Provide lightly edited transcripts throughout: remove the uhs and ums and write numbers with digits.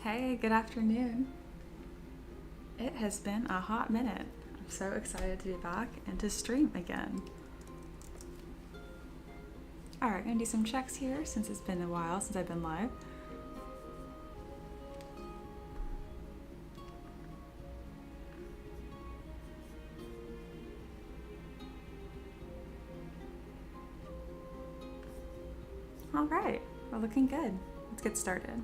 Hey, good afternoon. It has been a hot minute. I'm so excited to be back and to stream again. Alright, gonna do some checks here since it's been a while since I've been live. Alright, we're looking good. Let's get started.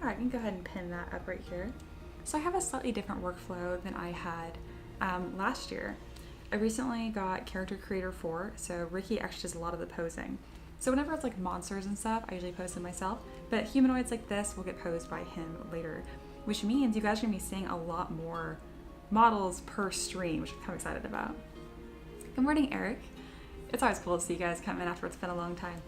Alright, you can go ahead and pin that up right here. So I have a slightly different workflow than I had last year. I recently got Character Creator 4, so Ricky actually does a lot of the posing. So whenever it's like monsters and stuff, I usually pose them myself, but humanoids like this will get posed by him later, which means you guys are gonna be seeing a lot more models per stream, which I'm kind of excited about. Good morning, Eric. It's always cool to see you guys come in after it's been a long time.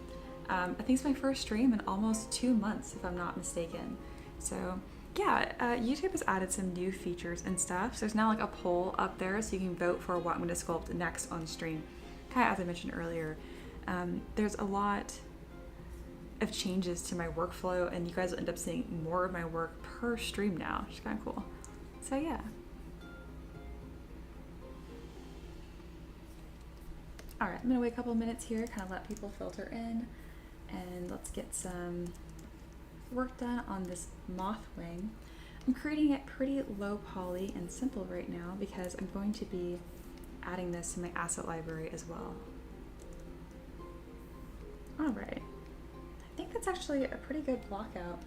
I think it's my first stream in almost 2 months, if I'm not mistaken. So yeah, YouTube has added some new features and stuff. So there's now like a poll up there so you can vote for what I'm going to sculpt next on stream. Kind of as I mentioned earlier, there's a lot of changes to my workflow and you guys will end up seeing more of my work per stream now, which is kind of cool. So yeah. All right, I'm gonna wait a couple of minutes here, kind of let people filter in, and let's get some work done on this moth wing. I'm creating it pretty low poly and simple right now because I'm going to be adding this to my asset library as well. All right, I think that's actually a pretty good block out.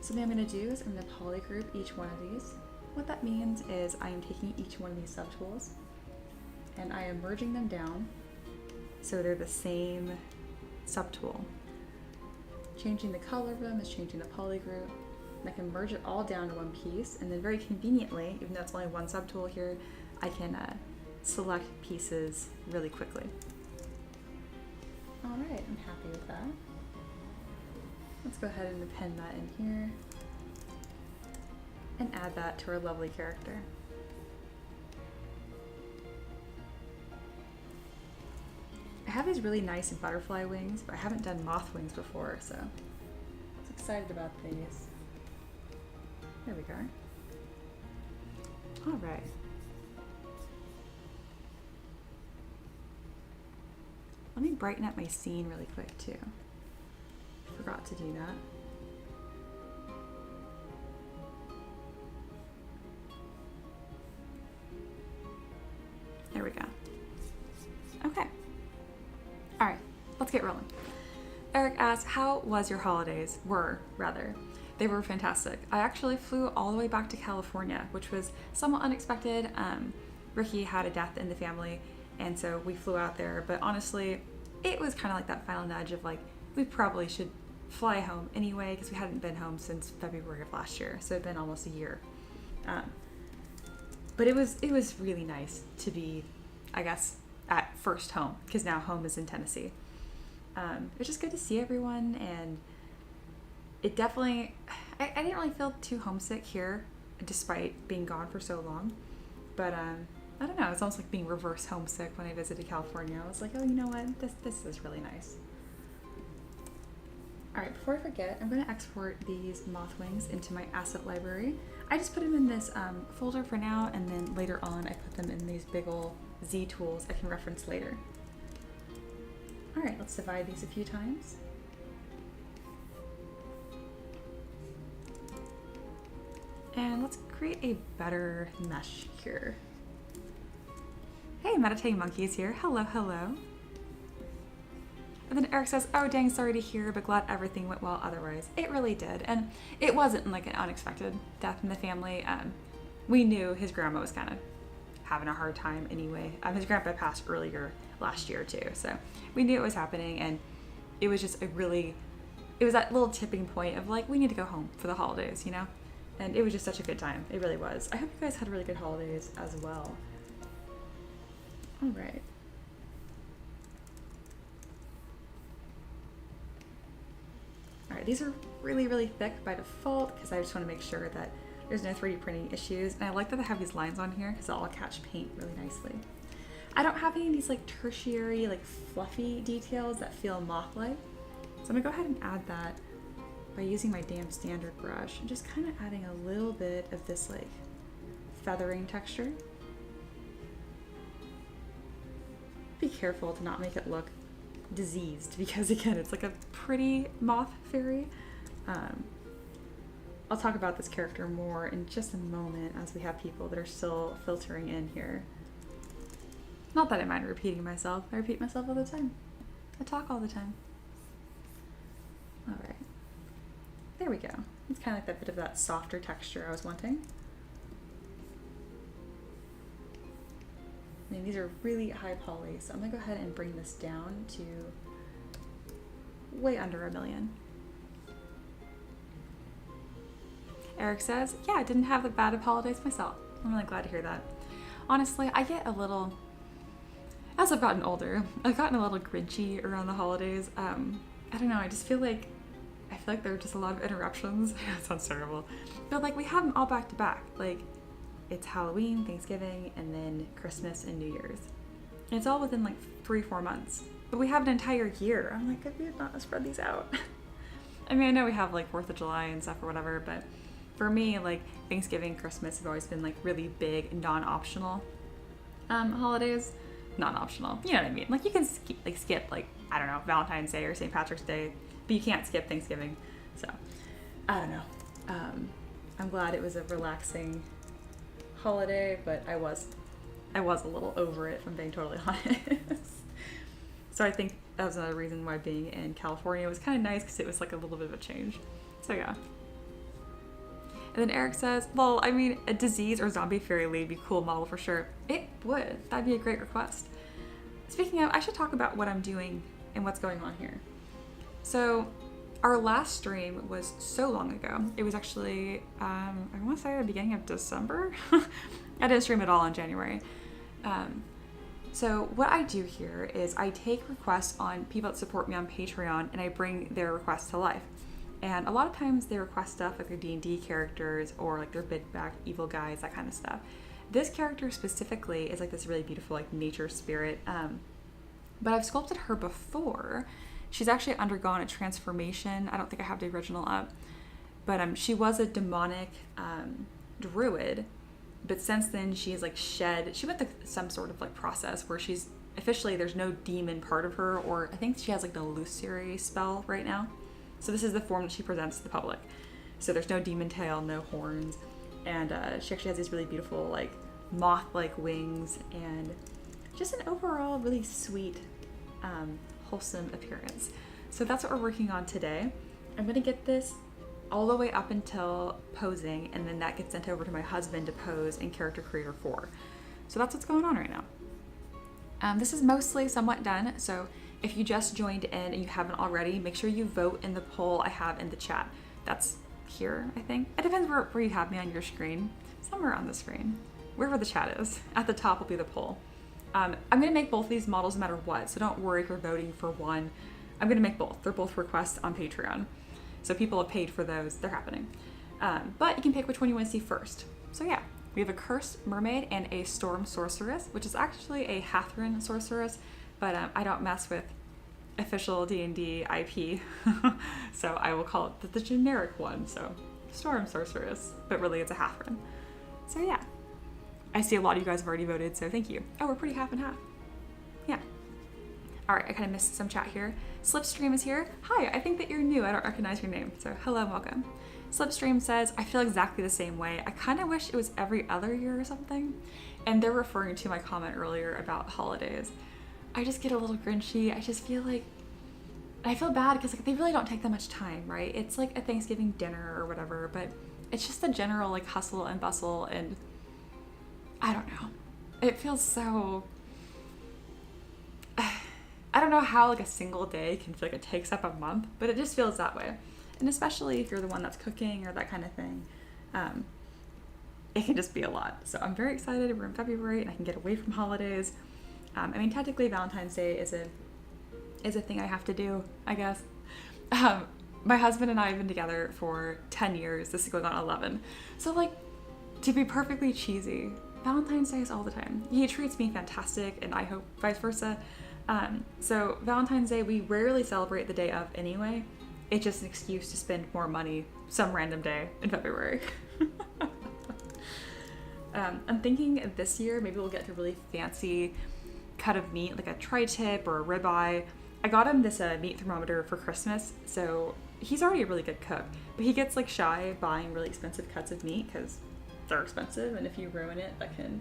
So what I'm gonna do is I'm gonna poly group each one of these. What that means is I am taking each one of these subtools and I am merging them down so they're the same subtool. Changing the color of them is changing the poly group. And I can merge it all down to one piece, and then very conveniently, even though it's only one subtool here, I can select pieces really quickly. All right, I'm happy with that. Let's go ahead and append that in here and add that to our lovely character. I have these really nice butterfly wings, but I haven't done moth wings before, so I'm excited about these. There we go. All right. Let me brighten up my scene really quick too. Forgot to do that. There we go. Okay. All right, let's get rolling. Eric asked, how was your holidays? They were fantastic. I actually flew all the way back to California, which was somewhat unexpected. Ricky had a death in the family, and so we flew out there, but honestly, it was kind of like that final nudge of like, we probably should fly home anyway, because we hadn't been home since February of last year, so it'd been almost a year. But it was really nice to be, I guess, at first home, because now home is in Tennessee. It was just good to see everyone, and it definitely, I didn't really feel too homesick here despite being gone for so long, but I don't know, it's almost like being reverse homesick when I visited California. I was like, oh, you know what, this is really nice. All right, before I forget, I'm going to export these moth wings into my asset library. I just put them in this folder for now, and then later on I put them in these big ol' Z tools I can reference later. All right, let's divide these a few times. And let's create a better mesh here. Hey, Meditating Monkeys here. Hello, hello. And then Eric says, oh dang, sorry to hear, but glad everything went well otherwise. It really did. And it wasn't like an unexpected death in the family. We knew his grandma was kind of having a hard time anyway. His grandpa passed earlier last year too, so we knew it was happening, and it was just it was that little tipping point of like, we need to go home for the holidays, you know? And it was just such a good time. It really was. I hope you guys had really good holidays as well. All right. All right, these are really, really thick by default because I just want to make sure that there's no 3D printing issues. And I like that I have these lines on here because it'll all catch paint really nicely. I don't have any of these like tertiary, like fluffy details that feel moth-like. So I'm gonna go ahead and add that by using my damp standard brush and just kind of adding a little bit of this like feathering texture. Be careful to not make it look diseased because again, it's like a pretty moth fairy. I'll talk about this character more in just a moment as we have people that are still filtering in here. Not that I mind repeating myself. I repeat myself all the time. I talk all the time. All right. There we go. It's kind of like that bit of that softer texture I was wanting. I mean, these are really high poly, so I'm gonna go ahead and bring this down to way under 1 million. Eric says, yeah, I didn't have the bad of holidays myself. I'm really glad to hear that. Honestly, I get a little, as I've gotten older, I've gotten a little grinchy around the holidays. I don't know, I feel like there are just a lot of interruptions. That sounds terrible. But like we have them all back to back. Like it's Halloween, Thanksgiving, and then Christmas and New Year's. And it's all within like 3-4 months. But we have an entire year. I'm like, could we have not spread these out? I mean, I know we have like 4th of July and stuff or whatever, but for me, like Thanksgiving, Christmas have always been like really big, non-optional holidays. Non-optional, you know what I mean? Like you can skip like, I don't know, Valentine's Day or St. Patrick's Day, but you can't skip Thanksgiving. So, I don't know. I'm glad it was a relaxing holiday, but I was a little over it, if I'm being totally honest. So I think that was another reason why being in California was kind of nice because it was like a little bit of a change. So yeah. And then Eric says, well, I mean, a disease or zombie fairy would be a cool model for sure. It would. That'd be a great request. Speaking of, I should talk about what I'm doing and what's going on here. So our last stream was so long ago. It was actually, I want to say the beginning of December. I didn't stream at all in January. So what I do here is I take requests on people that support me on Patreon and I bring their requests to life. And a lot of times they request stuff like their D&D characters or like their big back evil guys, that kind of stuff. This character specifically is like this really beautiful like nature spirit. But I've sculpted her before. She's actually undergone a transformation. I don't think I have the original up. But she was a demonic druid. But since then she has like she went through some sort of like process where she's officially, there's no demon part of her, or I think she has like the illusory spell right now. So this is the form that she presents to the public. So there's no demon tail, no horns. And she actually has these really beautiful like moth-like wings and just an overall really sweet, wholesome appearance. So that's what we're working on today. I'm gonna get this all the way up until posing, and then that gets sent over to my husband to pose in Character Creator 4. So that's what's going on right now. This is mostly somewhat done, so if you just joined in and you haven't already, make sure you vote in the poll I have in the chat. That's here, I think. It depends where you have me on your screen. Somewhere on the screen. Wherever the chat is. At the top will be the poll. I'm gonna make both of these models no matter what, so don't worry if you're voting for one. I'm gonna make both. They're both requests on Patreon. So people have paid for those, they're happening. But you can pick which one you wanna see first. So yeah, we have a Cursed Mermaid and a Storm Sorceress, which is actually a Hathrin Sorceress, but I don't mess with official D&D IP, so I will call it the generic one, so Storm Sorceress, but really it's a Hathrin. So yeah, I see a lot of you guys have already voted, so thank you. Oh, we're pretty half and half. Yeah. All right, I kind of missed some chat here. Slipstream is here. Hi, I think that you're new. I don't recognize your name, so hello and welcome. Slipstream says, I feel exactly the same way. I kind of wish it was every other year or something. And they're referring to my comment earlier about holidays. I just get a little grinchy. I just feel like, I feel bad because like they really don't take that much time, right? It's like a Thanksgiving dinner or whatever, but it's just the general like hustle and bustle, and I don't know. It feels so, I don't know how like a single day can feel like it takes up a month, but it just feels that way. And especially if you're the one that's cooking or that kind of thing. it can just be a lot. So I'm very excited. We're in February and I can get away from holidays. I mean, technically Valentine's Day is a thing I have to do, I guess. My husband and I have been together for 10 years. This is going on 11. So like, to be perfectly cheesy, Valentine's Day is all the time. He treats me fantastic, and I hope vice versa. So Valentine's Day, we rarely celebrate the day of anyway. It's just an excuse to spend more money some random day in February. I'm thinking this year, maybe we'll get a really fancy cut of meat, like a tri-tip or a ribeye. I got him this meat thermometer for Christmas, so he's already a really good cook, but he gets like shy buying really expensive cuts of meat because they're expensive, and if you ruin it, that can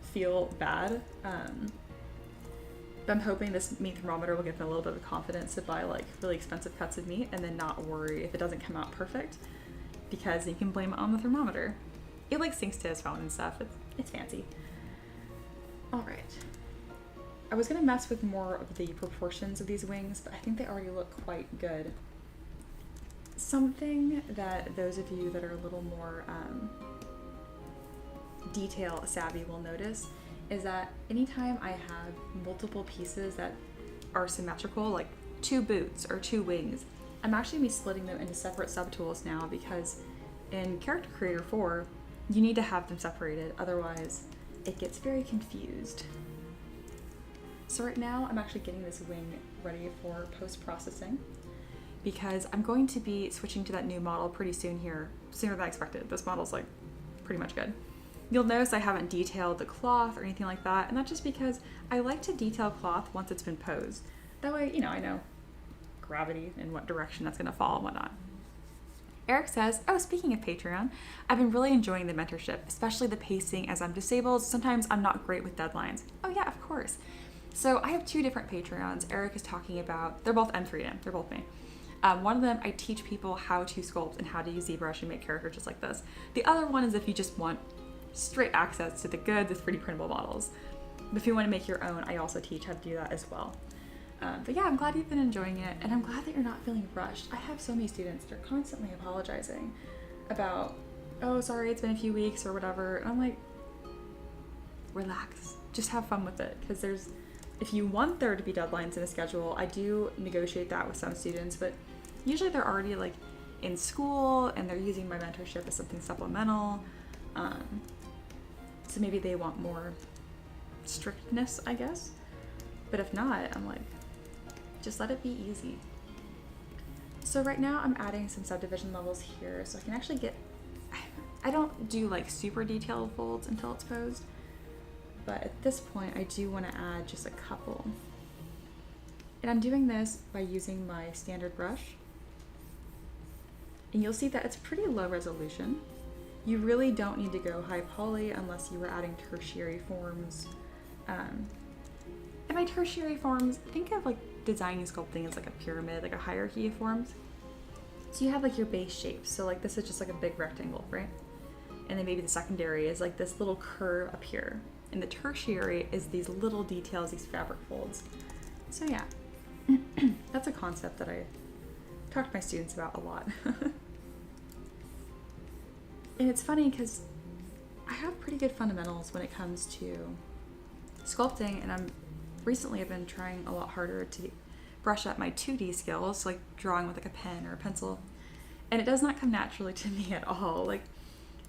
feel bad. But I'm hoping this meat thermometer will give him a little bit of confidence to buy like really expensive cuts of meat and then not worry if it doesn't come out perfect, because you can blame it on the thermometer. It like syncs to his phone and stuff. It's fancy. All right. I was gonna mess with more of the proportions of these wings, but I think they already look quite good. Something that those of you that are a little more detail savvy will notice is that anytime I have multiple pieces that are symmetrical, like 2 boots or 2 wings, I'm actually gonna be splitting them into separate subtools now, because in Character Creator 4, you need to have them separated, otherwise it gets very confused. So right now I'm actually getting this wing ready for post-processing, because I'm going to be switching to that new model pretty soon here, sooner than I expected. This model's like pretty much good. You'll notice I haven't detailed the cloth or anything like that, and that's just because I like to detail cloth once it's been posed. That way, I know gravity and what direction that's gonna fall and whatnot. Eric says, oh, speaking of Patreon, I've been really enjoying the mentorship, especially the pacing as I'm disabled. Sometimes I'm not great with deadlines. Oh yeah, of course. So I have 2 different Patreons. Eric is talking about, they're both M3M, they're both me. One of them, I teach people how to sculpt and how to use ZBrush and make characters just like this. The other one is if you just want straight access to the good, the 3D printable models. But if you want to make your own, I also teach how to do that as well. But yeah, I'm glad you've been enjoying it, and I'm glad that you're not feeling rushed. I have so many students that are constantly apologizing about, oh, sorry, it's been a few weeks or whatever. And I'm like, relax, just have fun with it. Because if you want there to be deadlines in a schedule, I do negotiate that with some students, but usually they're already like in school and they're using my mentorship as something supplemental. So maybe they want more strictness, I guess. But if not, I'm like, just let it be easy. So right now I'm adding some subdivision levels here so I can actually I don't do like super detailed folds until it's posed, but at this point I do want to add just a couple. And I'm doing this by using my standard brush. And you'll see that it's pretty low resolution. You really don't need to go high poly unless you were adding tertiary forms. And by tertiary forms, think of like designing sculpting as like a pyramid, like a hierarchy of forms. So you have like your base shapes. So like this is just like a big rectangle, right? And then maybe the secondary is like this little curve up here. And the tertiary is these little details, these fabric folds. So yeah, that's a concept that I talk to my students about a lot. And it's funny because I have pretty good fundamentals when it comes to sculpting, and recently I've been trying a lot harder to brush up my 2D skills, like drawing with like a pen or a pencil, and it does not come naturally to me at all. Like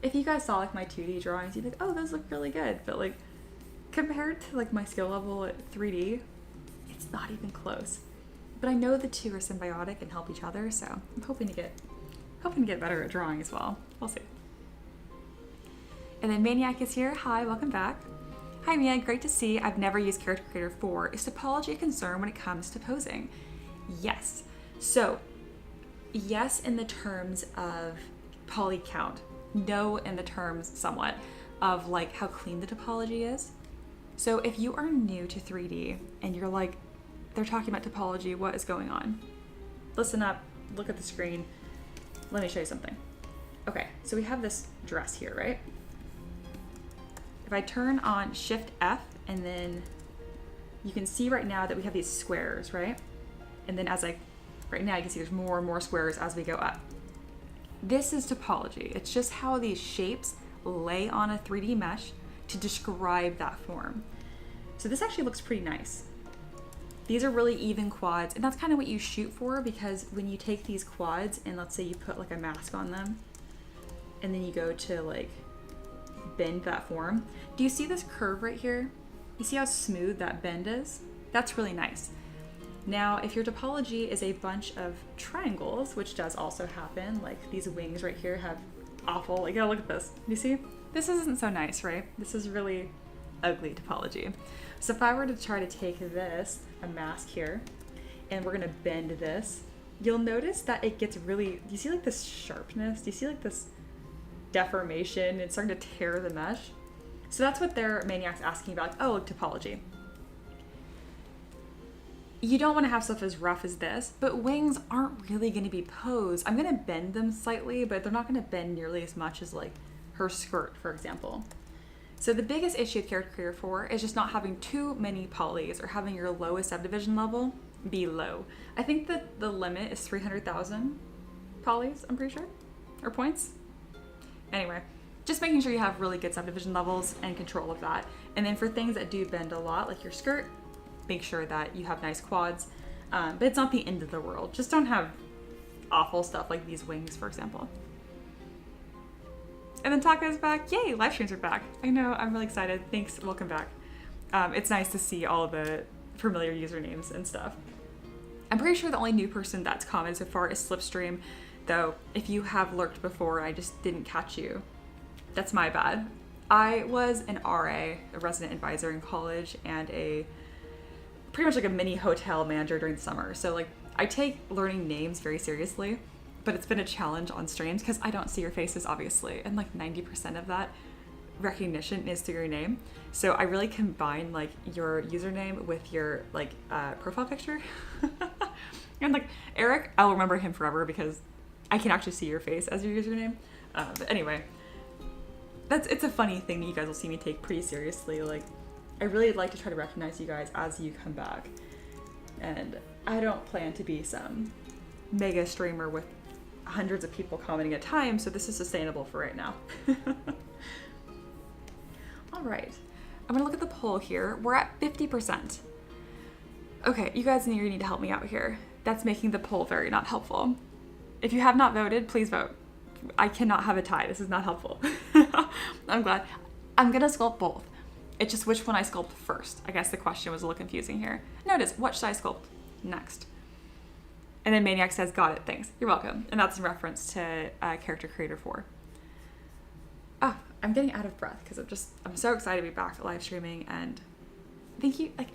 if you guys saw like my 2D drawings, you'd be like, oh, those look really good, but like compared to like my skill level at 3D, it's not even close. But I know the two are symbiotic and help each other, so I'm hoping to get better at drawing as well. We'll see. And then Maniac is here. Hi, welcome back. Hi Mia, great to see. I've never used Character Creator 4. Is topology a concern when it comes to posing? Yes. So, yes in the terms of poly count. No in the terms, somewhat, of like how clean the topology is. So if you are new to 3D and you're like, they're talking about topology, what is going on? Listen up, look at the screen. Let me show you something. Okay, so we have this dress here, right? If I turn on Shift F, and then you can see right now that we have these squares, right? And then right now you can see there's more and more squares as we go up. This is topology. It's just how these shapes lay on a 3D mesh to describe that form. So this actually looks pretty nice. These are really even quads, and that's kind of what you shoot for, because when you take these quads and let's say you put like a mask on them and then you go to like bend that form, do you see this curve right here? You see how smooth that bend is? That's really nice. Now, if your topology is a bunch of triangles, which does also happen, like these wings right here have awful, like, oh, look at this. You see? This isn't so nice, right? This is really ugly topology. So if I were to try to take this, a mask here, and we're gonna bend this, you'll notice that it gets really, do you see like this sharpness? Do you see like this deformation? It's starting to tear the mesh. So that's what their maniac's asking about. Oh, look, topology. You don't want to have stuff as rough as this, but wings aren't really going to be posed. I'm going to bend them slightly, but they're not going to bend nearly as much as like her skirt, for example. So the biggest issue with Character Creator 4 is just not having too many polys or having your lowest subdivision level be low. I think that the limit is 300,000 polys, I'm pretty sure, or points. Anyway, just making sure you have really good subdivision levels and control of that. And then for things that do bend a lot, like your skirt, make sure that you have nice quads, but it's not the end of the world. Just don't have awful stuff like these wings, for example. And then Taka's back. Yay, live streams are back. I know, I'm really excited. Thanks, welcome back. It's nice to see all the familiar usernames and stuff. I'm pretty sure the only new person that's commented so far is Slipstream, though if you have lurked before, I just didn't catch you. That's my bad. I was an RA, a resident advisor in college, and pretty much like a mini hotel manager during the summer. So like I take learning names very seriously, but it's been a challenge on streams because I don't see your faces, obviously. And like 90% of that recognition is through your name. So I really combine like your username with your like profile picture. And like Eric, I'll remember him forever because I can actually see your face as your username. But anyway, it's a funny thing that you guys will see me take pretty seriously. Like I really like to try to recognize you guys as you come back. And I don't plan to be some mega streamer with hundreds of people commenting at a time, so this is sustainable for right now. All right, I'm gonna look at the poll here. We're at 50%. Okay, you guys need to help me out here. That's making the poll very not helpful. If you have not voted, please vote. I cannot have a tie. This is not helpful. I'm glad. I'm gonna sculpt both. It's just which one I sculpt first. I guess the question was a little confusing here. Notice, what should I sculpt next? And then Maniac says, got it, thanks. You're welcome. And that's in reference to Character Creator 4. Oh, I'm getting out of breath because I'm so excited to be back live streaming, and thank you. Like,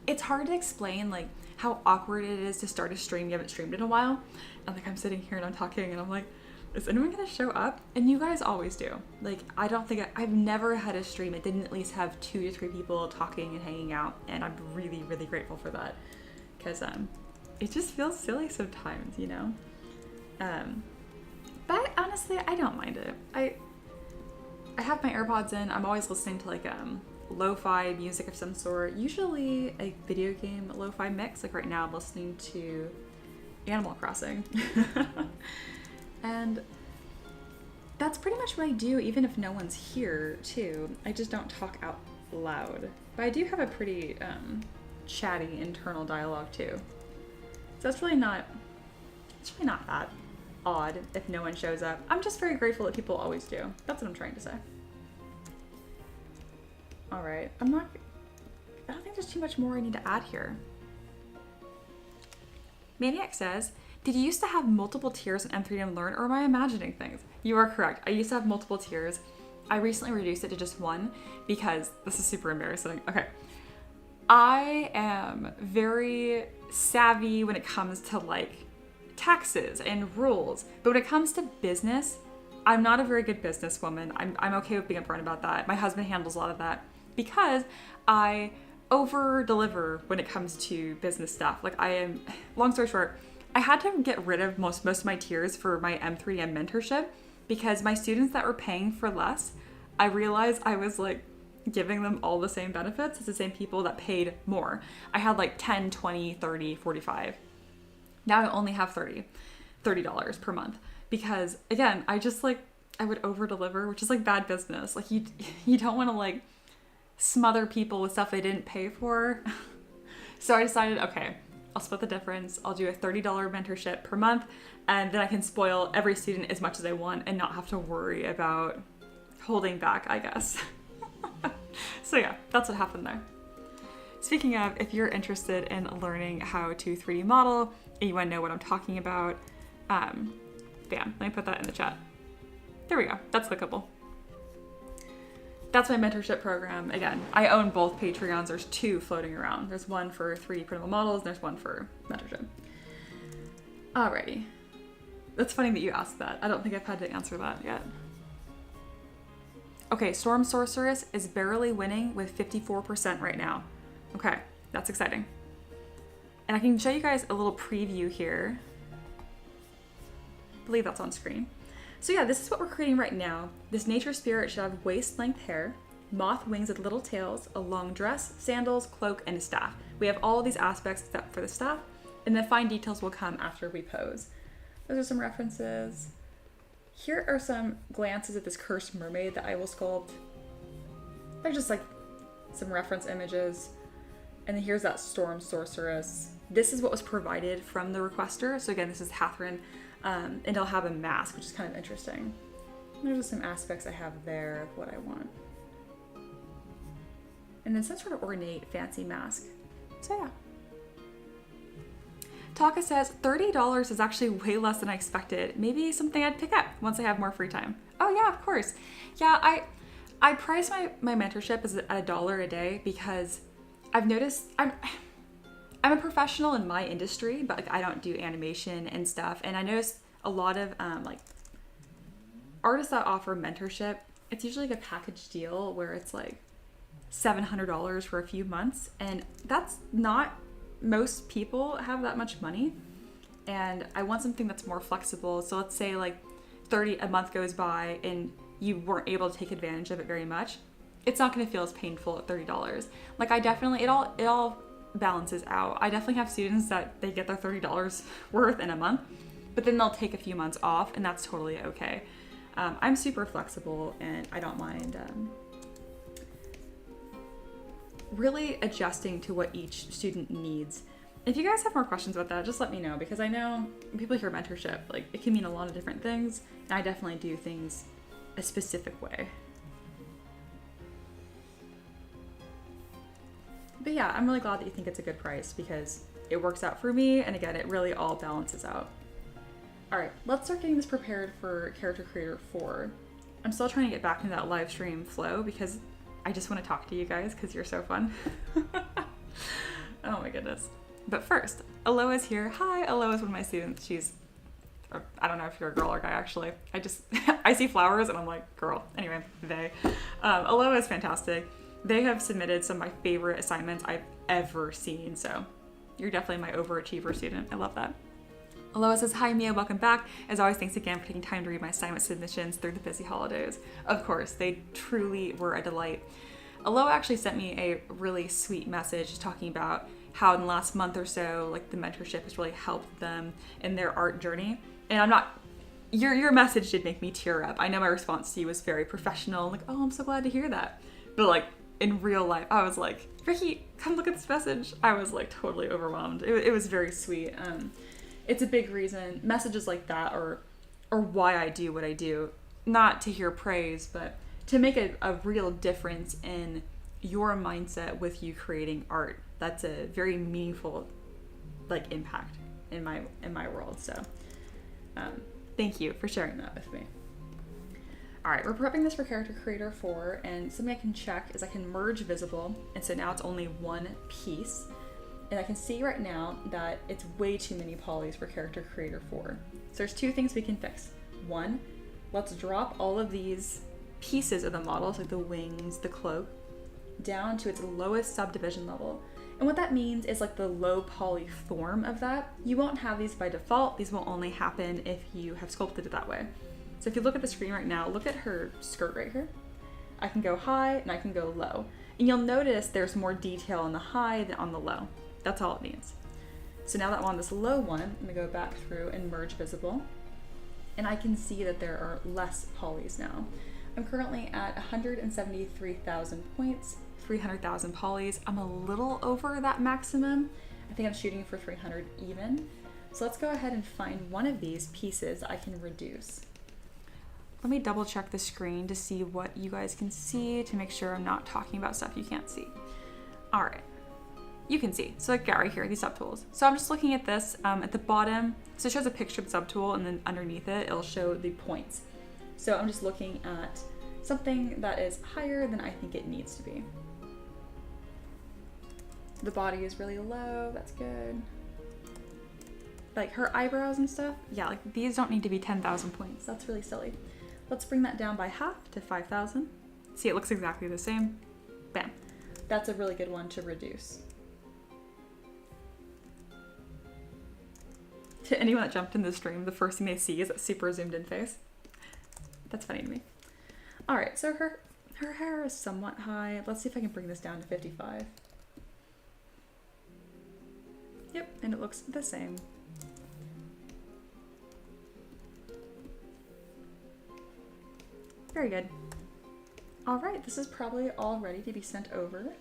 it's hard to explain like how awkward it is to start a stream you haven't streamed in a while. And like I'm sitting here and I'm talking and I'm like, is anyone gonna show up? And you guys always do. Like, I don't think I've never had a stream that didn't at least have 2 to 3 people talking and hanging out, and I'm really, really grateful for that because it just feels silly sometimes, you know. But honestly, I don't mind it. I have my AirPods in. I'm always listening to like lo-fi music of some sort. Usually a video game lo-fi mix. Like right now, I'm listening to Animal Crossing. And that's pretty much what I do, even if no one's here, too. I just don't talk out loud. But I do have a pretty chatty internal dialogue, too. So it's really not that odd if no one shows up. I'm just very grateful that people always do. That's what I'm trying to say. All right, I don't think there's too much more I need to add here. Maniac says, did you used to have multiple tiers in M3M Learn, or am I imagining things? You are correct. I used to have multiple tiers. I recently reduced it to just one because this is super embarrassing. Okay. I am very savvy when it comes to like taxes and rules, but when it comes to business, I'm not a very good businesswoman. I'm okay with being upfront about that. My husband handles a lot of that because I over deliver when it comes to business stuff. Like long story short, I had to get rid of most of my tiers for my M3M mentorship because my students that were paying for less, I realized I was like giving them all the same benefits as the same people that paid more. I had like 10, 20, 30, 45. Now I only have $30 per month. because again, I would over deliver, which is like bad business. Like you don't want to like smother people with stuff they didn't pay for. So I decided, okay, I'll split the difference. I'll do a $30 mentorship per month, and then I can spoil every student as much as I want and not have to worry about holding back, I guess. So yeah, that's what happened there. Speaking of, if you're interested in learning how to 3D model and you want to know what I'm talking about, bam, let me put that in the chat. There we go, that's clickable. That's my mentorship program. Again, I own both Patreons. There's 2 floating around. There's one for 3D printable models, and there's one for mentorship. Alrighty. That's funny that you asked that. I don't think I've had to answer that yet. Okay, Storm Sorceress is barely winning with 54% right now. Okay, that's exciting. And I can show you guys a little preview here. I believe that's on screen. So yeah, this is what we're creating right now. This nature spirit should have waist-length hair, moth wings with little tails, a long dress, sandals, cloak, and a staff. We have all of these aspects except for the staff, and the fine details will come after we pose. Those are some references. Here are some glances at this cursed mermaid that I will sculpt. They're just like some reference images. And then here's that storm sorceress. This is what was provided from the requester. So again, this is Catherine. And I'll have a mask, which is kind of interesting. There's just some aspects I have there of what I want. And then some sort of ornate, fancy mask. So yeah. Taka says, $30 is actually way less than I expected. Maybe something I'd pick up once I have more free time. Oh yeah, of course. Yeah, I price my mentorship as at $1 a day because I've noticed I'm a professional in my industry, but like I don't do animation and stuff. And I noticed a lot of like artists that offer mentorship, it's usually like a package deal where it's like $700 for a few months. And that's not, most people have that much money. And I want something that's more flexible. So let's say like a month goes by and you weren't able to take advantage of it very much. It's not going to feel as painful at $30. Like I definitely, it all balances out. I definitely have students that they get their $30 worth in a month, but then they'll take a few months off, and that's totally okay. I'm super flexible, and I don't mind really adjusting to what each student needs. If you guys have more questions about that, just let me know, because I know when people hear mentorship, like it can mean a lot of different things, and I definitely do things a specific way. But yeah, I'm really glad that you think it's a good price because it works out for me. And again, it really all balances out. All right, let's start getting this prepared for Character Creator 4. I'm still trying to get back into that live stream flow because I just want to talk to you guys because you're so fun. Oh my goodness. But first, Aloha's here. Hi, Aloha's one of my students. She's, I don't know if you're a girl or guy actually. I see flowers and I'm like, girl. Anyway, they. Aloha is fantastic. They have submitted some of my favorite assignments I've ever seen, so you're definitely my overachiever student. I love that. Aloha says, hi Mia, welcome back. As always, thanks again for taking time to read my assignment submissions through the busy holidays. Of course, they truly were a delight. Aloha actually sent me a really sweet message talking about how in the last month or so, like the mentorship has really helped them in their art journey. And I'm not, your message did make me tear up. I know my response to you was very professional, like, oh, I'm so glad to hear that. But like, in real life, I was like, Ricky, come look at this message. I was like totally overwhelmed. It was very sweet. It's a big reason, messages like that are why I do what I do. Not to hear praise, but to make a real difference in your mindset with you creating art. That's a very meaningful like impact in my world. So thank you for sharing that with me. All right, we're prepping this for Character Creator 4, and something I can check is I can merge visible, and so now it's only one piece. And I can see right now that it's way too many polys for Character Creator 4. So there's 2 things we can fix. One, let's drop all of these pieces of the model, so like the wings, the cloak, down to its lowest subdivision level. And what that means is like the low poly form of that. You won't have these by default. These will only happen if you have sculpted it that way. So if you look at the screen right now, look at her skirt right here. I can go high and I can go low. And you'll notice there's more detail on the high than on the low. That's all it means. So now that I'm on this low one, I'm gonna go back through and merge visible. and I can see that there are less polys now. I'm currently at 173,000 points, 300,000 polys. I'm a little over that maximum. I think I'm shooting for 300 even. So let's go ahead and find one of these pieces I can reduce. Let me double check the screen to see what you guys can see to make sure I'm not talking about stuff you can't see. All right, you can see. So like right here, these subtools. So I'm just looking at this at the bottom. So it shows a picture of the subtool, and then underneath it, it'll show the points. So I'm just looking at something that is higher than I think it needs to be. The body is really low, that's good. Like her eyebrows and stuff, yeah, like these don't need to be 10,000 points. That's really silly. Let's bring that down by half to 5,000. See, it looks exactly the same. Bam. That's a really good one to reduce. To anyone that jumped in the stream, the first thing they see is that super zoomed in face. That's funny to me. All right, so her hair is somewhat high. Let's see if I can bring this down to 55. Yep, and it looks the same. Very good. All right, this is probably all ready to be sent over.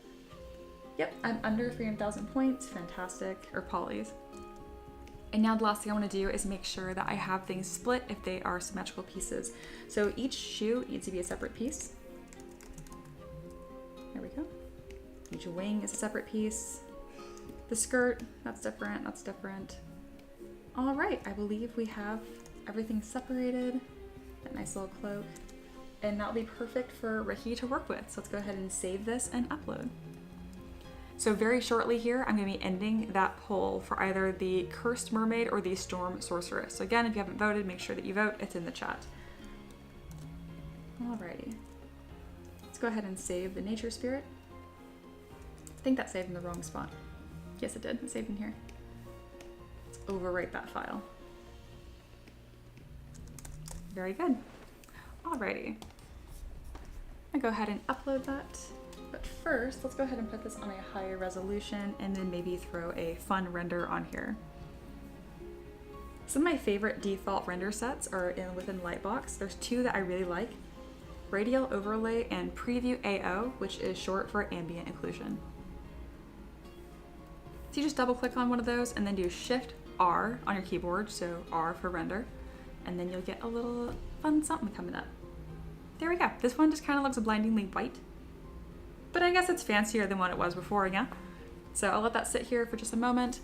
Yep, I'm under 300,000 points, fantastic, or polys. And now the last thing I want to do is make sure that I have things split if they are symmetrical pieces. So each shoe needs to be a separate piece. There we go. Each wing is a separate piece. The skirt, that's different, that's different. All right, I believe we have everything separated. That nice little cloak. And that'll be perfect for Ricky to work with. So let's go ahead and save this and upload. So very shortly here, I'm going to be ending that poll for either the Cursed Mermaid or the Storm Sorceress. So again, if you haven't voted, make sure that you vote. It's in the chat. Alrighty. Let's go ahead and save the Nature Spirit. I think that saved in the wrong spot. Yes, it did. It saved in here. Let's overwrite that file. Very good. Alrighty. I'll go ahead and upload that. But first, let's go ahead and put this on a higher resolution and then maybe throw a fun render on here. Some of my favorite default render sets are within Lightbox. There's two that I really like. Radial Overlay and Preview AO, which is short for Ambient Occlusion. So you just double click on one of those and then do Shift R on your keyboard, so R for render, and then you'll get a little fun something coming up. There we go. This one just kind of looks blindingly white, but I guess it's fancier than what it was before, yeah? So I'll let that sit here for just a moment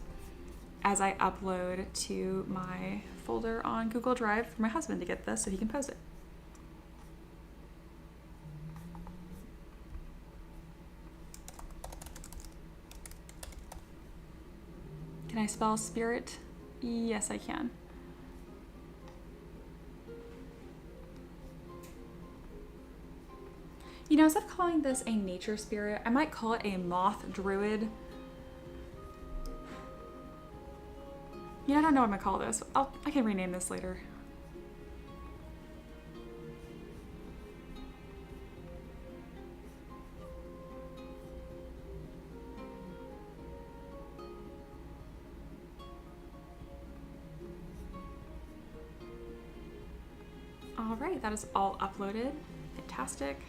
as I upload to my folder on Google Drive for my husband to get this so he can post it. Can I spell spirit? Yes, I can. You know, instead of calling this a nature spirit, I might call it a moth druid. Yeah, I don't know what I'm gonna call this. I can rename this later. All right, that is all uploaded. Fantastic.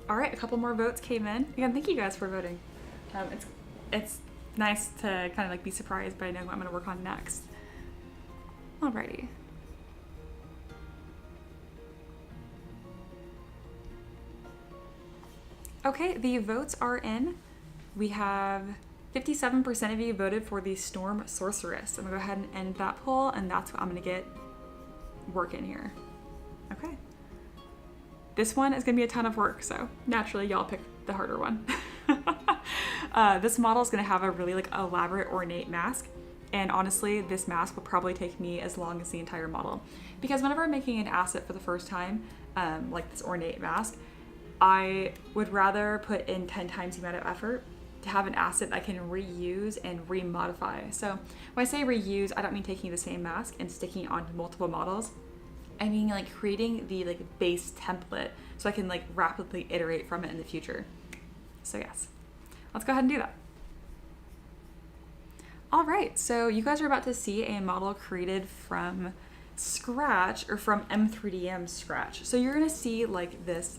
All right, a couple more votes came in. Again, thank you guys for voting. It's nice to kind of like be surprised by knowing what I'm gonna work on next. Alrighty. Okay, the votes are in. We have 57% of you voted for the Storm Sorceress. I'm gonna go ahead and end that poll, and that's what I'm gonna get working here. Okay. This one is gonna be a ton of work, so naturally y'all pick the harder one. This model is gonna have a really like elaborate ornate mask, and honestly, this mask will probably take me as long as the entire model. Because whenever I'm making an asset for the first time, like this ornate mask, I would rather put in 10 times the amount of effort to have an asset I can reuse and remodify. So when I say reuse, I don't mean taking the same mask and sticking it onto multiple models. I mean like creating the like base template so I can like rapidly iterate from it in the future. So yes, let's go ahead and do that. All right, so you guys are about to see a model created from scratch, or from M3DM scratch. So you're gonna see like this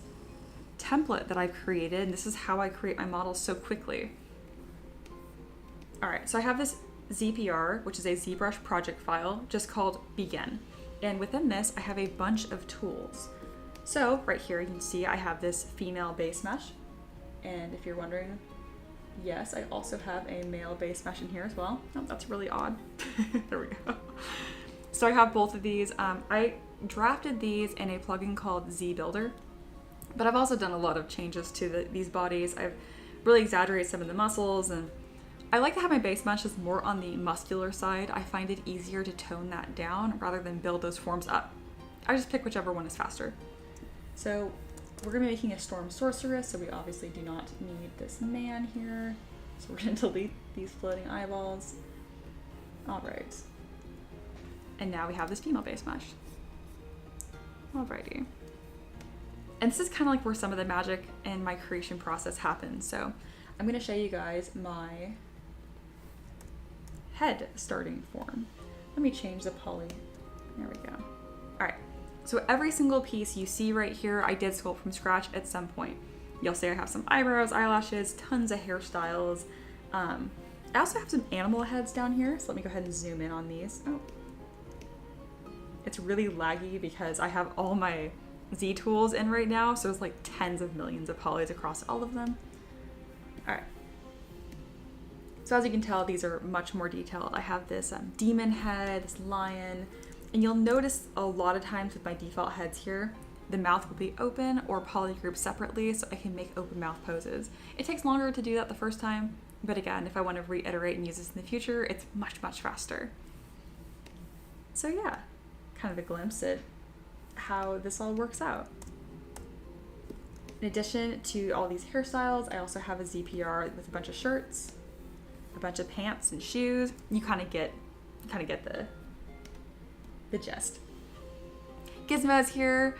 template that I've created, and this is how I create my models so quickly. All right, so I have this ZPR, which is a ZBrush project file, just called Begin. And within this, I have a bunch of tools. So right here, you can see I have this female base mesh. And if you're wondering, yes, I also have a male base mesh in here as well. Oh, that's really odd. There we go. So I have both of these. I drafted these in a plugin called Z Builder, but I've also done a lot of changes to these bodies. I've really exaggerated some of the muscles, and I like to have my base meshes more on the muscular side. I find it easier to tone that down rather than build those forms up. I just pick whichever one is faster. So we're gonna be making a storm sorceress, so we obviously do not need this man here. So we're gonna delete these floating eyeballs. All right. And now we have this female base mesh. Alrighty. And this is kind of like where some of the magic in my creation process happens. So I'm gonna show you guys my head starting form. Let me change the poly. There we go. All right. So every single piece you see right here, I did sculpt from scratch at some point. You'll see I have some eyebrows, eyelashes, tons of hairstyles. I also have some animal heads down here. So let me go ahead and zoom in on these. Oh. It's really laggy because I have all my Z tools in right now. So it's like tens of millions of polys across all of them. All right. So as you can tell, these are much more detailed. I have this demon head, this lion, and you'll notice a lot of times with my default heads here, the mouth will be open or polygrouped separately so I can make open mouth poses. It takes longer to do that the first time, but again, if I want to reiterate and use this in the future, it's much, much faster. So yeah, kind of a glimpse at how this all works out. In addition to all these hairstyles, I also have a ZPR with a bunch of shirts, a bunch of pants and shoes. You kind of get the gist. Gizmo's here.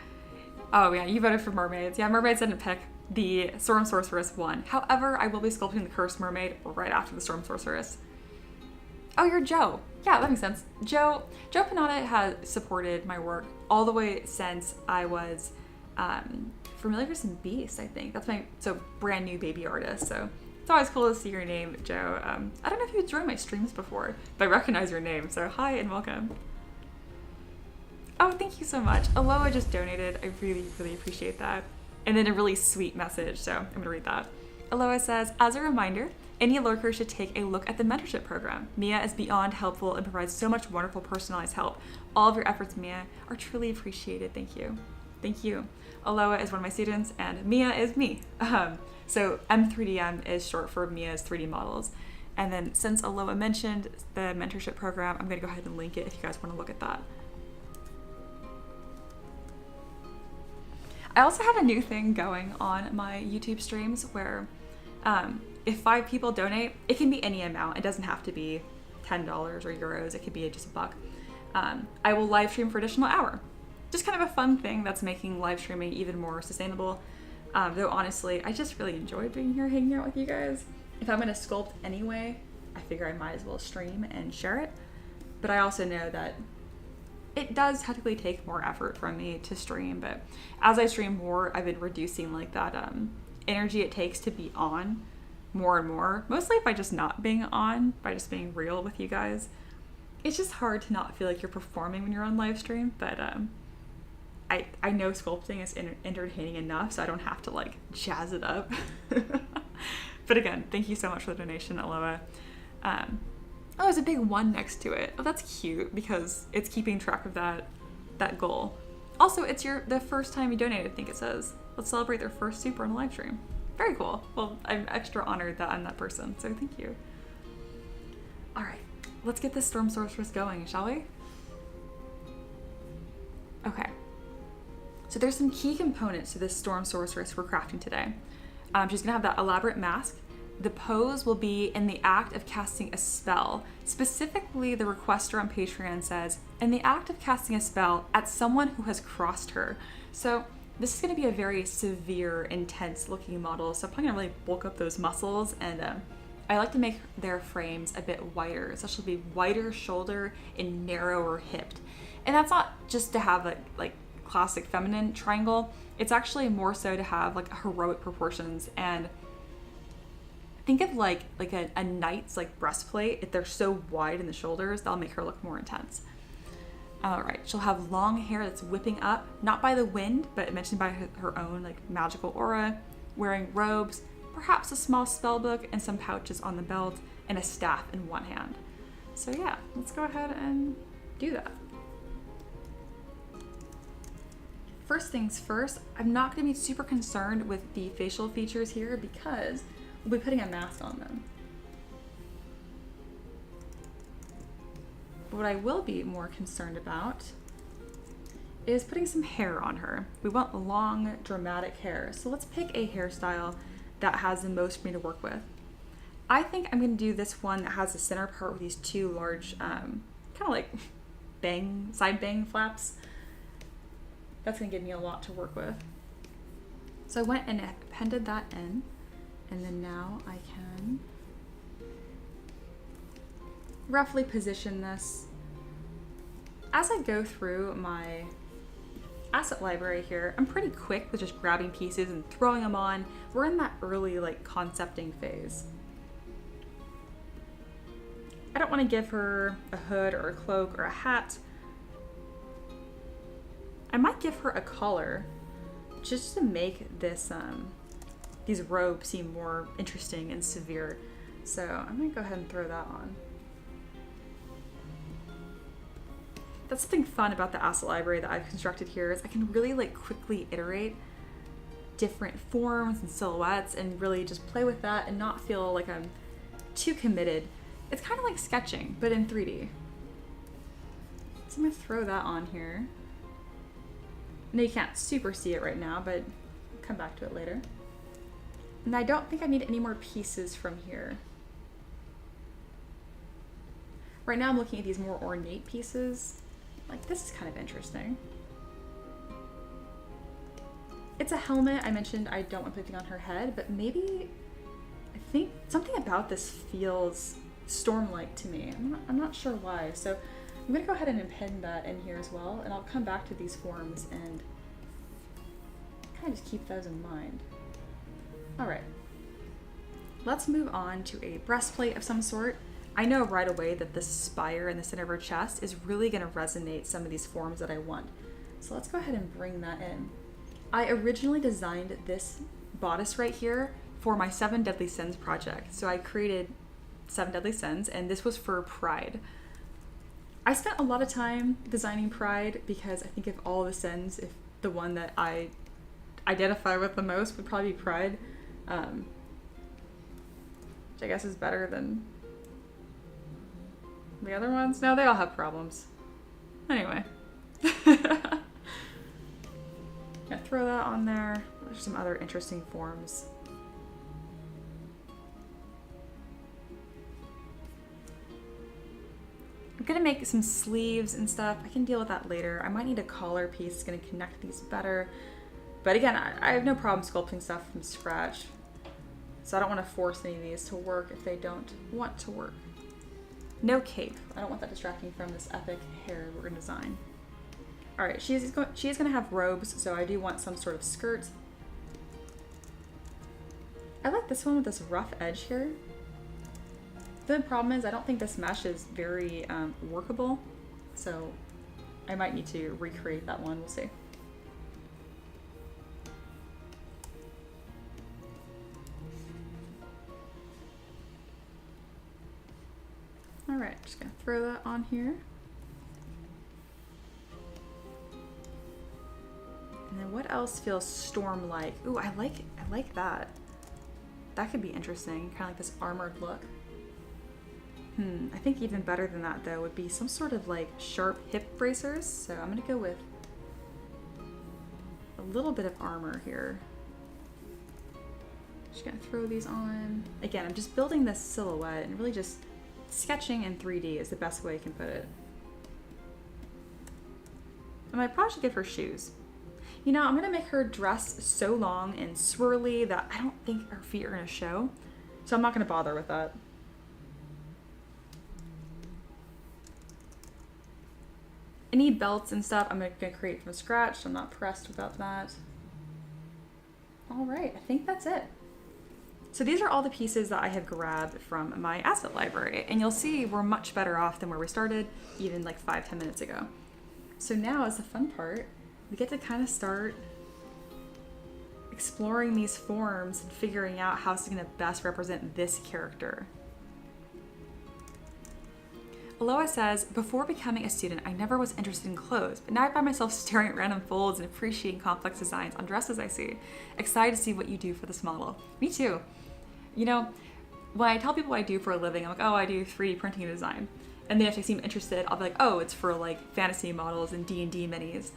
Oh yeah, you voted for mermaids. Yeah, mermaids didn't pick. The Storm Sorceress won. However, I will be sculpting the Cursed Mermaid right after the Storm Sorceress. Oh, you're Joe. Yeah, that makes sense. Joe Panada has supported my work all the way since I was Familiars and Beasts, I think. That's my brand new baby artist. So it's always cool to see your name, Joe. I don't know if you've joined my streams before, but I recognize your name. So hi and welcome. Oh, thank you so much. Aloha just donated. I really, really appreciate that. And then a really sweet message. So I'm going to read that. Aloha says, as a reminder, any lurker should take a look at the mentorship program. Mia is beyond helpful and provides so much wonderful personalized help. All of your efforts, Mia, are truly appreciated. Thank you. Thank you. Aloha is one of my students and Mia is me. So M3DM is short for Mia's 3D models. And then since Aloha mentioned the mentorship program, I'm going to go ahead and link it if you guys want to look at that. I also have a new thing going on my YouTube streams where if 5 people donate, it can be any amount. It doesn't have to be $10 or euros. It could be just $1. I will live stream for an additional hour. Just kind of a fun thing that's making live streaming even more sustainable. Though honestly, I just really enjoy being here, hanging out with you guys. If I'm gonna sculpt anyway, I figure I might as well stream and share it. But I also know that it does technically take more effort from me to stream, but as I stream more, I've been reducing like that energy it takes to be on more and more, mostly by just not being on, by just being real with you guys. It's just hard to not feel like you're performing when you're on live stream, but I know sculpting is entertaining enough, so I don't have to like jazz it up. But again, thank you so much for the donation, Aloha. Oh, there's a big 1 next to it. Oh, that's cute because it's keeping track of that goal. Also, it's the first time you donated, I think it says. Let's celebrate their first super on a live stream. Very cool. Well, I'm extra honored that I'm that person, so thank you. All right, let's get this Storm Sorceress going, shall we? Okay. So there's some key components to this Storm Sorceress we're crafting today. She's gonna have that elaborate mask. The pose will be in the act of casting a spell. Specifically, the requester on Patreon says, in the act of casting a spell at someone who has crossed her. So This is going to be a very severe, intense looking model, so I'm probably going to really bulk up those muscles, and I like to make their frames a bit wider, so she'll be wider shoulder and narrower hipped. And that's not just to have a like classic feminine triangle, it's actually more so to have like heroic proportions. And think of like a knight's like breastplate. If they're so wide in the shoulders, that'll make her look more intense. All right, she'll have long hair that's whipping up, not by the wind, but mentioned by her own like magical aura, wearing robes, perhaps a small spell book and some pouches on the belt, and a staff in one hand. So yeah, let's go ahead and do that. First things first, I'm not going to be super concerned with the facial features here because we'll be putting a mask on them. What I will be more concerned about is putting some hair on her. We want long, dramatic hair. So let's pick a hairstyle that has the most for me to work with. I think I'm going to do this one that has the center part with these two large, kind of like side bang flaps. That's going to give me a lot to work with. So I went and appended that in, and then now I can roughly position this. As I go through my asset library here, I'm pretty quick with just grabbing pieces and throwing them on. We're in that early like concepting phase. I don't want to give her a hood or a cloak or a hat. I might give her a collar just to make this these robes seem more interesting and severe. So I'm gonna go ahead and throw that on. That's something fun about the asset library that I've constructed here is I can really like quickly iterate different forms and silhouettes and really just play with that and not feel like I'm too committed. It's kind of like sketching, but in 3D. So I'm gonna throw that on here. I know you can't super see it right now, but I'll come back to it later. And I don't think I need any more pieces from here. Right now I'm looking at these more ornate pieces. Like, this is kind of interesting. It's a helmet. I mentioned I don't want anything on her head, but maybe I think something about this feels storm-like to me. I'm not sure why. So I'm gonna go ahead and append that in here as well, and I'll come back to these forms and kind of just keep those in mind. All right, let's move on to a breastplate of some sort. I know right away that this spire in the center of her chest is really going to resonate some of these forms that I want. So let's go ahead and bring that in. I originally designed this bodice right here for my 7 Deadly Sins project. So I created 7 Deadly Sins, and this was for Pride. I spent a lot of time designing Pride because I think of all the sins, if the one that I identify with the most would probably be Pride, which I guess is better than the other ones. No, they all have problems. Anyway. Yeah, throw that on there. There's some other interesting forms. I'm gonna make some sleeves and stuff. I can deal with that later. I might need a collar piece. It's gonna connect these better. But again, I have no problem sculpting stuff from scratch. So I don't want to force any of these to work if they don't want to work. No cape. I don't want that distracting from this epic hair we're gonna design. All right, she is gonna have robes, so I do want some sort of skirt. I like this one with this rough edge here. The problem is I don't think this mesh is very workable, so I might need to recreate that one. We'll see. All right, just gonna throw that on here. And then what else feels storm-like? Ooh, I like that. That could be interesting, kind of like this armored look. I think even better than that though would be some sort of like sharp hip bracers. So I'm gonna go with a little bit of armor here. Just gonna throw these on. Again, I'm just building this silhouette and really just sketching in 3D is the best way I can put it. And I probably should give her shoes. You know, I'm gonna make her dress so long and swirly that I don't think her feet are gonna show. So I'm not gonna bother with that. Any belts and stuff I'm gonna create from scratch, so I'm not pressed without that. All right, I think that's it. So these are all the pieces that I have grabbed from my asset library, and you'll see we're much better off than where we started even like 5-10 minutes ago. So now is the fun part. We get to kind of start exploring these forms and figuring out how it's gonna best represent this character. Aloha says, before becoming a student, I never was interested in clothes, but now I find myself staring at random folds and appreciating complex designs on dresses I see. Excited to see what you do for this model. Me too. You know, when I tell people what I do for a living, I'm like, oh, I do 3D printing and design. And then if they seem interested, I'll be like, oh, it's for like fantasy models and D&D minis.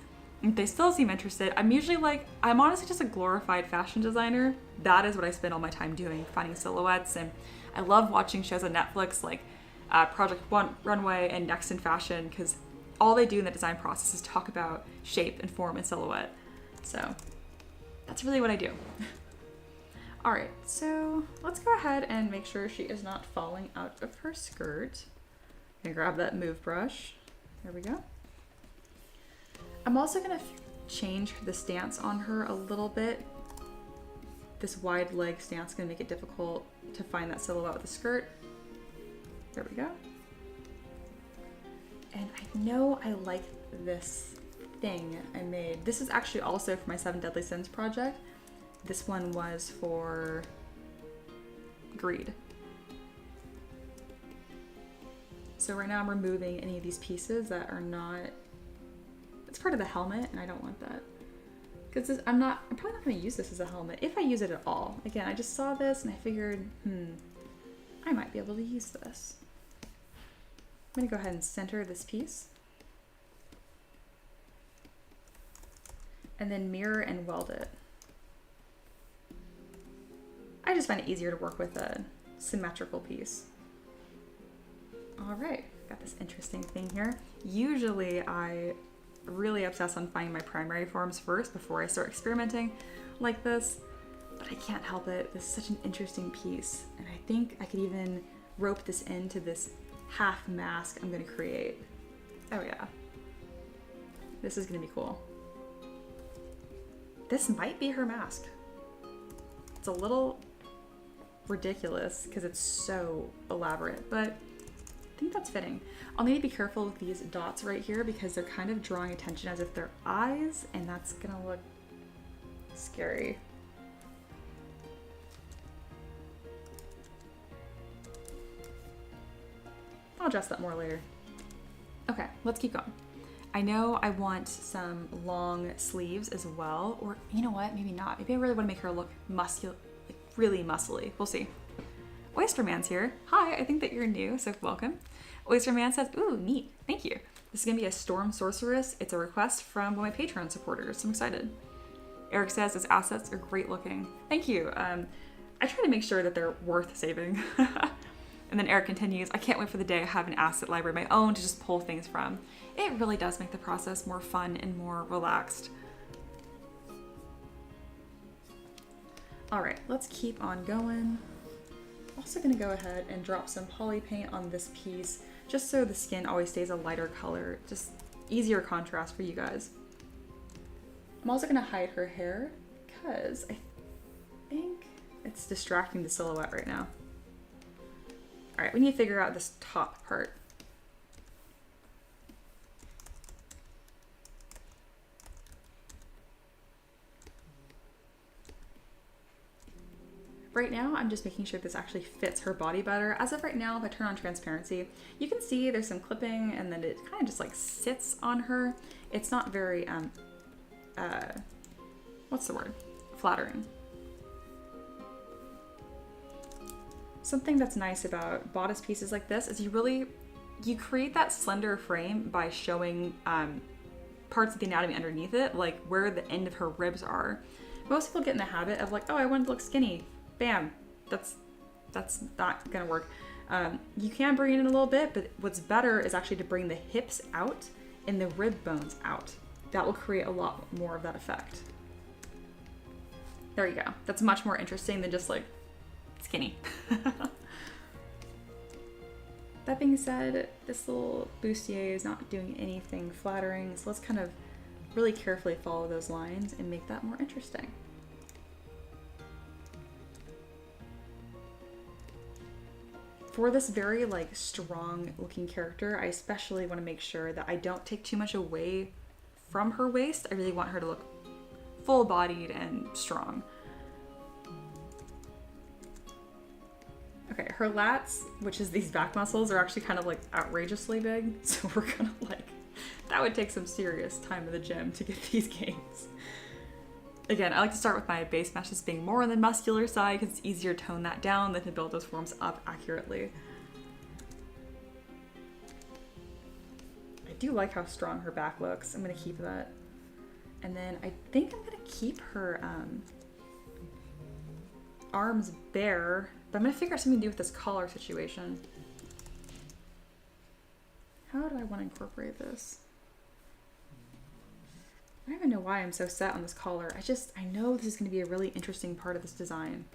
And if they still seem interested, I'm usually like, I'm honestly just a glorified fashion designer. That is what I spend all my time doing, finding silhouettes. And I love watching shows on Netflix like Project Runway and Next in Fashion, because all they do in the design process is talk about shape and form and silhouette. So that's really what I do. All right, so let's go ahead and make sure she is not falling out of her skirt. I'm gonna grab that move brush. There we go. I'm also gonna change the stance on her a little bit. This wide leg stance is gonna make it difficult to find that silhouette with the skirt. There we go. And I know I like this thing I made. This is actually also for my 7 Deadly Sins project. This one was for greed. So right now I'm removing any of these pieces that are not, it's part of the helmet and I don't want that. Because I'm probably not gonna use this as a helmet, if I use it at all. Again, I just saw this and I figured, I might be able to use this. I'm gonna go ahead and center this piece. And then mirror and weld it. I just find it easier to work with a symmetrical piece. All right, got this interesting thing here. Usually I really obsess on finding my primary forms first before I start experimenting like this, but I can't help it. This is such an interesting piece. And I think I could even rope this into this half mask I'm gonna create. Oh yeah, this is gonna be cool. This might be her mask. It's a little ridiculous because it's so elaborate, but I think that's fitting. I'll need to be careful with these dots right here because they're kind of drawing attention as if they're eyes, and that's gonna look scary. I'll adjust that more later. Okay, let's keep going. I know I want some long sleeves as well, or you know what, maybe not. Maybe I really want to make her look muscular, like really muscly. We'll see. Oysterman's here. Hi, I think that you're new, so welcome. Oysterman says, ooh, neat, thank you. This is gonna be a Storm Sorceress. It's a request from one of my Patreon supporters, so I'm excited. Eric says his assets are great looking. Thank you. I try to make sure that they're worth saving. And then Eric continues, I can't wait for the day I have an asset library of my own to just pull things from. It really does make the process more fun and more relaxed. All right, let's keep on going. Also gonna go ahead and drop some poly paint on this piece just so the skin always stays a lighter color, just easier contrast for you guys. I'm also gonna hide her hair because I think it's distracting the silhouette right now. All right, we need to figure out this top part. Right now, I'm just making sure this actually fits her body better. As of right now, if I turn on transparency, you can see there's some clipping and then it kind of just like sits on her. It's not very, what's the word? Flattering. Something that's nice about bodice pieces like this is you create that slender frame by showing parts of the anatomy underneath it, like where the end of her ribs are. Most people get in the habit of like, oh, I want to look skinny. Bam, that's not gonna work. You can bring it in a little bit, but what's better is actually to bring the hips out and the rib bones out. that will create a lot more of that effect. There you go. That's much more interesting than just like skinny. That being said, this little bustier is not doing anything flattering, so let's kind of really carefully follow those lines and make that more interesting. For this very like strong looking character, I especially want to make sure that I don't take too much away from her waist. I really want her to look full-bodied and strong. Okay, her lats, which is these back muscles, are actually kind of like outrageously big. So we're gonna like, that would take some serious time in the gym to get these gains. Again, I like to start with my base meshes being more on the muscular side because it's easier to tone that down than to build those forms up accurately. I do like how strong her back looks. I'm gonna keep that. And then I think I'm gonna keep her arms bare, but I'm gonna figure out something to do with this collar situation. How do I want to incorporate this? I don't even know why I'm so set on this collar. I know this is going to be a really interesting part of this design.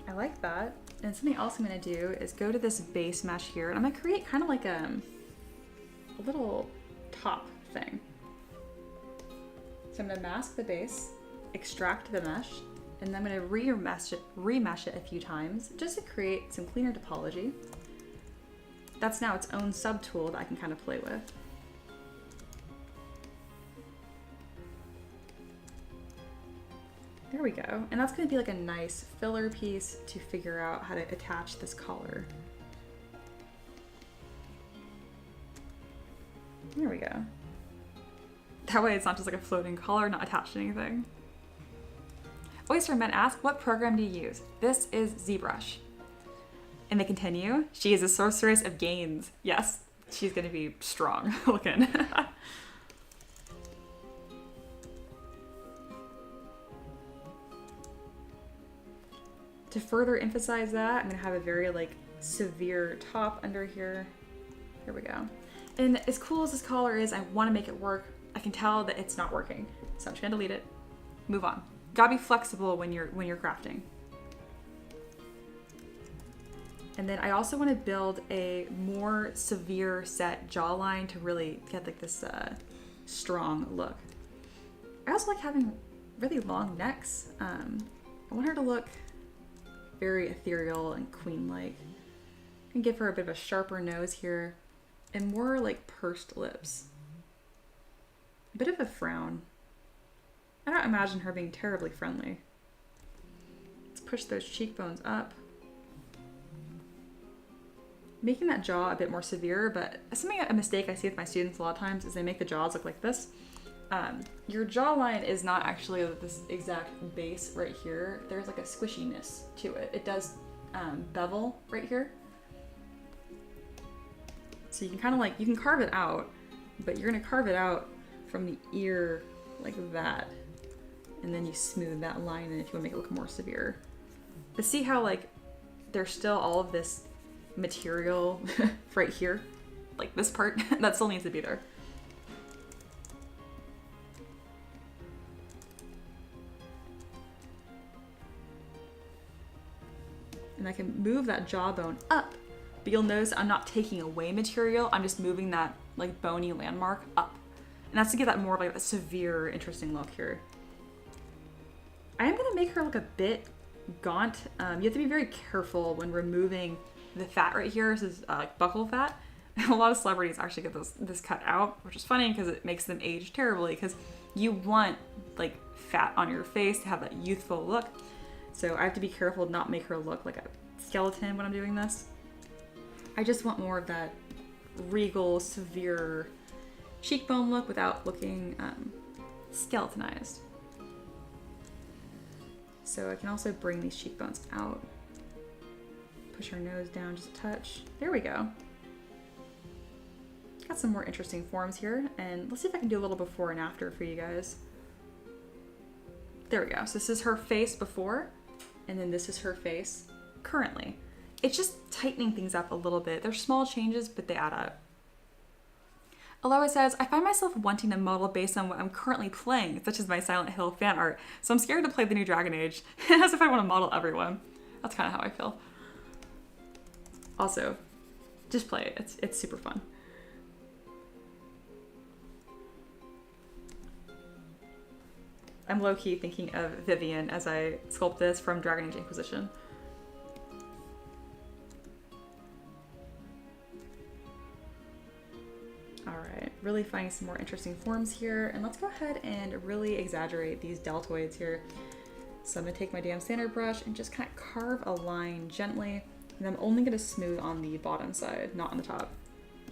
I like that. And something else I'm going to do is go to this base mesh here, and I'm going to create kind of like a little top thing. So I'm going to mask the base, extract the mesh, and then I'm going to remesh it a few times just to create some cleaner topology. That's now its own subtool that I can kind of play with. There we go. And that's going to be like a nice filler piece to figure out how to attach this collar. There we go. That way it's not just like a floating collar, not attached to anything. Oystermen ask, what program do you use? This is ZBrush. And they continue, she is a sorceress of gains. Yes, she's gonna be strong looking. To further emphasize that, I'm gonna have a very like severe top under here. Here we go. And as cool as this collar is, I want to make it work. I can tell that it's not working, so I'm just gonna delete it. Move on. Gotta be flexible when you're crafting. And then I also want to build a more severe set jawline to really get like this strong look. I also like having really long necks. I want her to look very ethereal and queen-like, and give her a bit of a sharper nose here and more like pursed lips. A bit of a frown. I don't imagine her being terribly friendly. Let's push those cheekbones up. Making that jaw a bit more severe, but a mistake I see with my students a lot of times is they make the jaws look like this. Your jawline is not actually this exact base right here. There's like a squishiness to it. It does bevel right here. So you can kind of like, you can carve it out, but you're gonna carve it out from the ear like that. And then you smooth that line in if you wanna make it look more severe. But see how like there's still all of this material right here? Like this part, that still needs to be there. And I can move that jawbone up, but you'll notice I'm not taking away material, I'm just moving that like bony landmark up. And that's to give that more of like a severe, interesting look here. I am gonna make her look a bit gaunt. You have to be very careful when removing the fat right here. This is like buckle fat. A lot of celebrities actually get this cut out, which is funny because it makes them age terribly, because you want like fat on your face to have that youthful look. So I have to be careful to not make her look like a skeleton when I'm doing this. I just want more of that regal, severe cheekbone look without looking skeletonized. So I can also bring these cheekbones out. Push her nose down just a touch. There we go. Got some more interesting forms here, and let's see if I can do a little before and after for you guys. There we go. So this is her face before, and then this is her face currently. It's just tightening things up a little bit. They're small changes, but they add up. Aloha says, I find myself wanting to model based on what I'm currently playing, such as my Silent Hill fan art. So I'm scared to play the new Dragon Age, as if I want to model everyone. That's kind of how I feel. Also, just play it. It's super fun. I'm low-key thinking of Vivian as I sculpt this from Dragon Age Inquisition. Alright, really finding some more interesting forms here, and let's go ahead and really exaggerate these deltoids here. So I'm going to take my damn sander brush and just kind of carve a line gently, and I'm only going to smooth on the bottom side, not on the top.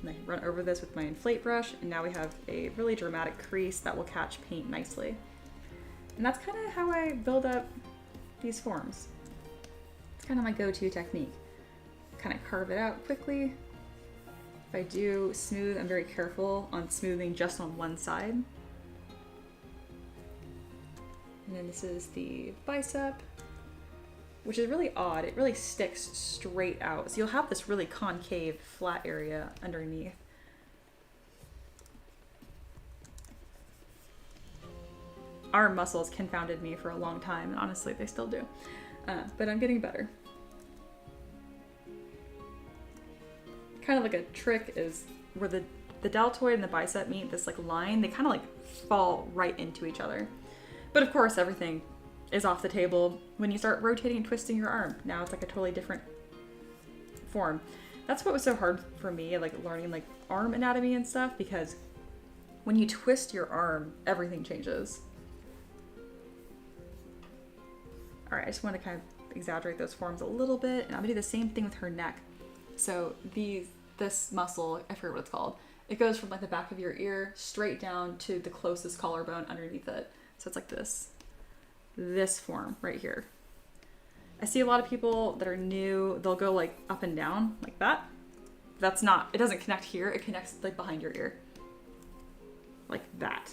And I run over this with my inflate brush, and now we have a really dramatic crease that will catch paint nicely. And that's kind of how I build up these forms. It's kind of my go-to technique. Kind of carve it out quickly. If I do smooth, I'm very careful on smoothing just on one side. And then this is the bicep, which is really odd. It really sticks straight out. So you'll have this really concave flat area underneath. Arm muscles confounded me for a long time, and honestly, they still do. But I'm getting better. Kind of like a trick is where the deltoid and the bicep meet this like line, they kind of like fall right into each other. But of course, everything is off the table when you start rotating and twisting your arm. Now it's like a totally different form. That's what was so hard for me, like learning like arm anatomy and stuff, because when you twist your arm, everything changes. All right, I just want to kind of exaggerate those forms a little bit, and I'm gonna do the same thing with her neck. So this muscle, I forget what it's called, it goes from like the back of your ear straight down to the closest collarbone underneath it. So it's like this form right here. I see a lot of people that are new, they'll go like up and down like that. That's not, it doesn't connect here, it connects like behind your ear. Like that.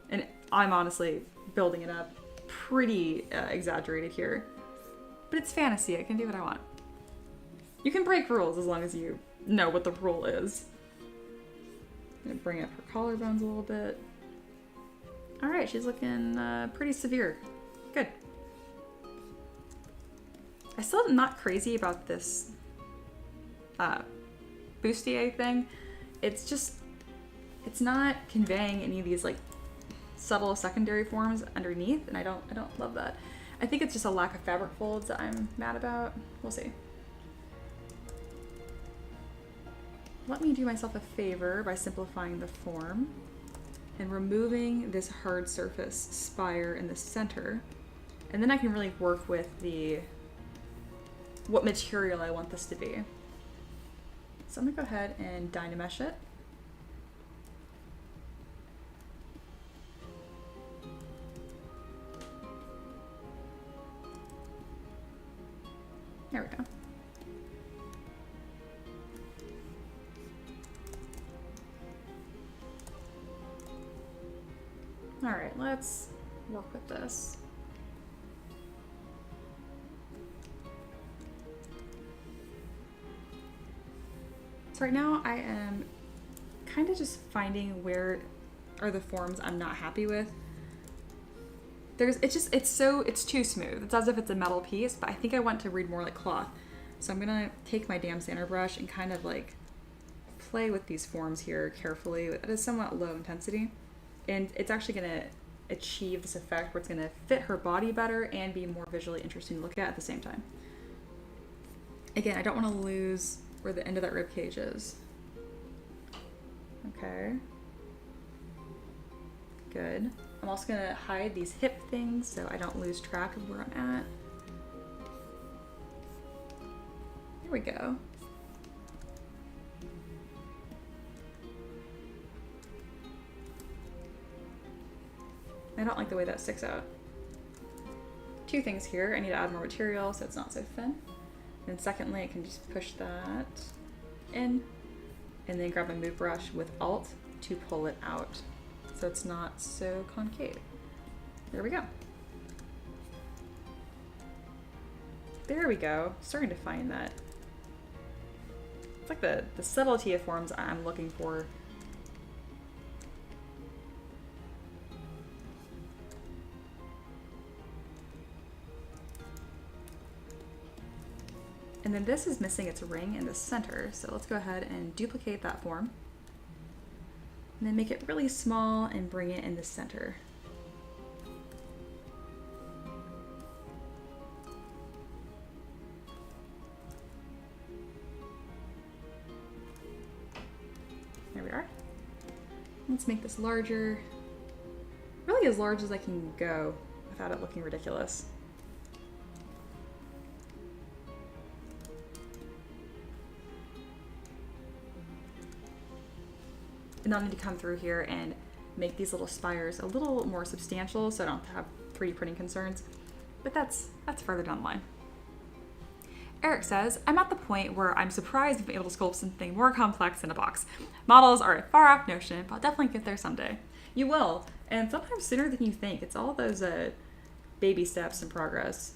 And I'm honestly building it up pretty exaggerated here. But it's fantasy, I can do what I want. You can break rules as long as you know what the rule is. I'm gonna bring up her collarbones a little bit. All right, she's looking pretty severe. Good. I still am not crazy about this bustier thing. It's not conveying any of these like subtle secondary forms underneath, and I don't love that. I think it's just a lack of fabric folds that I'm mad about. We'll see. Let me do myself a favor by simplifying the form and removing this hard surface spire in the center. And then I can really work with what material I want this to be. So I'm gonna go ahead and Dynamesh it. There we go. All right, let's work with this. So right now I am kind of just finding where are the forms I'm not happy with. It's too smooth. It's as if it's a metal piece, but I think I want to read more like cloth. So I'm gonna take my damn sander brush and kind of like play with these forms here carefully at a somewhat low intensity. And it's actually gonna achieve this effect where it's gonna fit her body better and be more visually interesting to look at the same time. Again, I don't wanna lose where the end of that rib cage is. Okay. Good. I'm also gonna hide these hip things so I don't lose track of where I'm at. There we go. I don't like the way that sticks out. Two things here. I need to add more material so it's not so thin. And secondly, I can just push that in and then grab my move brush with Alt to pull it out so it's not so concave. There we go. There we go. Starting to find that. It's like the subtlety of forms I'm looking for. And then this is missing its ring in the center, so let's go ahead and duplicate that form. And then make it really small and bring it in the center. There we are. Let's make this larger. Really as large as I can go without it looking ridiculous. And I'll need to come through here and make these little spires a little more substantial so I don't have 3D printing concerns. But that's further down the line. Eric says, I'm at the point where I'm surprised to be able to sculpt something more complex in a box. Models are a far off notion, but I'll definitely get there someday. You will, and sometimes sooner than you think. It's all those baby steps in progress.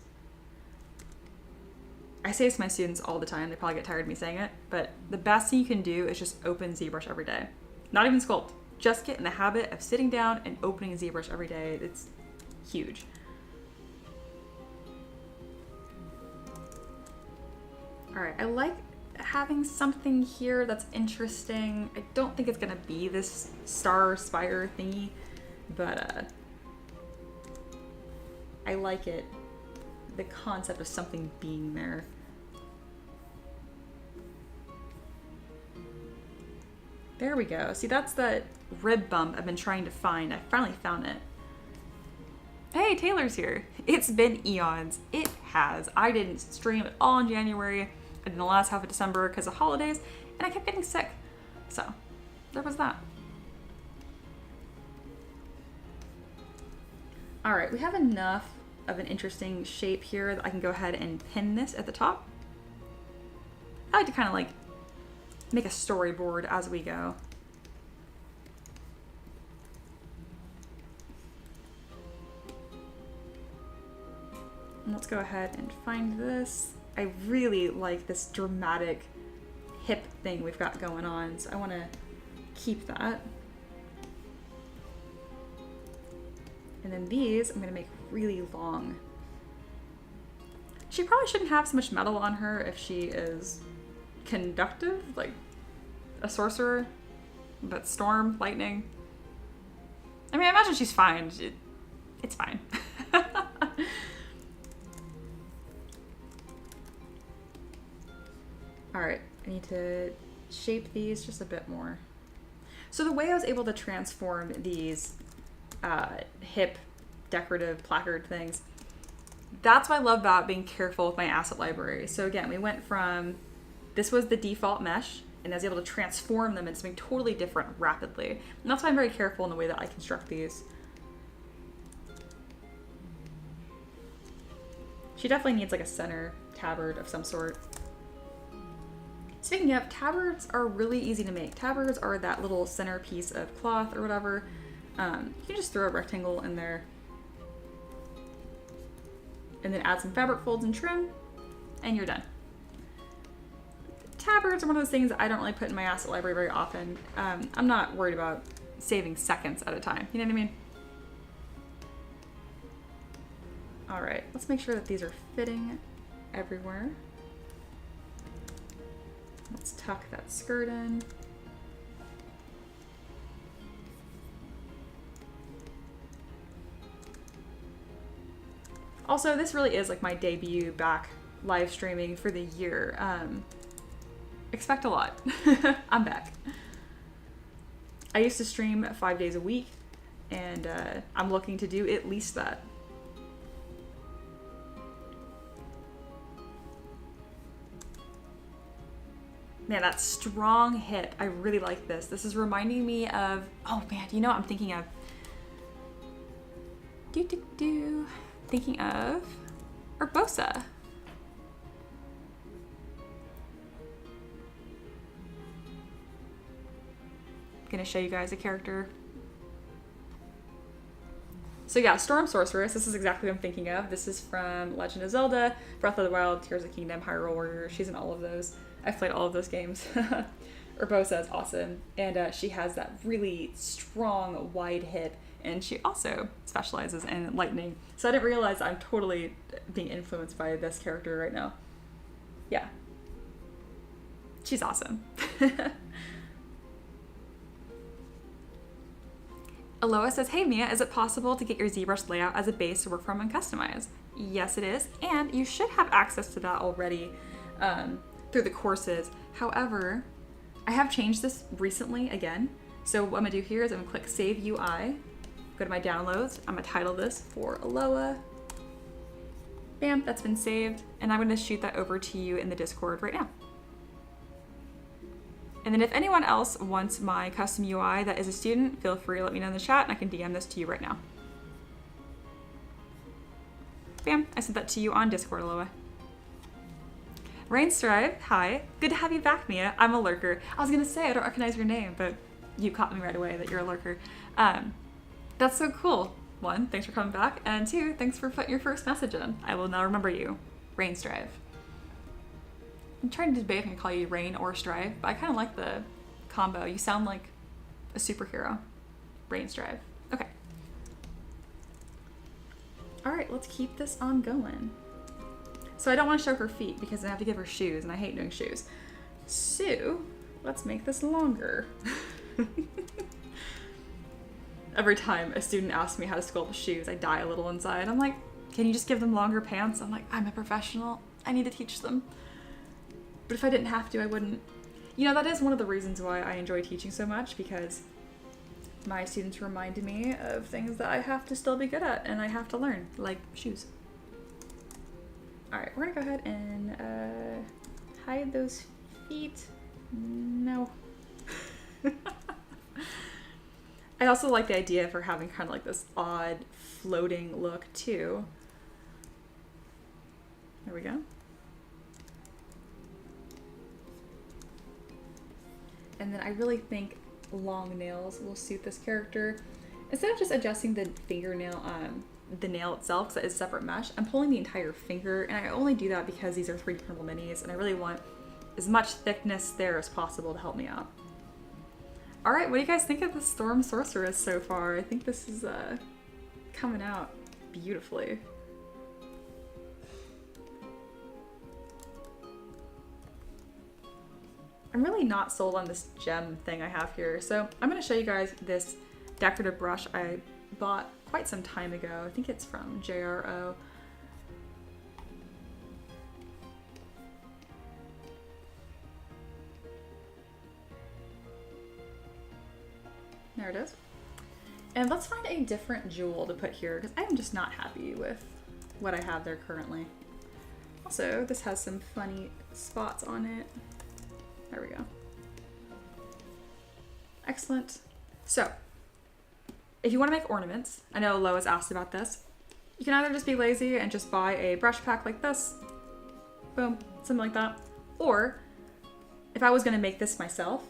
I say this to my students all the time. They probably get tired of me saying it, but the best thing you can do is just open ZBrush every day. Not even sculpt. Just get in the habit of sitting down and opening ZBrush every day. It's huge. All right, I like having something here that's interesting. I don't think it's gonna be this star spire thingy, but I like it. The concept of something being there. There we go. See, that's the rib bump I've been trying to find. I finally found it. Hey, Taylor's here. It's been eons. It has. I didn't stream at all in January. I did the last half of December because of holidays, and I kept getting sick. So, there was that. All right, we have enough of an interesting shape here that I can go ahead and pin this at the top. I like to kind of like make a storyboard as we go. And let's go ahead and find this. I really like this dramatic hip thing we've got going on, so I want to keep that. And then these I'm going to make really long. She probably shouldn't have so much metal on her if she is conductive, like a sorcerer, but storm, lightning. I mean, I imagine she's fine. It's fine. All right, I need to shape these just a bit more. So the way I was able to transform these hip decorative placard things, that's what I love about being careful with my asset library. So again, we went from, this was the default mesh, and I was able to transform them into something totally different rapidly. And that's why I'm very careful in the way that I construct these. She definitely needs like a center tabard of some sort. Speaking of, tabards are really easy to make. Tabards are that little center piece of cloth or whatever. You can just throw a rectangle in there and then add some fabric folds and trim, and you're done. Tabards are one of those things that I don't really put in my asset library very often. I'm not worried about saving seconds at a time, you know what I mean? All right, let's make sure that these are fitting everywhere. Let's tuck that skirt in. Also, this really is like my debut back live streaming for the year. Expect a lot. I'm back. I used to stream 5 days a week, and I'm looking to do at least that. Man, that strong hip. I really like this. This is reminding me of, oh man, you know what I'm thinking of? Thinking of Urbosa. gonna show you guys a character. So yeah, Storm Sorceress, this is exactly what I'm thinking of. This is from Legend of Zelda, Breath of the Wild, Tears of the Kingdom, Hyrule Warrior. She's in all of those. I've played all of those games. Urbosa is awesome. And she has that really strong, wide hip. And she also specializes in lightning. So I didn't realize I'm totally being influenced by this character right now. Yeah. She's awesome. Aloha says, hey Mia, is it possible to get your ZBrush layout as a base to work from and customize? Yes, it is. And you should have access to that already through the courses. However, I have changed this recently again. So what I'm gonna do here is I'm gonna click Save UI, go to my downloads. I'm gonna title this for Aloha. Bam, that's been saved. And I'm gonna shoot that over to you in the Discord right now. And then if anyone else wants my custom UI that is a student, feel free to let me know in the chat and I can DM this to you right now. Bam, I sent that to you on Discord, Aloha. Rainstrive, hi. Good to have you back, Mia. I'm a lurker. I was gonna say, I don't recognize your name, but you caught me right away that you're a lurker. That's so cool. One, thanks for coming back. And two, thanks for putting your first message in. I will now remember you. Rainstrive. I'm trying to debate if I can call you Rain or Strive, but I kind of like the combo. You sound like a superhero. Rain Strive. Okay. All right, let's keep this on going. So I don't want to show her feet because I have to give her shoes, and I hate doing shoes. So let's make this longer. Every time a student asks me how to sculpt shoes, I die a little inside. I'm like, can you just give them longer pants? I'm like, I'm a professional. I need to teach them. But if I didn't have to, I wouldn't. You know, that is one of the reasons why I enjoy teaching so much, because my students remind me of things that I have to still be good at and I have to learn, like shoes. All right, we're gonna go ahead and hide those feet. No. I also like the idea of her having kind of like this odd floating look too. There we go. And then I really think long nails will suit this character. Instead of just adjusting the fingernail, the nail itself, because it's separate mesh, I'm pulling the entire finger, and I only do that because these are 3D printable minis, and I really want as much thickness there as possible to help me out. All right, what do you guys think of the Storm Sorceress so far? I think this is coming out beautifully. I'm really not sold on this gem thing I have here. So I'm gonna show you guys this decorative brush I bought quite some time ago. I think it's from JRO. There it is. And let's find a different jewel to put here because I'm just not happy with what I have there currently. Also, this has some funny spots on it. There we go. Excellent. So, if you want to make ornaments, I know Lois asked about this, you can either just be lazy and just buy a brush pack like this, boom, something like that. Or, if I was going to make this myself,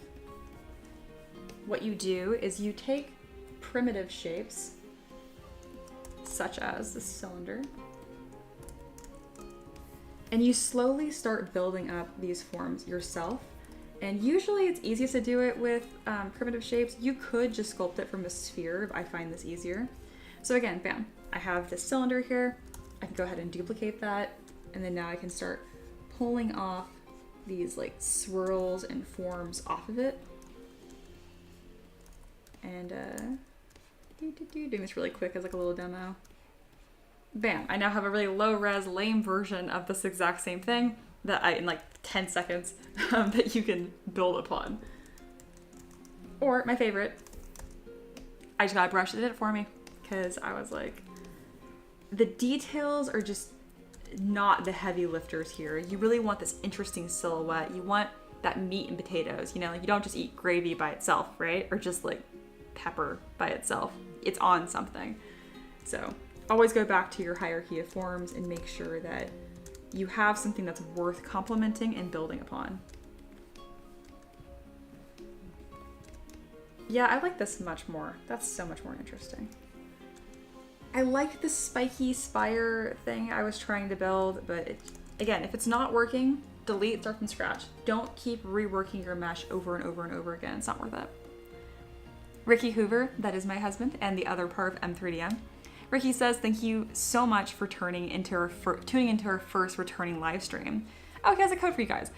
what you do is you take primitive shapes, such as this cylinder, and you slowly start building up these forms yourself. And usually it's easiest to do it with primitive shapes. You could just sculpt it from a sphere, if I find this easier. So again, bam, I have this cylinder here. I can go ahead and duplicate that. And then now I can start pulling off these like swirls and forms off of it. And doing this really quick as like a little demo. Bam, I now have a really low res, lame version of this exact same thing that in like 10 seconds that you can build upon. Or my favorite, I just got a brush that did it for me because I was like, the details are just not the heavy lifters here. You really want this interesting silhouette. You want that meat and potatoes, you know, like you don't just eat gravy by itself, right? Or just like pepper by itself. It's on something. So always go back to your hierarchy of forms and make sure that you have something that's worth complementing and building upon. Yeah, I like this much more. That's so much more interesting. I like the spiky spire thing I was trying to build, but again, if it's not working, delete, start from scratch. Don't keep reworking your mesh over and over and over again. It's not worth it. Ricky Hoover, that is my husband, and the other part of M3DM. Ricky says, thank you so much for tuning into our first returning live stream. Oh, he has a code for you guys.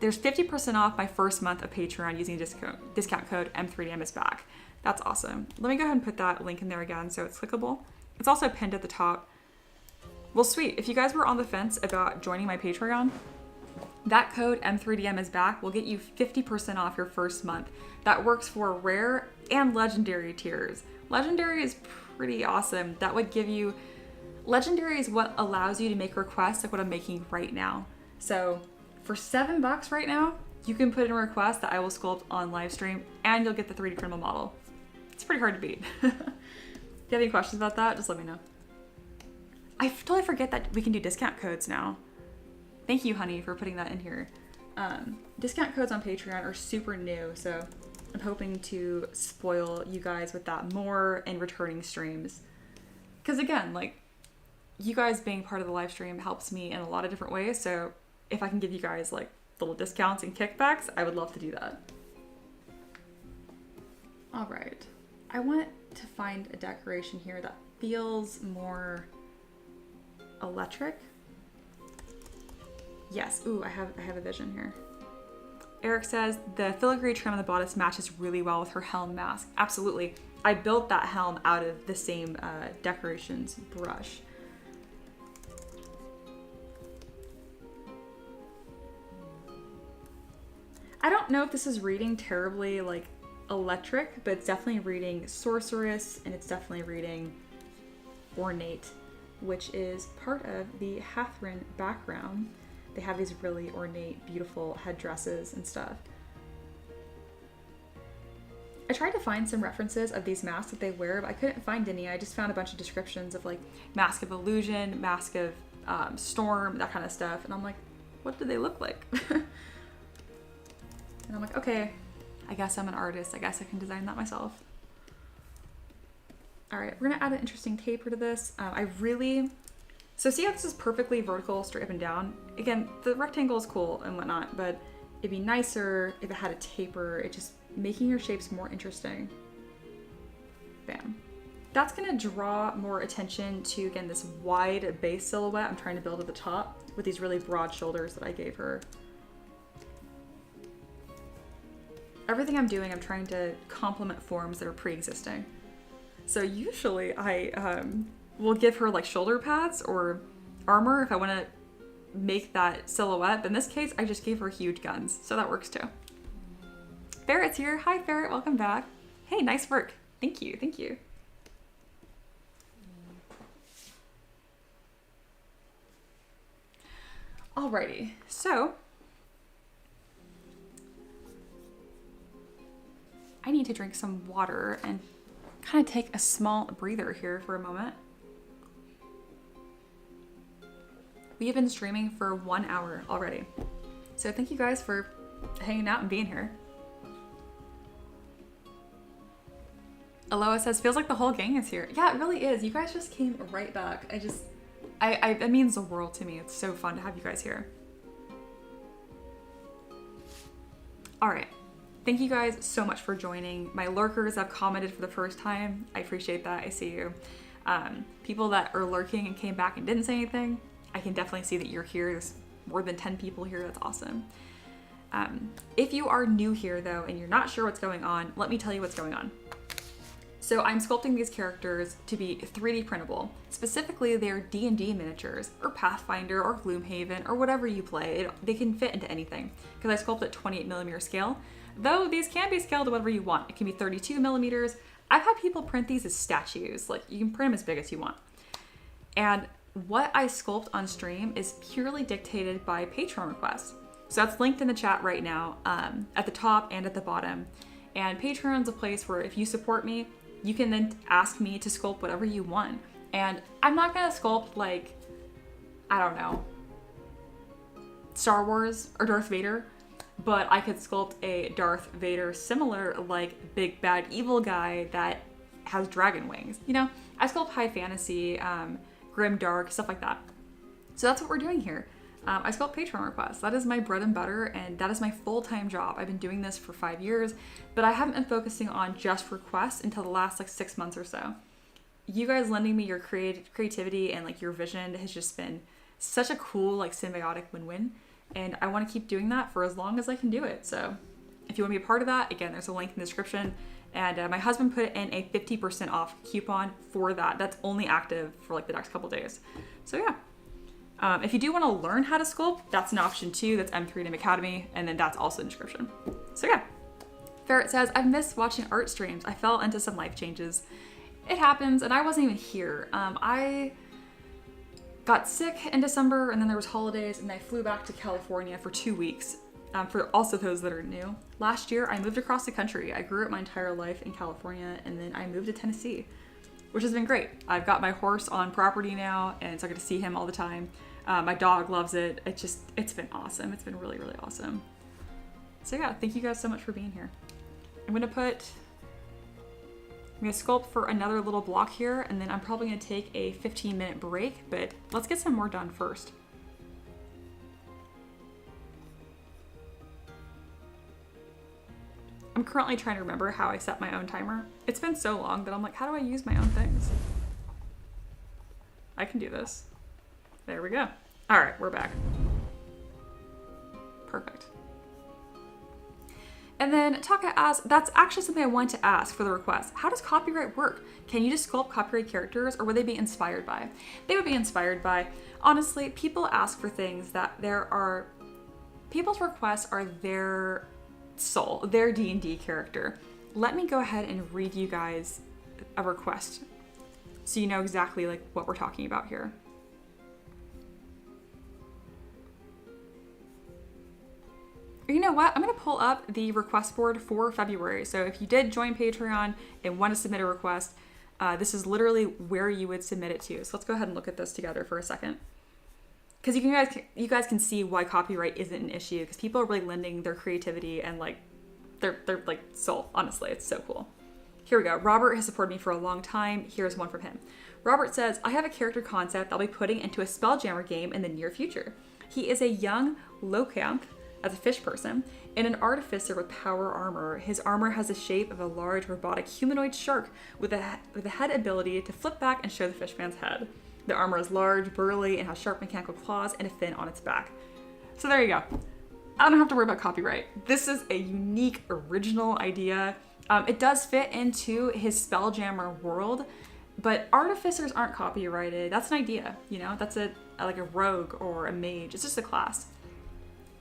There's 50% off my first month of Patreon using discount code M3DM is back. That's awesome. Let me go ahead and put that link in there again so it's clickable. It's also pinned at the top. Well, sweet. If you guys were on the fence about joining my Patreon, that code M3DM is back will get you 50% off your first month. That works for rare and legendary tiers. Legendary is pretty awesome. That would give you... Legendary is what allows you to make requests like what I'm making right now. So for $7 right now, you can put in a request that I will sculpt on live stream and you'll get the 3D printable model. It's pretty hard to beat. If you have any questions about that, just let me know. I totally forget that we can do discount codes now. Thank you, honey, for putting that in here. Discount codes on Patreon are super new, so I'm hoping to spoil you guys with that more in returning streams. Because again, like, you guys being part of the live stream helps me in a lot of different ways, so if I can give you guys like little discounts and kickbacks, I would love to do that. All right, I want to find a decoration here that feels more electric. Yes, ooh, I have a vision here. Eric says the filigree trim on the bodice matches really well with her helm mask. Absolutely, I built that helm out of the same decorations brush. I don't know if this is reading terribly like electric, but it's definitely reading sorceress and it's definitely reading ornate, which is part of the Hathrin background. They have these really ornate, beautiful headdresses and stuff. I tried to find some references of these masks that they wear, but I couldn't find any. I just found a bunch of descriptions of like Mask of Illusion, Mask of Storm, that kind of stuff. And I'm like, what do they look like? And I'm like, okay, I guess I'm an artist. I guess I can design that myself. All right, we're gonna add an interesting taper to this. So see how this is perfectly vertical, straight up and down? Again, the rectangle is cool and whatnot, but it'd be nicer if it had a taper. It just making your shapes more interesting. Bam. That's gonna draw more attention to, again, this wide base silhouette I'm trying to build at the top with these really broad shoulders that I gave her. Everything I'm doing, I'm trying to complement forms that are pre-existing. So usually I will give her like shoulder pads or armor if I want to make that silhouette. But in this case, I just gave her huge guns. So that works too. Ferret's here. Hi, Ferret. Welcome back. Hey, nice work. Thank you. Thank you. Alrighty. So I need to drink some water and kind of take a small breather here for a moment. We have been streaming for 1 hour already. So thank you guys for hanging out and being here. Aloha says, feels like the whole gang is here. Yeah, it really is. You guys just came right back. It means the world to me. It's so fun to have you guys here. All right. Thank you guys so much for joining. My lurkers have commented for the first time. I appreciate that. I see you. People that are lurking and came back and didn't say anything, I can definitely see that you're here. There's more than 10 people here. That's awesome. If you are new here though, and you're not sure what's going on, let me tell you what's going on. So I'm sculpting these characters to be 3D printable. Specifically, they're D&D miniatures, or Pathfinder, or Gloomhaven, or whatever you play. They can fit into anything, because I sculpt at 28mm scale. Though these can be scaled to whatever you want. It can be 32mm. I've had people print these as statues. Like, you can print them as big as you want. And what I sculpt on stream is purely dictated by Patreon requests. So that's linked in the chat right now, at the top and at the bottom. And Patreon's a place where if you support me, you can then ask me to sculpt whatever you want. And I'm not gonna sculpt like, I don't know, Star Wars or Darth Vader, but I could sculpt a Darth Vader similar, like big bad evil guy that has dragon wings. You know, I sculpt high fantasy, grim dark, stuff like that. So that's what we're doing here. I sculpt Patreon requests. That is my bread and butter, and that is my full-time job. I've been doing this for 5 years, but I haven't been focusing on just requests until the last like 6 months or so. You guys lending me your creativity and like your vision has just been such a cool like symbiotic win-win, and I want to keep doing that for as long as I can do it. So if you want to be a part of that, again, there's a link in the description, and my husband put in a 50% off coupon for that. That's only active for like the next couple days. So yeah. If you do want to learn how to sculpt, that's an option too. That's M3DM Academy, and then that's also in the description. So yeah. Ferret says, I've missed watching art streams. I fell into some life changes. It happens, and I wasn't even here. I got sick in December, and then there was holidays, and I flew back to California for 2 weeks. For also those that are new. Last year, I moved across the country. I grew up my entire life in California, and then I moved to Tennessee, which has been great. I've got my horse on property now, and so I get to see him all the time. My dog loves it. It's been awesome. It's been really, really awesome. So yeah, thank you guys so much for being here. I'm gonna sculpt for another little block here, and then I'm probably gonna take a 15-minute break, but let's get some more done first. I'm currently trying to remember how I set my own timer. It's been so long that I'm like, how do I use my own things? I can do this. There we go. All right, we're back. Perfect. And then Taka asks, that's actually something I wanted to ask for the request. How does copyright work? Can you just sculpt copyright characters, or would they be inspired by? They would be inspired by, honestly, people ask for things that people's requests are their soul, their D&D character. Let me go ahead and read you guys a request so you know exactly like what we're talking about here. You know what? I'm going to pull up the request board for February. So if you did join Patreon and want to submit a request, this is literally where you would submit it to. So let's go ahead and look at this together for a second. Because you guys can see why copyright isn't an issue, because people are really lending their creativity and like their like soul. Honestly, it's so cool. Here we go. Robert has supported me for a long time. Here's one from him. Robert says, I have a character concept I'll be putting into a Spelljammer game in the near future. He is a young Locamp as a fish person and an artificer with power armor. His armor has the shape of a large robotic humanoid shark with a head ability to flip back and show the fishman's head. The armor is large, burly, and has sharp mechanical claws and a fin on its back. So there you go. I don't have to worry about copyright. This is a unique, original idea. It does fit into his Spelljammer world, but artificers aren't copyrighted. That's an idea, you know? That's like a rogue or a mage. It's just a class.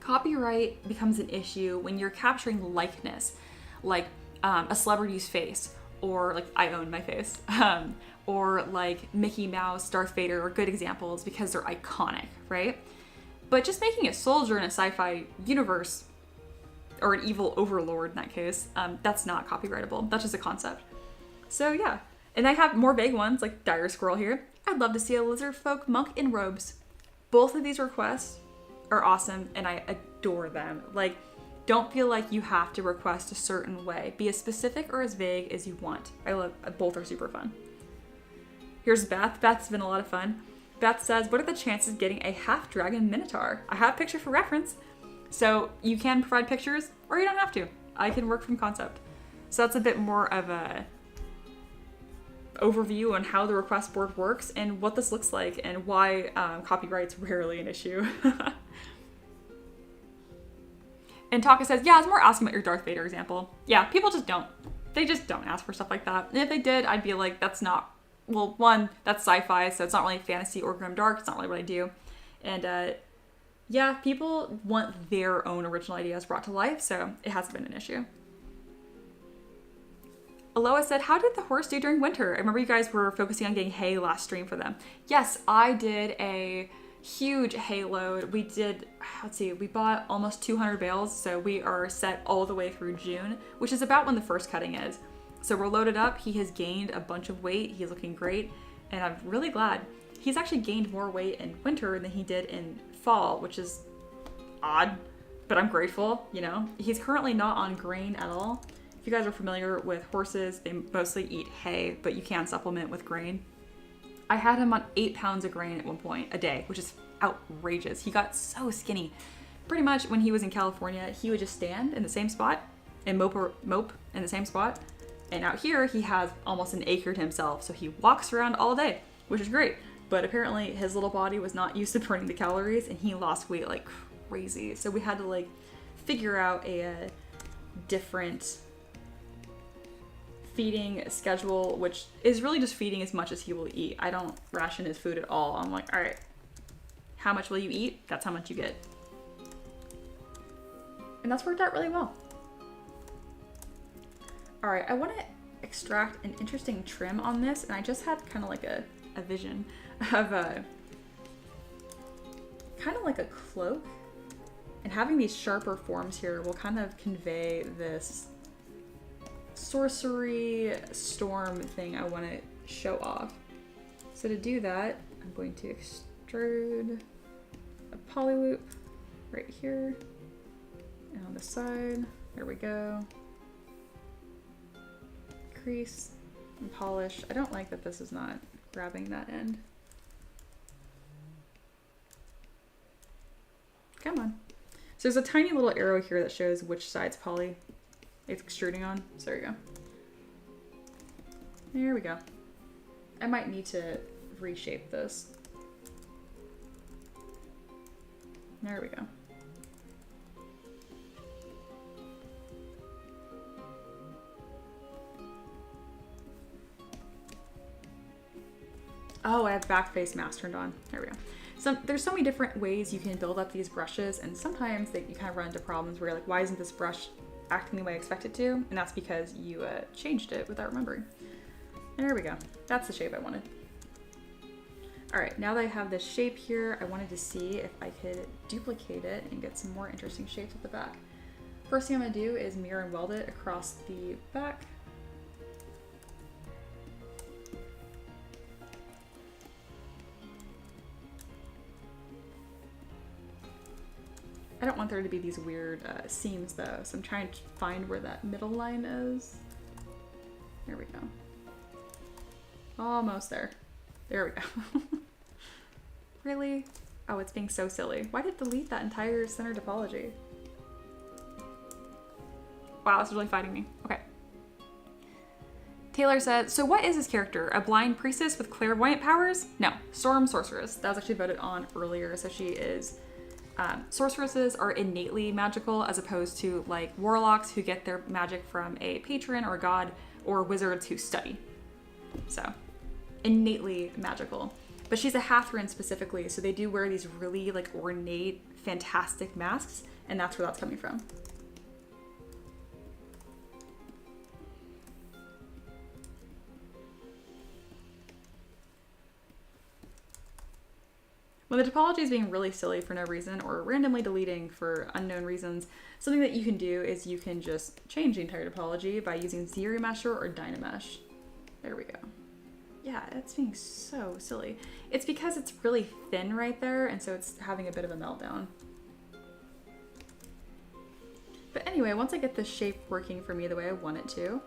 Copyright becomes an issue when you're capturing likeness, like a celebrity's face, or like I own my face, or like Mickey Mouse, Darth Vader are good examples because they're iconic, right? But just making a soldier in a sci-fi universe, or an evil overlord in that case, that's not copyrightable. That's just a concept. So yeah, and I have more vague ones like Dire Squirrel here. I'd love to see a lizard folk monk in robes. Both of these requests are awesome, and I adore them. Like, don't feel like you have to request a certain way. Be as specific or as vague as you want. I love, both are super fun. Here's Beth. Beth's been a lot of fun. Beth says, what are the chances of getting a half-dragon minotaur? I have a picture for reference. So you can provide pictures, or you don't have to. I can work from concept. So that's a bit more of a overview on how the request board works and what this looks like and why copyright's rarely an issue. And Taka says, yeah, I was more asking about your Darth Vader example. Yeah, people just don't. They just don't ask for stuff like that. And if they did, I'd be like, that's not, well, one, that's sci-fi, so it's not really fantasy or grimdark. It's not really what I do. And yeah, people want their own original ideas brought to life, so it hasn't been an issue. Aloha said, how did the horse do during winter? I remember you guys were focusing on getting hay last stream for them. Yes, I did a huge hay load. We did, let's see, we bought almost 200 bales, so we are set all the way through June, which is about when the first cutting is. So we're loaded up. He has gained a bunch of weight. He's looking great, and I'm really glad. He's actually gained more weight in winter than he did in fall, which is odd, but I'm grateful, you know. He's currently not on grain at all. If you guys are familiar with horses, they mostly eat hay, but you can supplement with grain. I had him on 8 pounds of grain at one point a day, which is outrageous. He got so skinny. Pretty much when he was in California, he would just stand in the same spot and mope in the same spot. And out here, he has almost an acre to himself, so he walks around all day, which is great. But apparently his little body was not used to burning the calories, and he lost weight like crazy. So we had to like figure out a different feeding schedule, which is really just feeding as much as he will eat. I don't ration his food at all. I'm like, all right, how much will you eat? That's how much you get. And that's worked out really well. All right, I want to extract an interesting trim on this, and I just had kind of like a vision of a kind of like a cloak, and having these sharper forms here will kind of convey this sorcery storm thing I want to show off. So to do that, I'm going to extrude a poly loop right here and on the side. There we go. Crease and polish. I don't like that this is not grabbing that end. Come on. So there's a tiny little arrow here that shows which side's poly it's extruding on. So there you go. There we go. I might need to reshape this. There we go. Oh, I have back face mask turned on. There we go. So there's so many different ways you can build up these brushes, and sometimes you kind of run into problems where you're like, why isn't this brush acting the way I expect it to? And that's because you changed it without remembering. There we go. That's the shape I wanted. All right, now that I have this shape here, I wanted to see if I could duplicate it and get some more interesting shapes at the back. First thing I'm gonna do is mirror and weld it across the back. I don't want there to be these weird seams though, so I'm trying to find where that middle line is. There we go. Almost there. There we go. Really? Oh, it's being so silly. Why did it delete that entire center topology? Wow, it's really fighting me. Okay. Taylor said, so what is this character? A blind priestess with clairvoyant powers? No, storm sorceress. That was actually voted on earlier, so she is... sorceresses are innately magical as opposed to like warlocks who get their magic from a patron or a god, or wizards who study. So innately magical. But she's a Hathrin specifically, so they do wear these really like ornate, fantastic masks, and that's where that's coming from. When the topology is being really silly for no reason or randomly deleting for unknown reasons, something that you can do is you can just change the entire topology by using ZRemesher or Dynamesh. There we go. Yeah, it's being so silly. It's because it's really thin right there, and so it's having a bit of a meltdown. But anyway, once I get this shape working for me the way I want it to,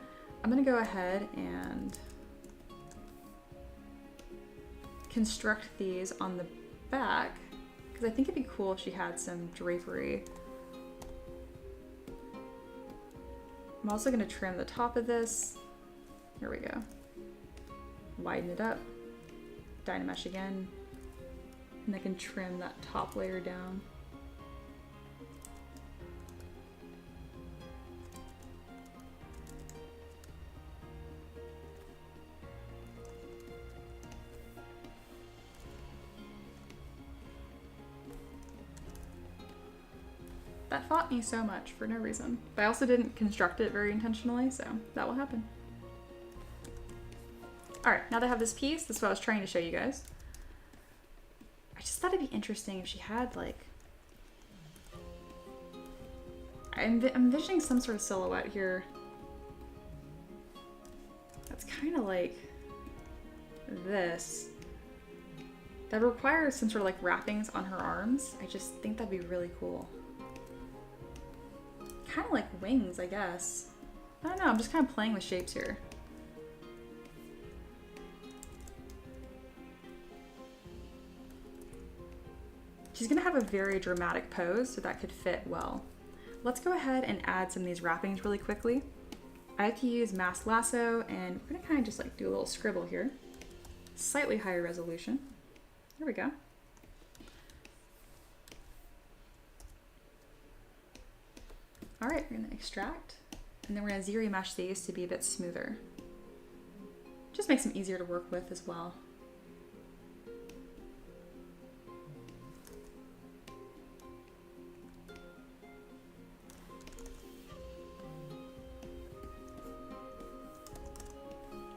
I'm gonna go ahead and construct these on the back, because I think it'd be cool if she had some drapery. I'm also going to trim the top of this. There we go. Widen it up. Dynamesh again. And I can trim that top layer down. That fought me so much for no reason. But I also didn't construct it very intentionally, so that will happen. Alright, now that I have this piece, this is what I was trying to show you guys. I just thought it'd be interesting if she had like... I'm envisioning some sort of silhouette here. That's kind of like this. That requires some sort of like wrappings on her arms. I just think that'd be really cool. kind of like wings, I guess. I don't know, I'm just kind of playing with shapes here. She's gonna have a very dramatic pose, so that could fit well. Let's go ahead and add some of these wrappings really quickly. I have to use mask lasso, and we're gonna kind of just like do a little scribble here. Slightly higher resolution. There we go. All right, we're gonna extract, and then we're gonna zero mesh these to be a bit smoother. Just makes them easier to work with as well.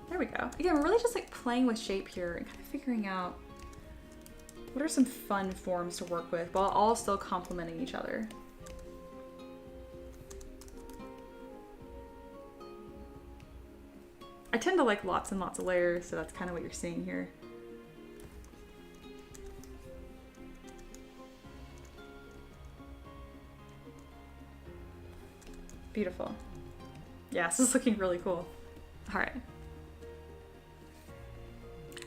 There we go. Again, we're really just like playing with shape here and kind of figuring out what are some fun forms to work with while all still complementing each other. I tend to like lots and lots of layers, so that's kind of what you're seeing here. Beautiful. Yeah, this is looking really cool. All right.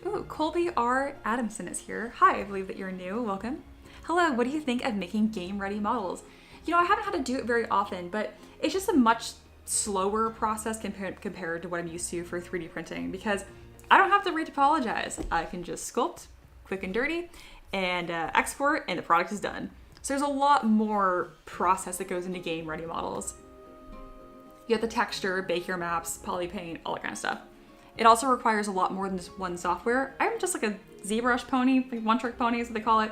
Ooh, Colby R. Adamson is here. Hi, I believe that you're new. Welcome. Hello, what do you think of making game-ready models? You know, I haven't had to do it very often, but it's just a much slower process compared to what I'm used to for 3D printing, because I don't have to re-topologize. I can just sculpt, quick and dirty, and export, and the product is done. So there's a lot more process that goes into game-ready models. You have the texture, bake your maps, poly paint, all that kind of stuff. It also requires a lot more than just one software. I'm just like a ZBrush pony, like one-trick pony is what they call it.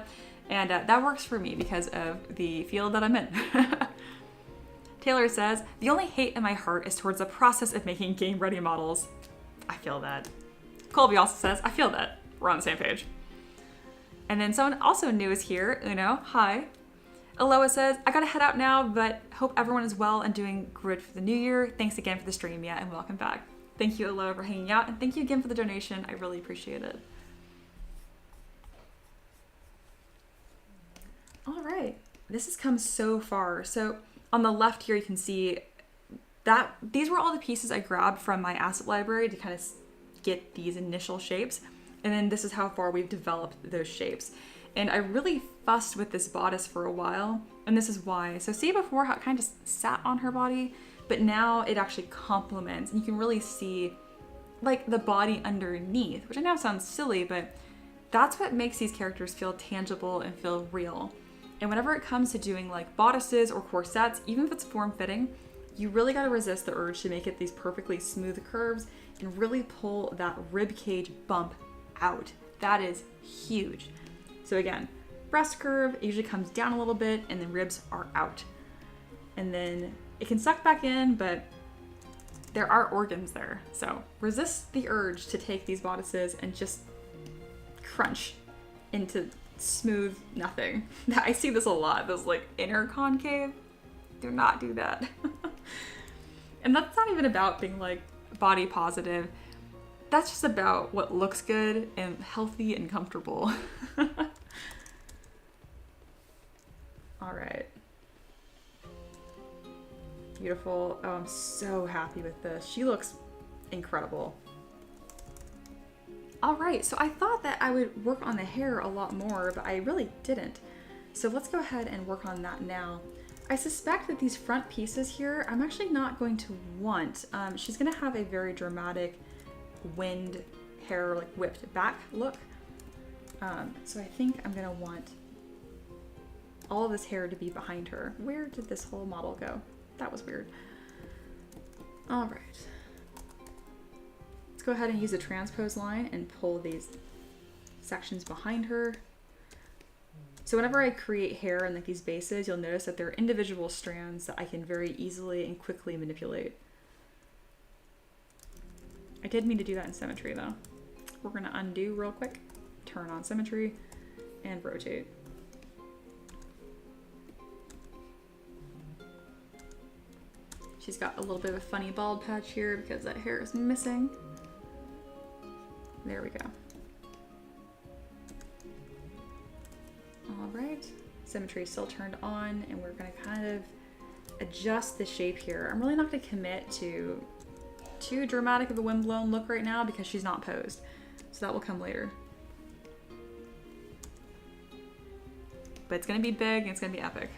And that works for me because of the field that I'm in. Taylor says, the only hate in my heart is towards the process of making game-ready models. I feel that. Colby also says, I feel that. We're on the same page. And then someone also new is here, Uno, hi. Aloha says, I gotta head out now, but hope everyone is well and doing good for the new year. Thanks again for the stream, yeah, and welcome back. Thank you, Aloha, for hanging out, and thank you again for the donation. I really appreciate it. All right, this has come so far. So on the left here, you can see that these were all the pieces I grabbed from my asset library to kind of get these initial shapes. And then this is how far we've developed those shapes. And I really fussed with this bodice for a while, and this is why. So see before how it kind of just sat on her body, but now it actually complements, and you can really see like the body underneath, which I know sounds silly, but that's what makes these characters feel tangible and feel real. And whenever it comes to doing like bodices or corsets, even if it's form-fitting, you really got to resist the urge to make it these perfectly smooth curves and really pull that rib cage bump out. That is huge. So again, breast curve usually comes down a little bit and the ribs are out. And then it can suck back in, but there are organs there. So resist the urge to take these bodices and just crunch into smooth nothing. I see this a lot, this like inner concave. Do not do that. And that's not even about being like body positive. That's just about what looks good and healthy and comfortable. All right. Beautiful. Oh, I'm so happy with this. She looks incredible. All right, so I thought that I would work on the hair a lot more, but I really didn't. So let's go ahead and work on that now. I suspect that these front pieces here, I'm actually not going to want. She's gonna have a very dramatic wind hair, like whipped back look. So I think I'm gonna want all of this hair to be behind her. Where did this whole model go? That was weird. All right. Let's go ahead and use a transpose line and pull these sections behind her. So whenever I create hair in like these bases, you'll notice that there are individual strands that I can very easily and quickly manipulate. I did mean to do that in symmetry though. We're gonna undo real quick, turn on symmetry, and rotate. She's got a little bit of a funny bald patch here because that hair is missing. There we go. All right, symmetry is still turned on, and we're gonna kind of adjust the shape here. I'm really not going to commit to too dramatic of a windblown look right now because she's not posed. So that will come later. But it's going to be big and it's going to be epic.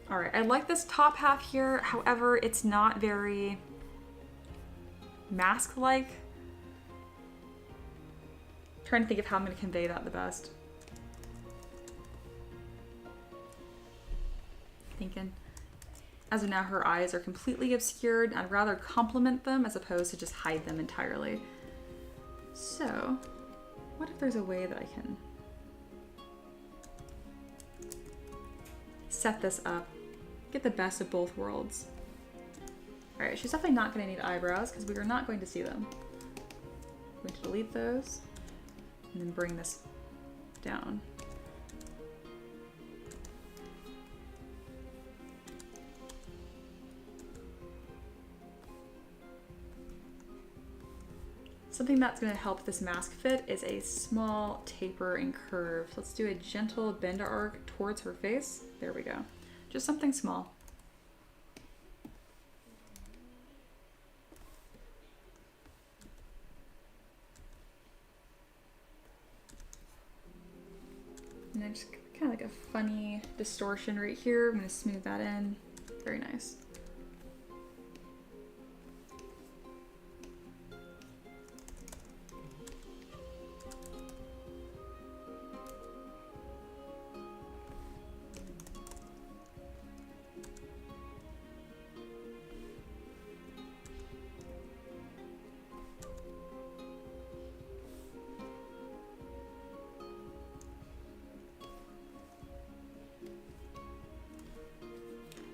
All right, I like this top half here. However, it's not very mask-like. Trying to think of how I'm going to convey that the best. Thinking, as of now, her eyes are completely obscured. I'd rather complement them as opposed to just hide them entirely. So, what if there's a way that I can set this up? Get the best of both worlds. All right, she's definitely not going to need eyebrows because we are not going to see them. I'm going to delete those and then bring this down. Something that's going to help this mask fit is a small taper and curve. Let's do a gentle bend arc towards her face. There we go. Just something small. And then just kind of like a funny distortion right here. I'm going to smooth that in. Very nice.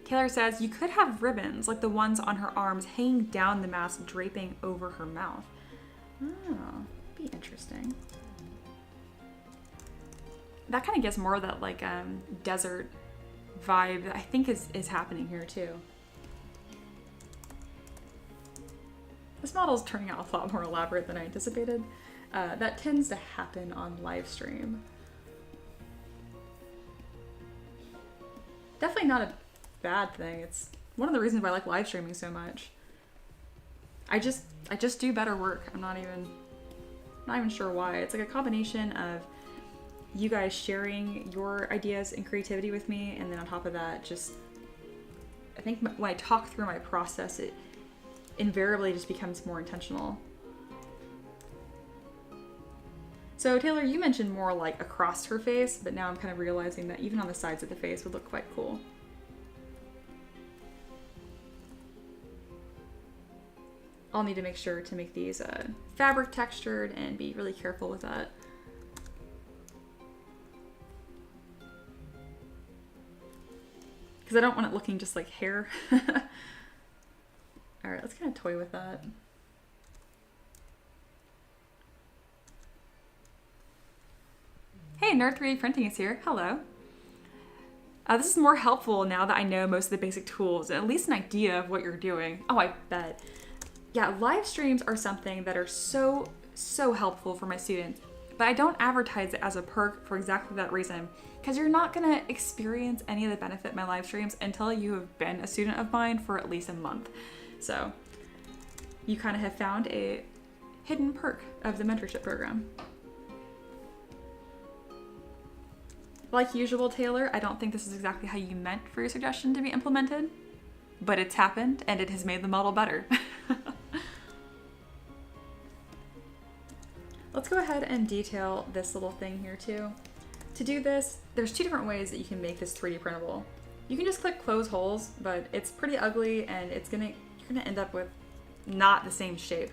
Taylor says, you could have ribbons, like the ones on her arms, hanging down the mask, draping over her mouth. Oh, be interesting. That kind of gives more of that like desert vibe that I think is happening here too. This model is turning out a lot more elaborate than I anticipated. That tends to happen on live stream. Definitely not a bad thing. It's one of the reasons why I like live streaming so much. I just do better work. I'm not even sure why. It's like a combination of you guys sharing your ideas and creativity with me, and then on top of that, just I think when I talk through my process, it invariably just becomes more intentional. So Taylor, you mentioned more like across her face, but now I'm kind of realizing that even on the sides of the face would look quite cool. I'll need to make sure to make these fabric textured and be really careful with that. Because I don't want it looking just like hair. Alright, let's kind of toy with that. Hey, Nerd3D Printing is here. Hello. This is more helpful now that I know most of the basic tools, and at least an idea of what you're doing. Oh, I bet. Yeah, live streams are something that are so helpful for my students, but I don't advertise it as a perk for exactly that reason, because you're not going to experience any of the benefit of my live streams until you have been a student of mine for at least a month. So you kind of have found a hidden perk of the mentorship program. Like usual, Taylor, I don't think this is exactly how you meant for your suggestion to be implemented, but it's happened and it has made the model better. Let's go ahead and detail this little thing here too. To do this, there's two different ways that you can make this 3D printable. You can just click close holes, but it's pretty ugly and you're gonna end up with not the same shape.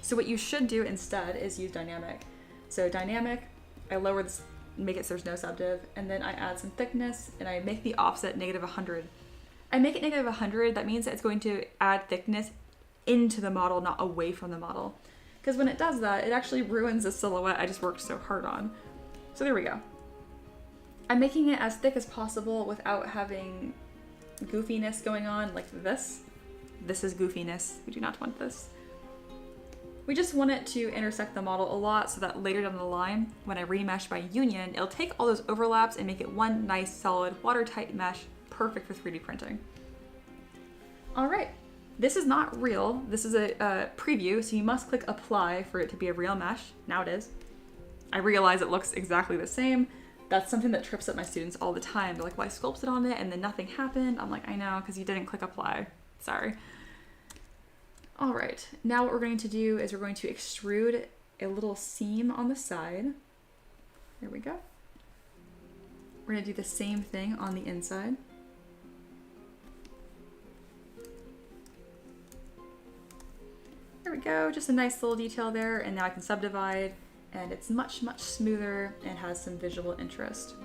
So what you should do instead is use dynamic. So dynamic, I lower this, make it so there's no subdiv, and then I add some thickness and I make the offset -100. I make it -100, that means that it's going to add thickness into the model, not away from the model. Because when it does that, it actually ruins the silhouette I just worked so hard on. So there we go. I'm making it as thick as possible without having goofiness going on like this. This is goofiness. We do not want this. We just want it to intersect the model a lot so that later down the line, when I remesh by union, it'll take all those overlaps and make it one nice, solid, watertight mesh, perfect for 3D printing. All right, this is not real. This is a preview, so you must click apply for it to be a real mesh. Now it is. I realize it looks exactly the same. That's something that trips up my students all the time. They're like, well, I sculpted on it and then nothing happened. I'm like, I know, because you didn't click apply. Sorry. All right, now what we're going to do is we're going to extrude a little seam on the side. There we go. We're gonna do the same thing on the inside. There we go, just a nice little detail there, and now I can subdivide, and it's much, much smoother and has some visual interest.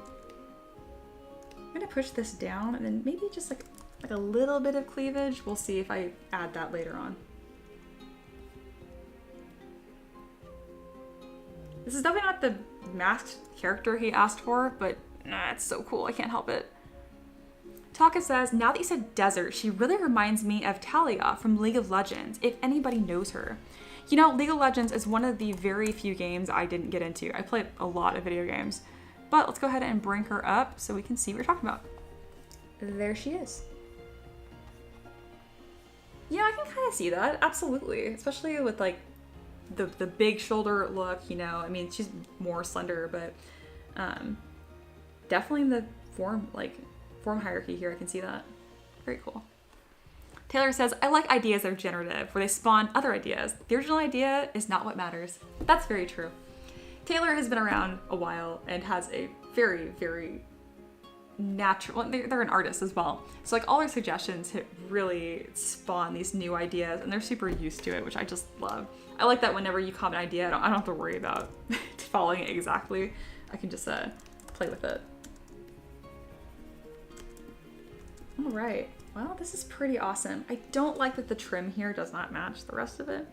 I'm gonna push this down and then maybe just like a little bit of cleavage. We'll see if I add that later on. This is definitely not the masked character he asked for, but it's so cool, I can't help it. Taka says, now that you said desert, she really reminds me of Talia from League of Legends, if anybody knows her. You know, League of Legends is one of the very few games I didn't get into. I play a lot of video games. But let's go ahead and bring her up so we can see what we're talking about. There she is. Yeah, I can kind of see that, absolutely. Especially with like the big shoulder look, you know. I mean, she's more slender, but definitely in the form hierarchy here, I can see that. Very cool. Taylor says, I like ideas that are generative, where they spawn other ideas. The original idea is not what matters. That's very true. Taylor has been around a while and has a very, very natural, well, they're an artist as well. So like all their suggestions really spawn these new ideas, and they're super used to it, which I just love. I like that whenever you comment an idea, I don't have to worry about following it exactly. I can just play with it. All right, well, this is pretty awesome. I don't like that the trim here does not match the rest of it,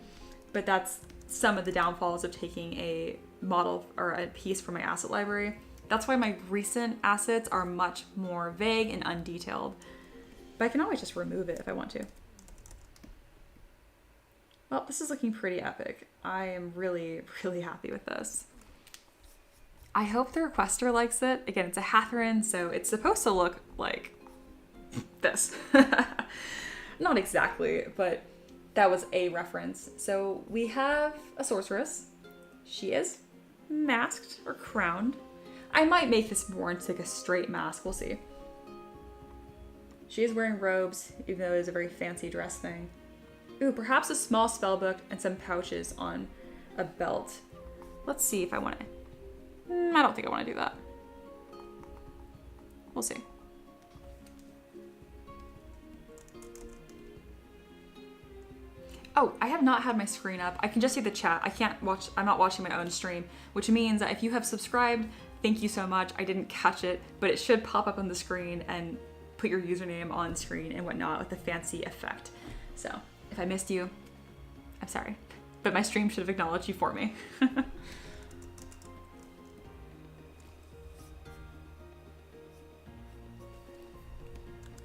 but that's some of the downfalls of taking a model or a piece from my asset library. That's why my recent assets are much more vague and undetailed, but I can always just remove it if I want to. Well, this is looking pretty epic. I am really, really happy with this. I hope the requester likes it. Again, it's a Hathrin, so it's supposed to look like this. Not exactly, but that was a reference. So we have a sorceress. She is masked or crowned. I might make this more into like a straight mask, we'll see. She is wearing robes, even though it is a very fancy dress thing. Ooh, perhaps a small spell book and some pouches on a belt. Let's see if I want to. I don't think I want to do that. We'll see. Oh, I have not had my screen up. I can just see the chat. I'm not watching my own stream, which means that if you have subscribed, thank you so much. I didn't catch it, but it should pop up on the screen and put your username on screen and whatnot with a fancy effect. So if I missed you, I'm sorry, but my stream should have acknowledged you for me.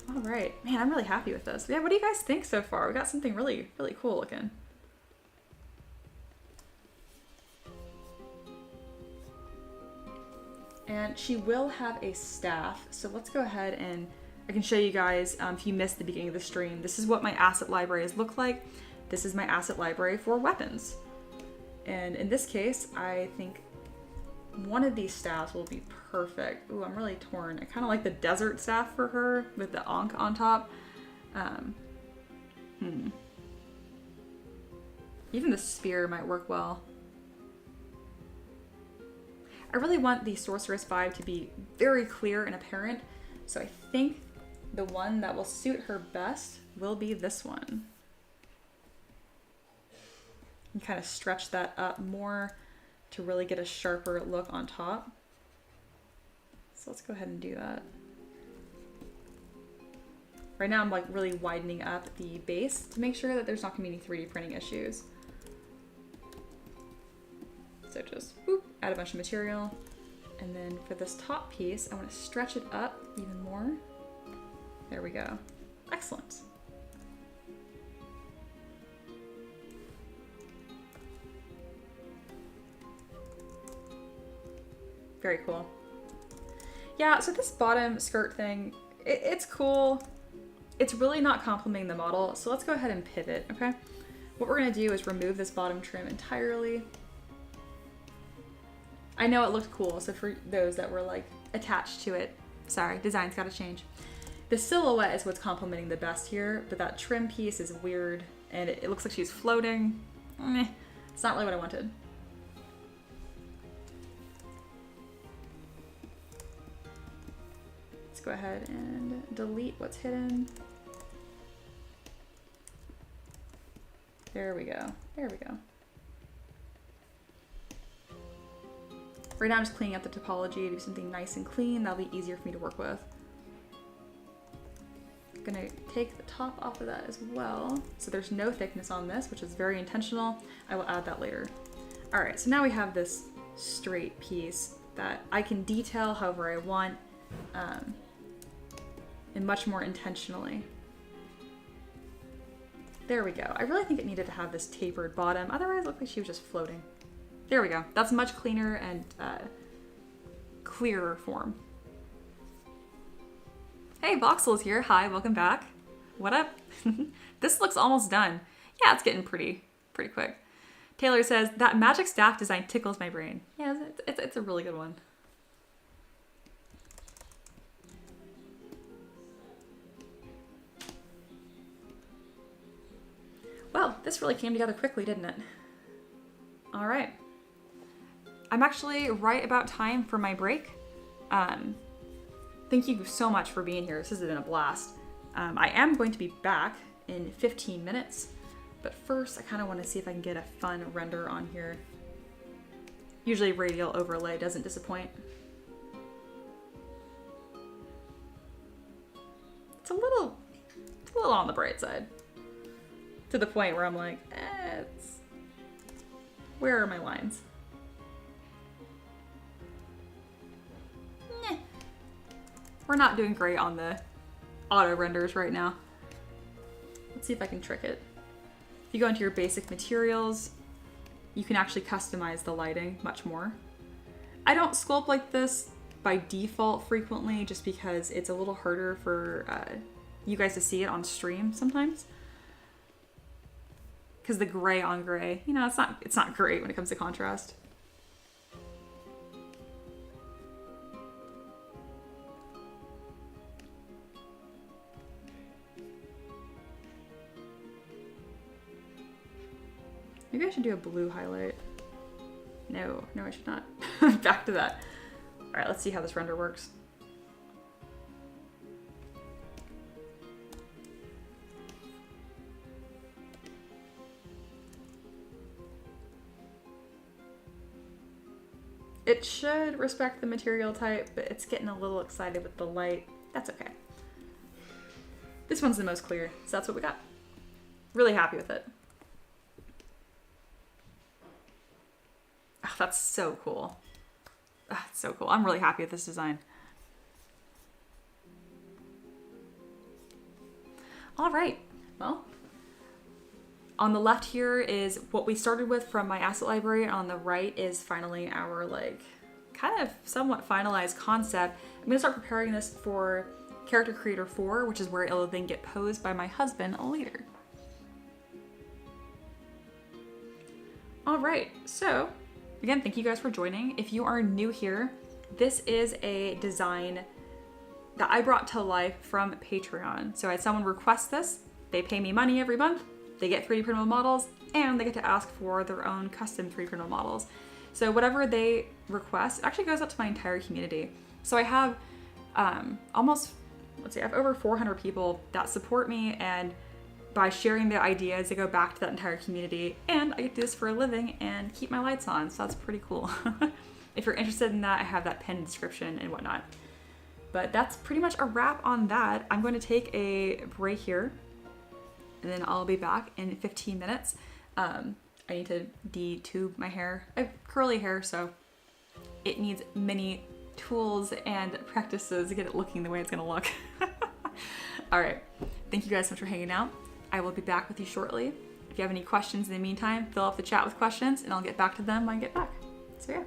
All right, man, I'm really happy with this. Yeah, what do you guys think so far? We got something really, really cool looking. And she will have a staff, so let's go ahead and I can show you guys, if you missed the beginning of the stream, this is what my asset libraries look like. This is my asset library for weapons. And in this case, I think one of these staffs will be perfect. Ooh, I'm really torn. I kind of like the desert staff for her with the Ankh on top. Even the spear might work well. I really want the sorceress vibe to be very clear and apparent, so I think the one that will suit her best will be this one. And kind of stretch that up more to really get a sharper look on top. So let's go ahead and do that. Right now I'm like really widening up the base to make sure that there's not gonna be any 3D printing issues. So just boop, add a bunch of material. And then for this top piece, I want to stretch it up even more. There we go. Excellent. Very cool. Yeah, so this bottom skirt thing, it's cool. It's really not complementing the model, so let's go ahead and pivot, okay? What we're gonna do is remove this bottom trim entirely. I know it looked cool, so for those that were like attached to it, sorry, design's gotta change. The silhouette is what's complementing the best here, but that trim piece is weird, and it looks like she's floating. It's not really what I wanted. Let's go ahead and delete what's hidden. There we go. There we go. Right now I'm just cleaning up the topology to do something nice and clean. That'll be easier for me to work with. I'm gonna take the top off of that as well. So there's no thickness on this, which is very intentional. I will add that later. All right, so now we have this straight piece that I can detail however I want, and much more intentionally. There we go. I really think it needed to have this tapered bottom. Otherwise it looked like she was just floating. There we go. That's much cleaner and clearer form. Hey, Voxel's here. Hi, welcome back. What up? This looks almost done. Yeah, it's getting pretty quick. Taylor says, that magic staff design tickles my brain. Yeah, it's a really good one. Well, this really came together quickly, didn't it? All right. I'm actually right about time for my break. Thank you so much for being here. This has been a blast. I am going to be back in 15 minutes, but first I kind of want to see if I can get a fun render on here. Usually radial overlay doesn't disappoint. It's a little on the bright side. To the point where I'm like, where are my lines? We're not doing great on the auto renders right now. Let's see if I can trick it. If you go into your basic materials, you can actually customize the lighting much more. I don't sculpt like this by default frequently just because it's a little harder for you guys to see it on stream sometimes. Because the gray on gray, you know, it's not great when it comes to contrast. Maybe I should do a blue highlight. No, I should not. Back to that. All right, let's see how this render works. It should respect the material type, but it's getting a little excited with the light. That's okay. This one's the most clear, so that's what we got. Really happy with it. Oh, that's so cool. Oh, it's so cool. I'm really happy with this design. All right, well, on the left here is what we started with from my asset library. On the right is finally our kind of somewhat finalized concept. I'm gonna start preparing this for Character Creator 4, which is where it'll then get posed by my husband later. All right, so again, thank you guys for joining. If you are new here, this is a design that I brought to life from Patreon. So I had someone request this, they pay me money every month, they get 3D printable models, and they get to ask for their own custom 3D printable models. So whatever they request, it actually goes out to my entire community. So I have I have over 400 people that support me, and by sharing their ideas, they go back to that entire community, and I get to do this for a living and keep my lights on, so that's pretty cool. If you're interested in that, I have that pinned description and whatnot. But that's pretty much a wrap on that. I'm going to take a break here, and then I'll be back in 15 minutes. I need to de-tube my hair. I have curly hair, so it needs many tools and practices to get it looking the way it's gonna look. All right, thank you guys so much for hanging out. I will be back with you shortly. If you have any questions in the meantime, fill up the chat with questions and I'll get back to them when I get back. So yeah.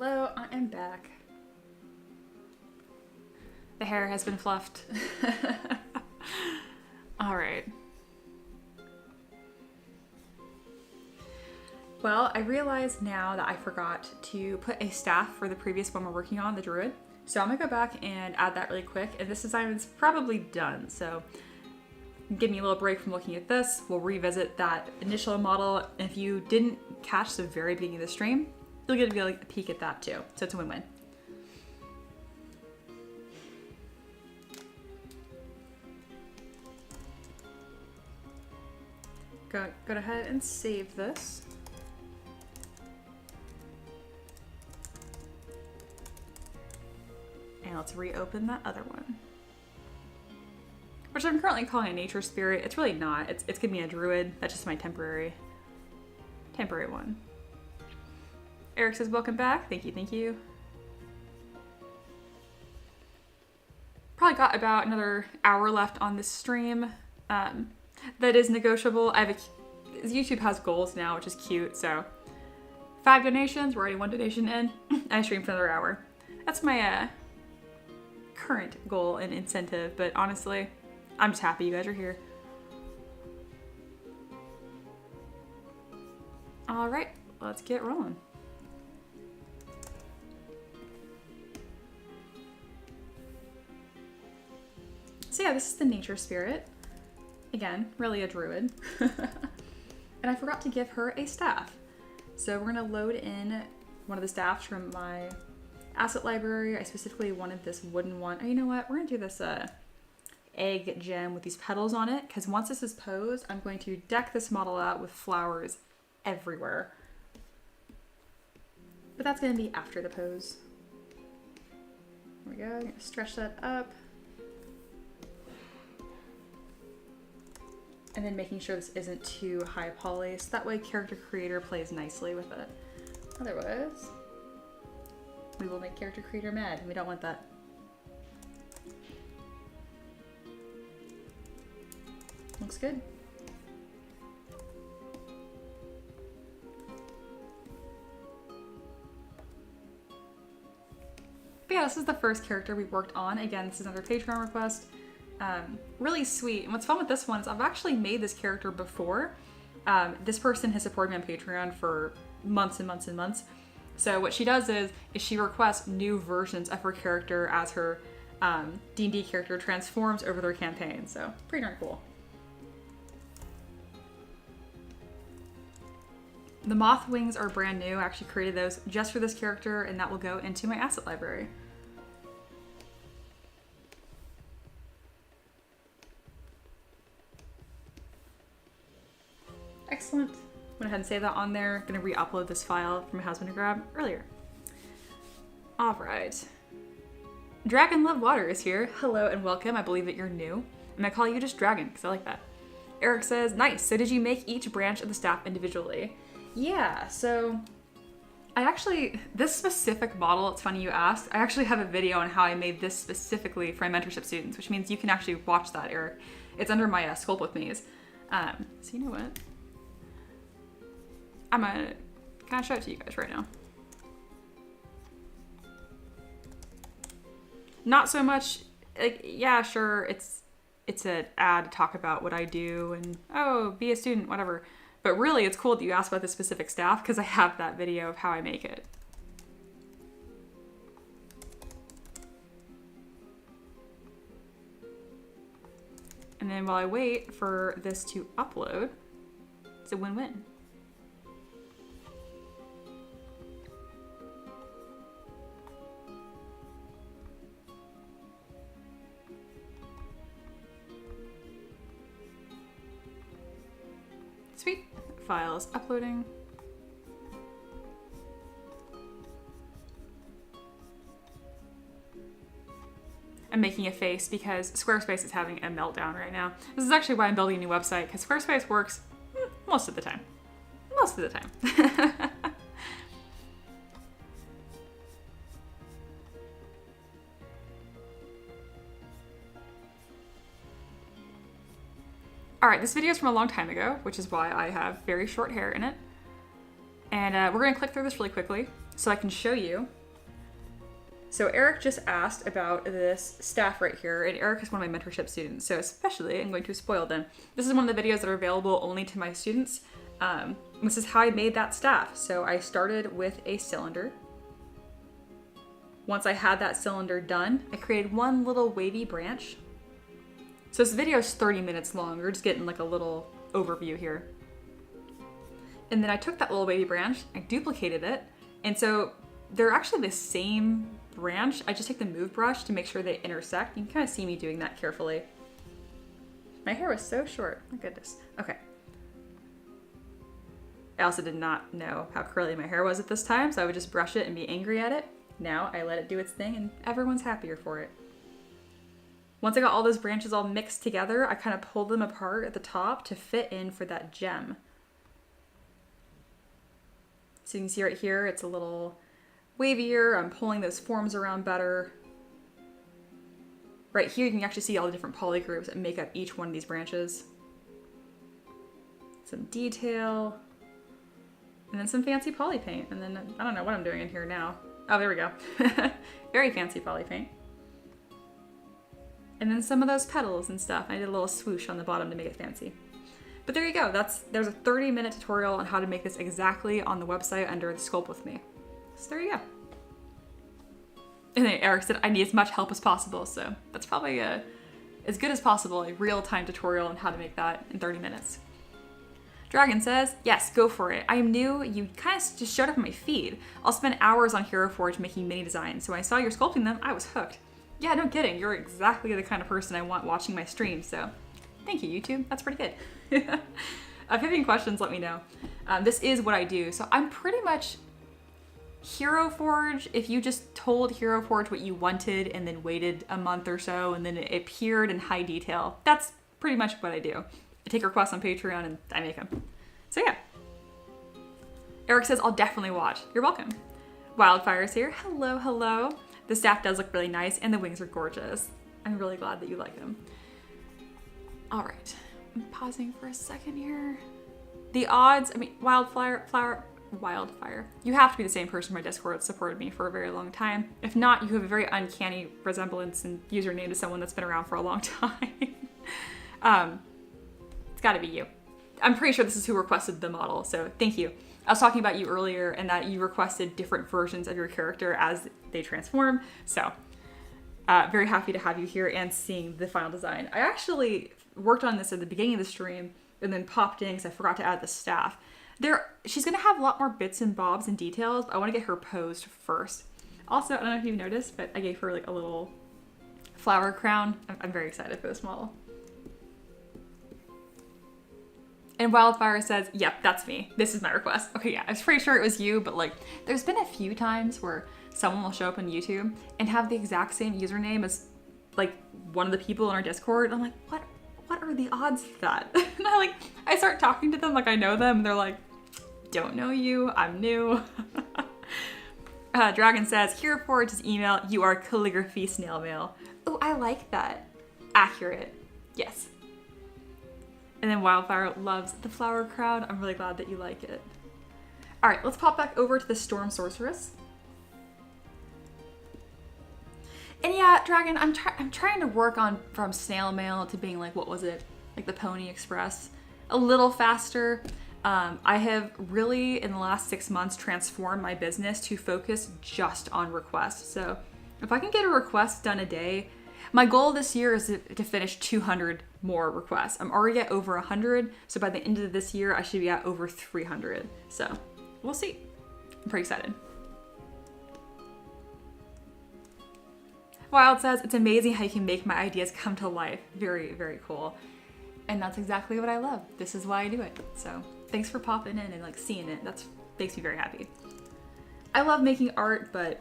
Hello, I am back. The hair has been fluffed. All right. Well, I realize now that I forgot to put a staff for the previous one we're working on, the druid. So I'm gonna go back and add that really quick, and this assignment's probably done. So give me a little break from looking at this. We'll revisit that initial model. And if you didn't catch the very beginning of the stream, you'll get a peek at that too. So it's a win-win. Go ahead and save this. And let's reopen that other one, which I'm currently calling a nature spirit. It's really not. It's gonna be a druid. That's just my temporary one. Eric says, welcome back. Thank you, thank you. Probably got about another hour left on this stream. That is negotiable. YouTube has goals now, which is cute. So 5 donations, we're already 1 donation in. I stream for another hour. That's my current goal and incentive, but honestly, I'm just happy you guys are here. All right, let's get rolling. So yeah, this is the nature spirit. Again, really a druid. And I forgot to give her a staff. So we're gonna load in one of the staffs from my asset library. I specifically wanted this wooden one. Oh, you know what? We're gonna do this egg gem with these petals on it, because once this is posed, I'm going to deck this model out with flowers everywhere. But that's gonna be after the pose. There we go. I'm gonna stretch that up. And then making sure this isn't too high poly, so that way character creator plays nicely with it. Otherwise, we will make character creator mad, and we don't want that. Looks good. But yeah, this is the first character we worked on. Again, this is another Patreon request. Really sweet. And what's fun with this one is I've actually made this character before. This person has supported me on Patreon for months and months and months. So what she does is she requests new versions of her character as her D&D character transforms over their campaign. So pretty darn cool. The moth wings are brand new. I actually created those just for this character, and that will go into my asset library. Excellent. Went ahead and save that on there. Gonna re-upload this file for my husband to grab earlier. All right. Dragon Love Water is here. Hello and welcome. I believe that you're new. And I call you just Dragon because I like that. Eric says, nice. So did you make each branch of the staff individually? Yeah, so this specific model, it's funny you asked. I actually have a video on how I made this specifically for my mentorship students, which means you can actually watch that, Eric. It's under my Sculpt with Me's. So you know what? I'm gonna kind of show it to you guys right now. Not so much, like, yeah, sure, it's an ad to talk about what I do and, oh, be a student, whatever. But really, it's cool that you asked about the specific staff because I have that video of how I make it. And then while I wait for this to upload, it's a win-win. Sweet. Files uploading. I'm making a face because Squarespace is having a meltdown right now. This is actually why I'm building a new website, because Squarespace works most of the time. Most of the time. All right, this video is from a long time ago, which is why I have very short hair in it. And we're gonna click through this really quickly. so I can show you. So Eric just asked about this staff right here, and Eric is one of my mentorship students, so especially I'm going to spoil them. This is one of the videos that are available only to my students. This is how I made that staff. So I started with a cylinder. Once I had that cylinder done, I created one little wavy branch. So this video is 30 minutes long. We're just getting like a little overview here. And then I took that little wavy branch, I duplicated it, and so they're actually the same branch. I just take the move brush to make sure they intersect. You can kind of see me doing that carefully. My hair was so short. My goodness. Okay. I also did not know how curly my hair was at this time, so I would just brush it and be angry at it. Now I let it do its thing and everyone's happier for it. Once I got all those branches all mixed together, I kind of pulled them apart at the top to fit in for that gem. So you can see right here, it's a little wavier. I'm pulling those forms around better. Right here, you can actually see all the different poly groups that make up each one of these branches. Some detail. And then some fancy poly paint. And then, I don't know what I'm doing in here now. Oh, there we go. Very fancy poly paint. And then some of those petals and stuff. I did a little swoosh on the bottom to make it fancy. But there you go. There's a 30-minute tutorial on how to make this exactly on the website under the Sculpt with me. So there you go. And then Eric said, I need as much help as possible. So that's probably as good as possible, a real-time tutorial on how to make that in 30 minutes. Dragon says, yes, go for it. I am new. You kind of just showed up on my feed. I'll spend hours on Hero Forge making mini designs. So when I saw you're sculpting them, I was hooked. Yeah, no kidding. You're exactly the kind of person I want watching my stream. So thank you, YouTube. That's pretty good. If you have any questions, let me know. This is what I do. So I'm pretty much Hero Forge. If you just told Hero Forge what you wanted and then waited a month or so and then it appeared in high detail, that's pretty much what I do. I take requests on Patreon and I make them. So yeah. Eric says, I'll definitely watch. You're welcome. Wildfire's here. Hello, hello. The staff does look really nice and the wings are gorgeous. I'm really glad that you like them. All right. I'm pausing for a second here. The odds, I mean, Wildfire. You have to be the same person in my Discord that supported me for a very long time. If not, you have a very uncanny resemblance and username to someone that's been around for a long time. It's gotta be you. I'm pretty sure this is who requested the model, so thank you. I was talking about you earlier and that you requested different versions of your character as they transform, so very happy to have you here and seeing the final design. I actually worked on this at the beginning of the stream and then popped in because I forgot to add the staff. She's gonna have a lot more bits and bobs and details, but I wanna get her posed first. Also, I don't know if you've noticed, but I gave her like a little flower crown. I'm very excited for this model. And Wildfire says, yep, that's me. This is my request. Okay, yeah, I was pretty sure it was you, but like, there's been a few times where someone will show up on YouTube and have the exact same username as like one of the people in our Discord. And I'm like, what are the odds of that? And I start talking to them like I know them, and they're like, don't know you, I'm new. Dragon says, here for his email, you are calligraphy snail mail. Oh, I like that. Accurate. Yes. And then Wildfire loves the flower crown. I'm really glad that you like it. All right, let's pop back over to the Storm Sorceress. And yeah, Dragon, I'm trying to work on from snail mail to being like, what was it? Like the Pony Express. A little faster. I have really, in the last 6 months, transformed my business to focus just on requests. So if I can get a request done a day, my goal this year is to finish 200 more requests. I'm already at over 100, so by the end of this year, I should be at over 300. So we'll see. I'm pretty excited. Wild says, it's amazing how you can make my ideas come to life. Very, very cool. And that's exactly what I love. This is why I do it. So thanks for popping in and like seeing it. That makes me very happy. I love making art, but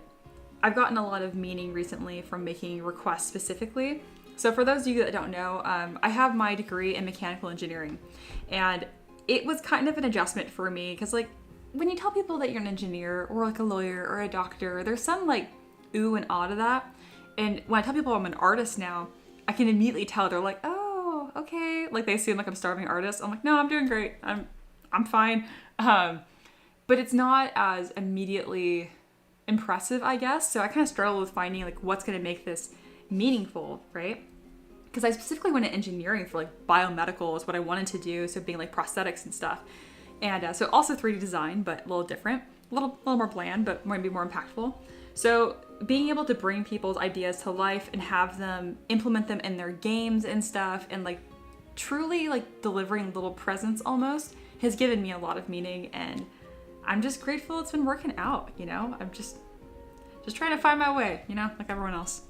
I've gotten a lot of meaning recently from making requests specifically. So for those of you that don't know, I have my degree in mechanical engineering, and it was kind of an adjustment for me because like when you tell people that you're an engineer or like a lawyer or a doctor, there's some like ooh and ah to that. And when I tell people I'm an artist now, I can immediately tell. They're like, oh, okay. Like they assume like I'm a starving artist. I'm like, no, I'm doing great. I'm fine. But it's not as immediately impressive, I guess. So I kind of struggled with finding like what's going to make this meaningful, right? Because I specifically went into engineering for like biomedical is what I wanted to do. So being like prosthetics and stuff. And so also 3D design, but a little different, a little more bland, but maybe more impactful. So being able to bring people's ideas to life and have them implement them in their games and stuff and like truly like delivering little presents almost has given me a lot of meaning, and I'm just grateful it's been working out, you know? I'm just trying to find my way, you know, like everyone else.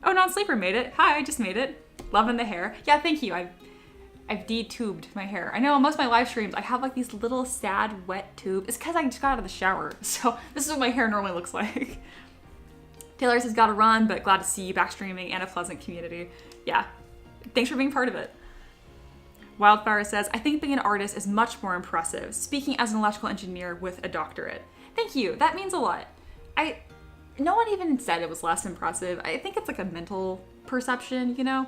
Oh, non-sleeper made it. Hi, I just made it. Loving the hair. Yeah, thank you. I've de-tubed my hair. I know on most of my live streams, I have like these little sad wet tubes. It's because I just got out of the shower. So this is what my hair normally looks like. Taylor says, gotta run, but glad to see you back streaming and a pleasant community. Yeah, thanks for being part of it. Wildfire says, I think being an artist is much more impressive, speaking as an electrical engineer with a doctorate. Thank you, that means a lot. No one even said it was less impressive. I think it's like a mental perception, you know?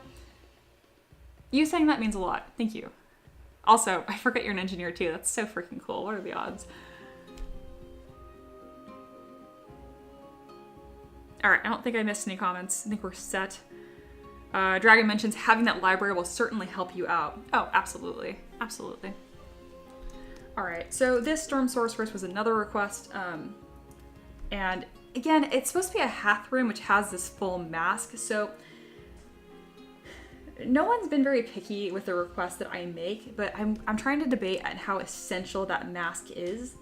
You saying that means a lot, thank you. Also, I forget you're an engineer too, that's so freaking cool, what are the odds? All right, I don't think I missed any comments. I think we're set. Dragon mentions having that library will certainly help you out. Oh, absolutely. Absolutely. All right, so this Storm Sorceress was another request. And again, it's supposed to be a Hathrim, which has this full mask. So no one's been very picky with the requests that I make, but I'm trying to debate on how essential that mask is,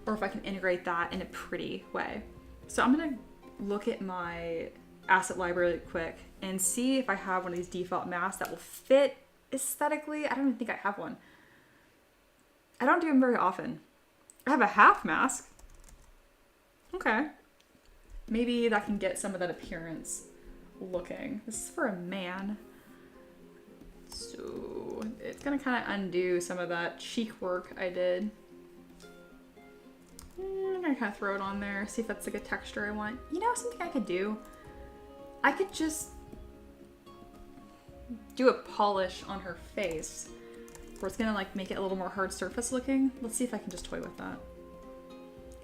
or if I can integrate that in a pretty way. So I'm gonna look at my asset library really quick and see if I have one of these default masks that will fit aesthetically. I don't even think I have one. I don't do them very often. I have a half mask. Okay. Maybe that can get some of that appearance looking. This is for a man. So it's gonna kind of undo some of that cheek work I did. I'm gonna kind of throw it on there, see if that's like a texture I want. You know, something I could do? I could just do a polish on her face where it's gonna like make it a little more hard surface looking. Let's see if I can just toy with that.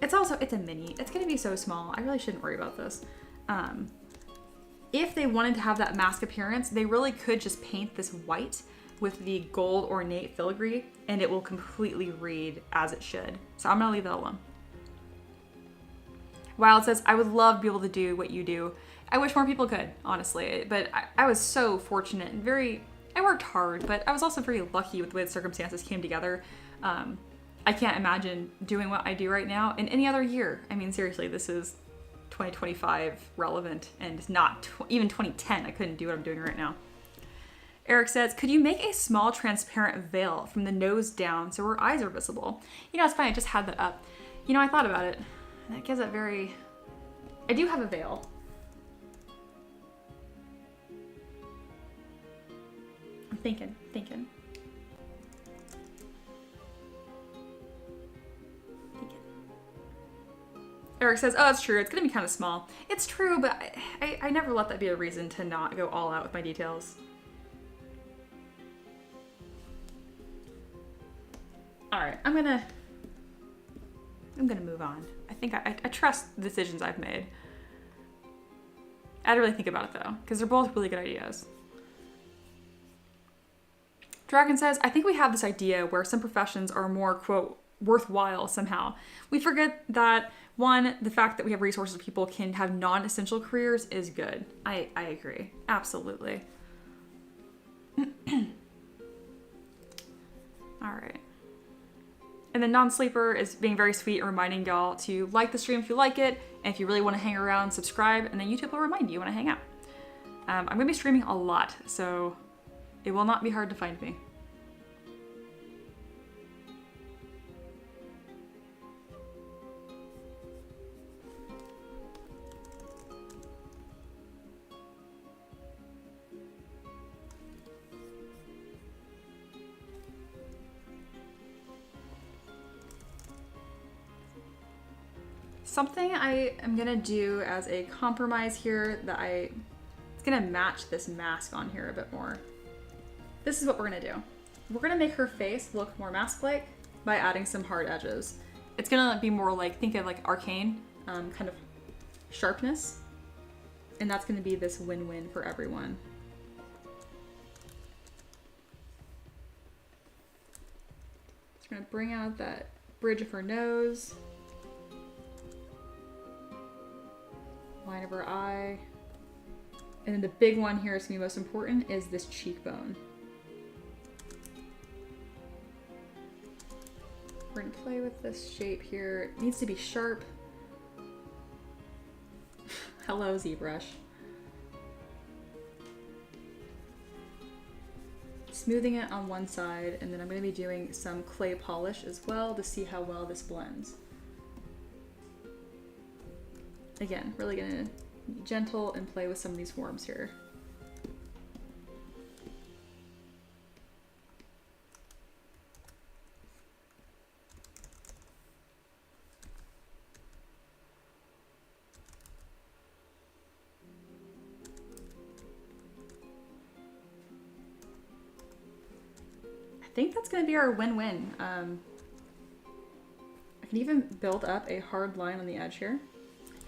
It's a mini. It's gonna be so small. I really shouldn't worry about this. If they wanted to have that mask appearance, they really could just paint this white with the gold ornate filigree and it will completely read as it should. So I'm gonna leave that alone. Wild says, I would love to be able to do what you do. I wish more people could, honestly, but I was so fortunate and I worked hard, but I was also very lucky with the way the circumstances came together. I can't imagine doing what I do right now in any other year. I mean, seriously, this is 2025 relevant and not even 2010. I couldn't do what I'm doing right now. Eric says, could you make a small transparent veil from the nose down so her eyes are visible? You know, it's funny, I just had that up. You know, I thought about it. That gives it I do have a veil. I'm thinking. Eric says, oh, it's true. It's going to be kind of small. It's true, but I never let that be a reason to not go all out with my details. All right, I'm gonna move on. I think I trust the decisions I've made. I had to really think about it though, because they're both really good ideas. Dragon says, I think we have this idea where some professions are more, quote, worthwhile somehow. We forget that, one, the fact that we have resources people can have non-essential careers is good. I agree. Absolutely. All right. And then non-sleeper is being very sweet and reminding y'all to like the stream if you like it, and if you really want to hang around, subscribe, and then YouTube will remind you when I hang out. I'm going to be streaming a lot, so it will not be hard to find me. Something I am gonna do as a compromise here that it's gonna match this mask on here a bit more. This is what we're gonna do. We're gonna make her face look more mask-like by adding some hard edges. It's gonna be more like, think of like Arcane, kind of sharpness. And that's going to be this win-win for everyone. Just going to bring out that bridge of her nose. Line of her eye. And then the big one here is going to be most important is this cheekbone. We're going to play with this shape here. It needs to be sharp. Hello, ZBrush. Smoothing it on one side, and then I'm going to be doing some clay polish as well to see how well this blends. Again, really going to be gentle and play with some of these forms here. I think that's going to be our win-win. I can even build up a hard line on the edge here,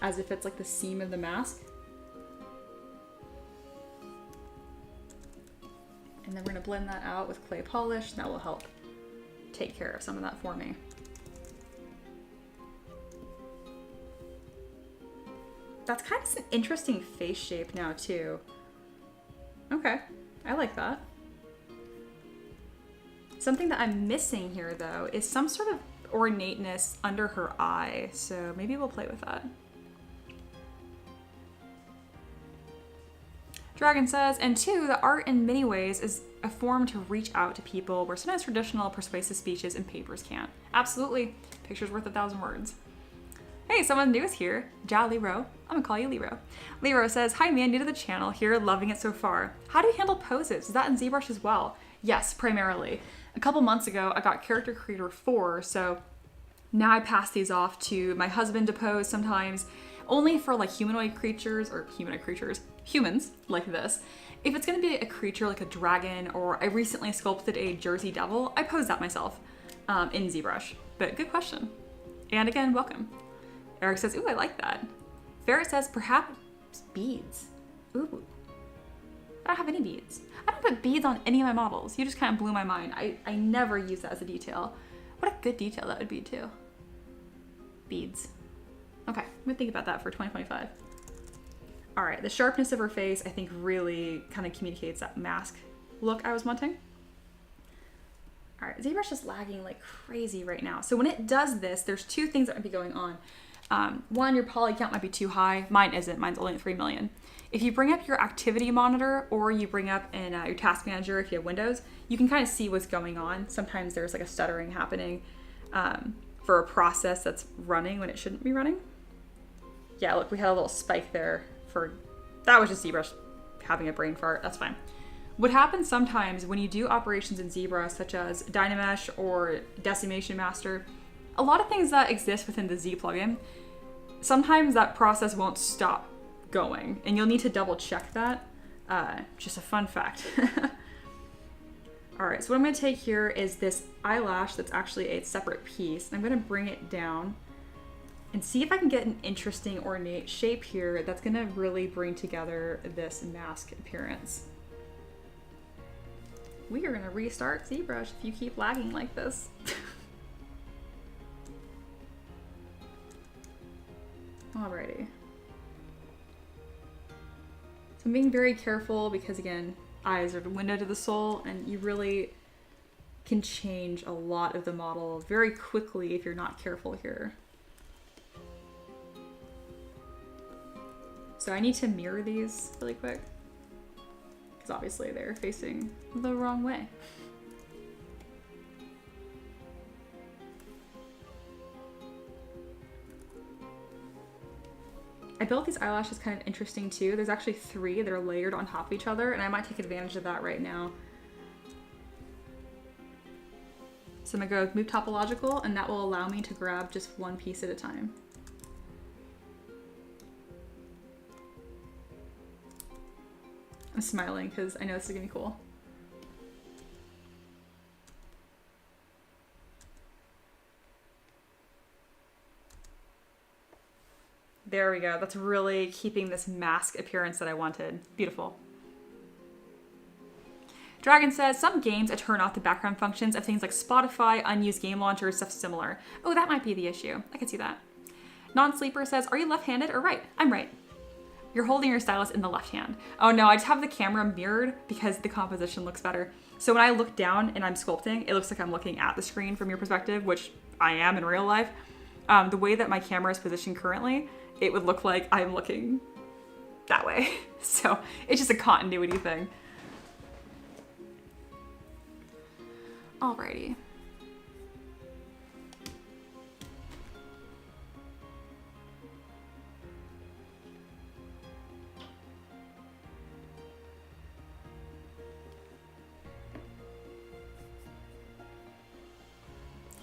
as if it's like the seam of the mask. And then we're going to blend that out with clay polish, and that will help take care of some of that for me. That's kind of an interesting face shape now too. Okay, I like that. Something that I'm missing here though is some sort of ornateness under her eye, so maybe we'll play with that. Dragon says, and two, the art in many ways is a form to reach out to people where sometimes traditional persuasive speeches and papers can't. Absolutely. Picture's worth 1,000 words. Hey, someone new is here. Ja Lero. I'm gonna call you Lero. Lero says, hi man, new to the channel here, loving it so far. How do you handle poses? Is that in ZBrush as well? Yes, primarily. A couple months ago, I got Character Creator 4, so now I pass these off to my husband to pose sometimes, only for like humanoid creatures, humans like this. If it's gonna be a creature like a dragon, or I recently sculpted a Jersey Devil, I pose that myself in ZBrush. But good question. And again, welcome. Eric says, ooh, I like that. Ferret says, perhaps beads. Ooh, I don't have any beads. I don't put beads on any of my models. You just kind of blew my mind. I never use that as a detail. What a good detail that would be too. Beads. Okay, I'm gonna think about that for 2025. All right, the sharpness of her face, I think really kind of communicates that mask look I was wanting. All right, ZBrush is lagging like crazy right now. So when it does this, there's two things that might be going on. One, your poly count might be too high. Mine isn't, mine's only at 3 million. If you bring up your activity monitor or you bring up in your task manager, if you have Windows, you can kind of see what's going on. Sometimes there's like a stuttering happening for a process that's running when it shouldn't be running. Yeah, look, we had a little spike there that was just ZBrush having a brain fart, that's fine. What happens sometimes when you do operations in ZBrush, such as Dynamesh or Decimation Master, a lot of things that exist within the Z plugin, sometimes that process won't stop going, and you'll need to double check that. Just a fun fact. All right, so what I'm gonna take here is this eyelash that's actually a separate piece, and I'm gonna bring it down and see if I can get an interesting ornate shape here that's gonna really bring together this mask appearance. We are gonna restart ZBrush if you keep lagging like this. Alrighty. So I'm being very careful because again, eyes are the window to the soul, and you really can change a lot of the model very quickly if you're not careful here. So I need to mirror these really quick, because obviously they're facing the wrong way. I built these eyelashes kind of interesting too. There's actually 3 that are layered on top of each other, and I might take advantage of that right now. So I'm gonna go move topological, and that will allow me to grab just one piece at a time. I'm smiling because I know this is gonna be cool. There we go. That's really keeping this mask appearance that I wanted. Beautiful. Dragon says, some games turn off the background functions of things like Spotify, unused game launcher, stuff similar. Oh, that might be the issue. I can see that. Non-sleeper says, are you left-handed or right? I'm right. You're holding your stylus in the left hand. Oh no, I just have the camera mirrored because the composition looks better. So when I look down and I'm sculpting, it looks like I'm looking at the screen from your perspective, which I am in real life. The way that my camera is positioned currently, it would look like I'm looking that way. So it's just a continuity thing. Alrighty.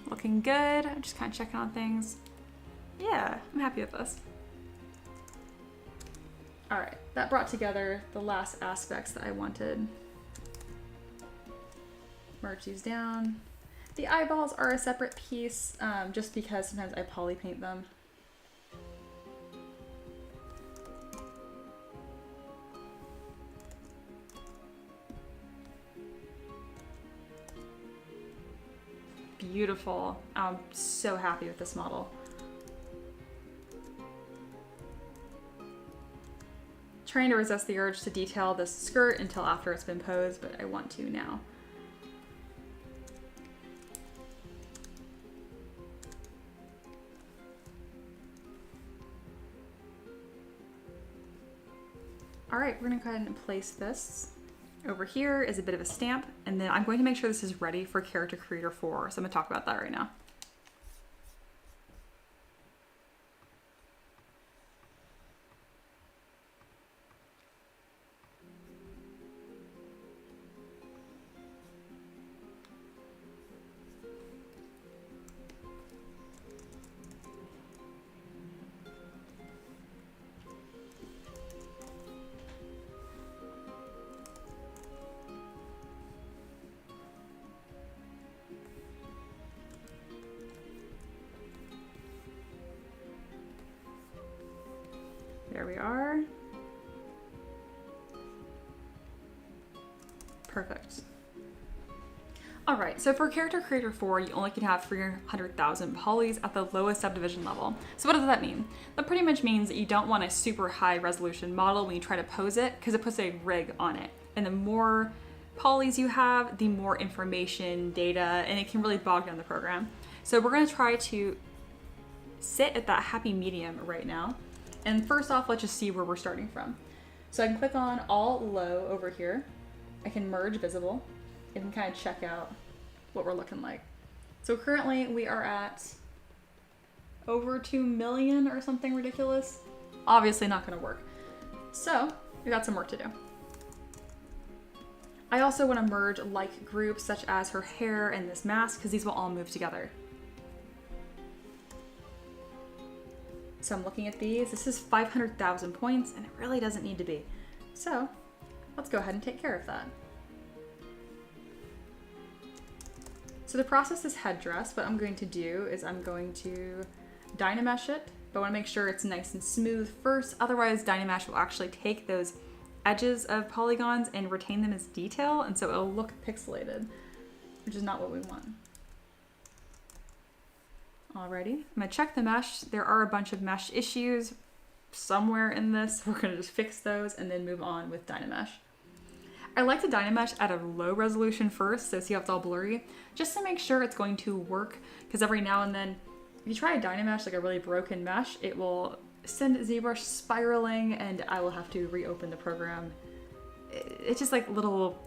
Looking good. I'm just kind of checking on things. Yeah, I'm happy with this. All right, that brought together the last aspects that I wanted. Merge these down. The eyeballs are a separate piece, just because sometimes I poly paint them. Beautiful. I'm so happy with this model. Trying to resist the urge to detail this skirt until after it's been posed, but I want to now. All right, we're gonna go ahead and place this. Over here is a bit of a stamp, and then I'm going to make sure this is ready for Character Creator 4, so I'm gonna talk about that right now. There we are. Perfect. All right, so for Character Creator 4, you only can have 300,000 polys at the lowest subdivision level. So what does that mean? That pretty much means that you don't want a super high resolution model when you try to pose it, because it puts a rig on it. And the more polys you have, the more information, data, and it can really bog down the program. So we're gonna try to sit at that happy medium right now. And first off, let's just see where we're starting from. So I can click on all low over here. I can merge visible. I can kind of check out what we're looking like. So currently we are at over 2 million or something ridiculous. Obviously not gonna work. So we got some work to do. I also want to merge like groups such as her hair and this mask, because these will all move together. So I'm looking at these. This is 500,000 points, and it really doesn't need to be. So let's go ahead and take care of that. So the process is headdress. What I'm going to do is I'm going to Dynamesh it, but I want to make sure it's nice and smooth first. Otherwise, Dynamesh will actually take those edges of polygons and retain them as detail, and so it'll look pixelated, which is not what we want. Alrighty, I'm gonna check the mesh. There are a bunch of mesh issues somewhere in this. We're gonna just fix those and then move on with Dynamesh. I like to Dynamesh at a low resolution first, so see how it's all blurry, just to make sure it's going to work, because every now and then, if you try a Dynamesh, like a really broken mesh, it will send ZBrush spiraling and I will have to reopen the program. It's just like little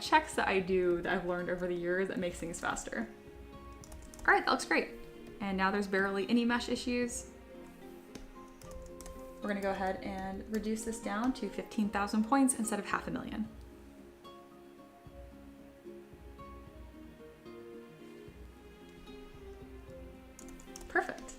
checks that I do that I've learned over the years that makes things faster. All right, that looks great. And now there's barely any mesh issues. We're gonna go ahead and reduce this down to 15,000 points instead of 500,000. Perfect.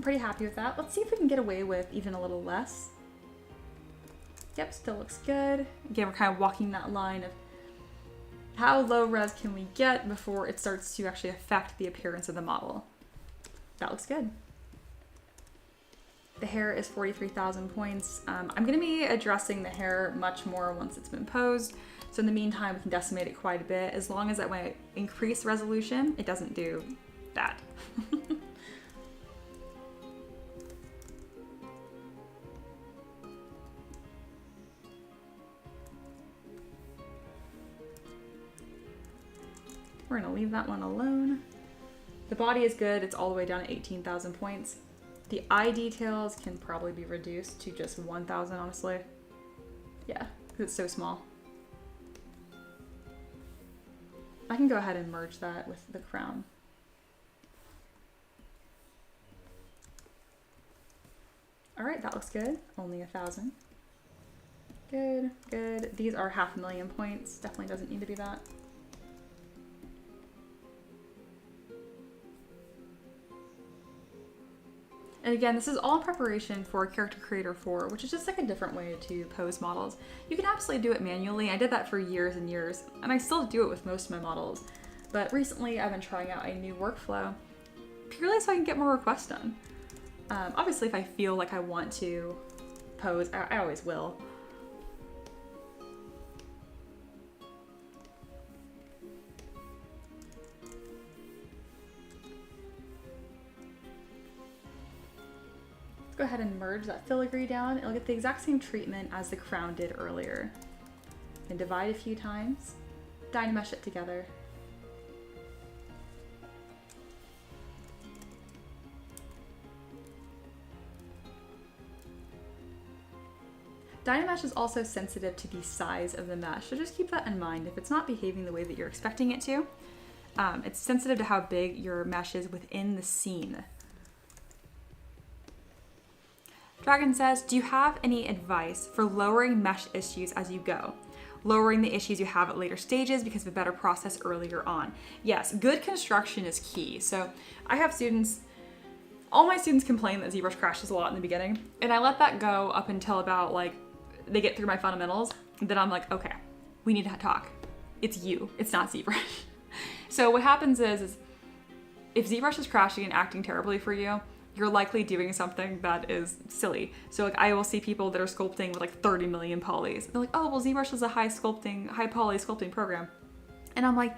pretty happy with that. Let's see if we can get away with even a little less. Yep, still looks good. Again, we're kind of walking that line of how low res can we get before it starts to actually affect the appearance of the model. That looks good. The hair is 43,000 points. I'm going to be addressing the hair much more once it's been posed. So in the meantime, we can decimate it quite a bit. As long as that when I increase resolution, it doesn't do that. We're gonna leave that one alone. The body is good. It's all the way down to 18,000 points. The eye details can probably be reduced to just 1,000, honestly. Yeah, because it's so small. I can go ahead and merge that with the crown. All right, that looks good. Only 1,000. Good, good. These are 500,000 points. Definitely doesn't need to be that. And again, this is all in preparation for Character Creator 4, which is just like a different way to pose models. You can absolutely do it manually. I did that for years and years, and I still do it with most of my models. But recently I've been trying out a new workflow purely so I can get more requests done. Obviously, if I feel like I want to pose, I always will. Go ahead and merge that filigree down. It'll get the exact same treatment as the crown did earlier. And divide a few times, Dynamesh it together. Dynamesh is also sensitive to the size of the mesh, so just keep that in mind. If it's not behaving the way that you're expecting it to, it's sensitive to how big your mesh is within the scene. Dragon says, do you have any advice for lowering mesh issues as you go? Lowering the issues you have at later stages because of a better process earlier on. Yes, good construction is key. So I have students, all my students complain that ZBrush crashes a lot in the beginning, and I let that go up until about like, they get through my fundamentals, and then I'm like, okay, we need to talk. It's you, it's not ZBrush. So what happens is if ZBrush is crashing and acting terribly for you, you're likely doing something that is silly. So like I will see people that are sculpting with like 30 million polys. They're like, oh, well, ZBrush is a high poly sculpting program. And I'm like,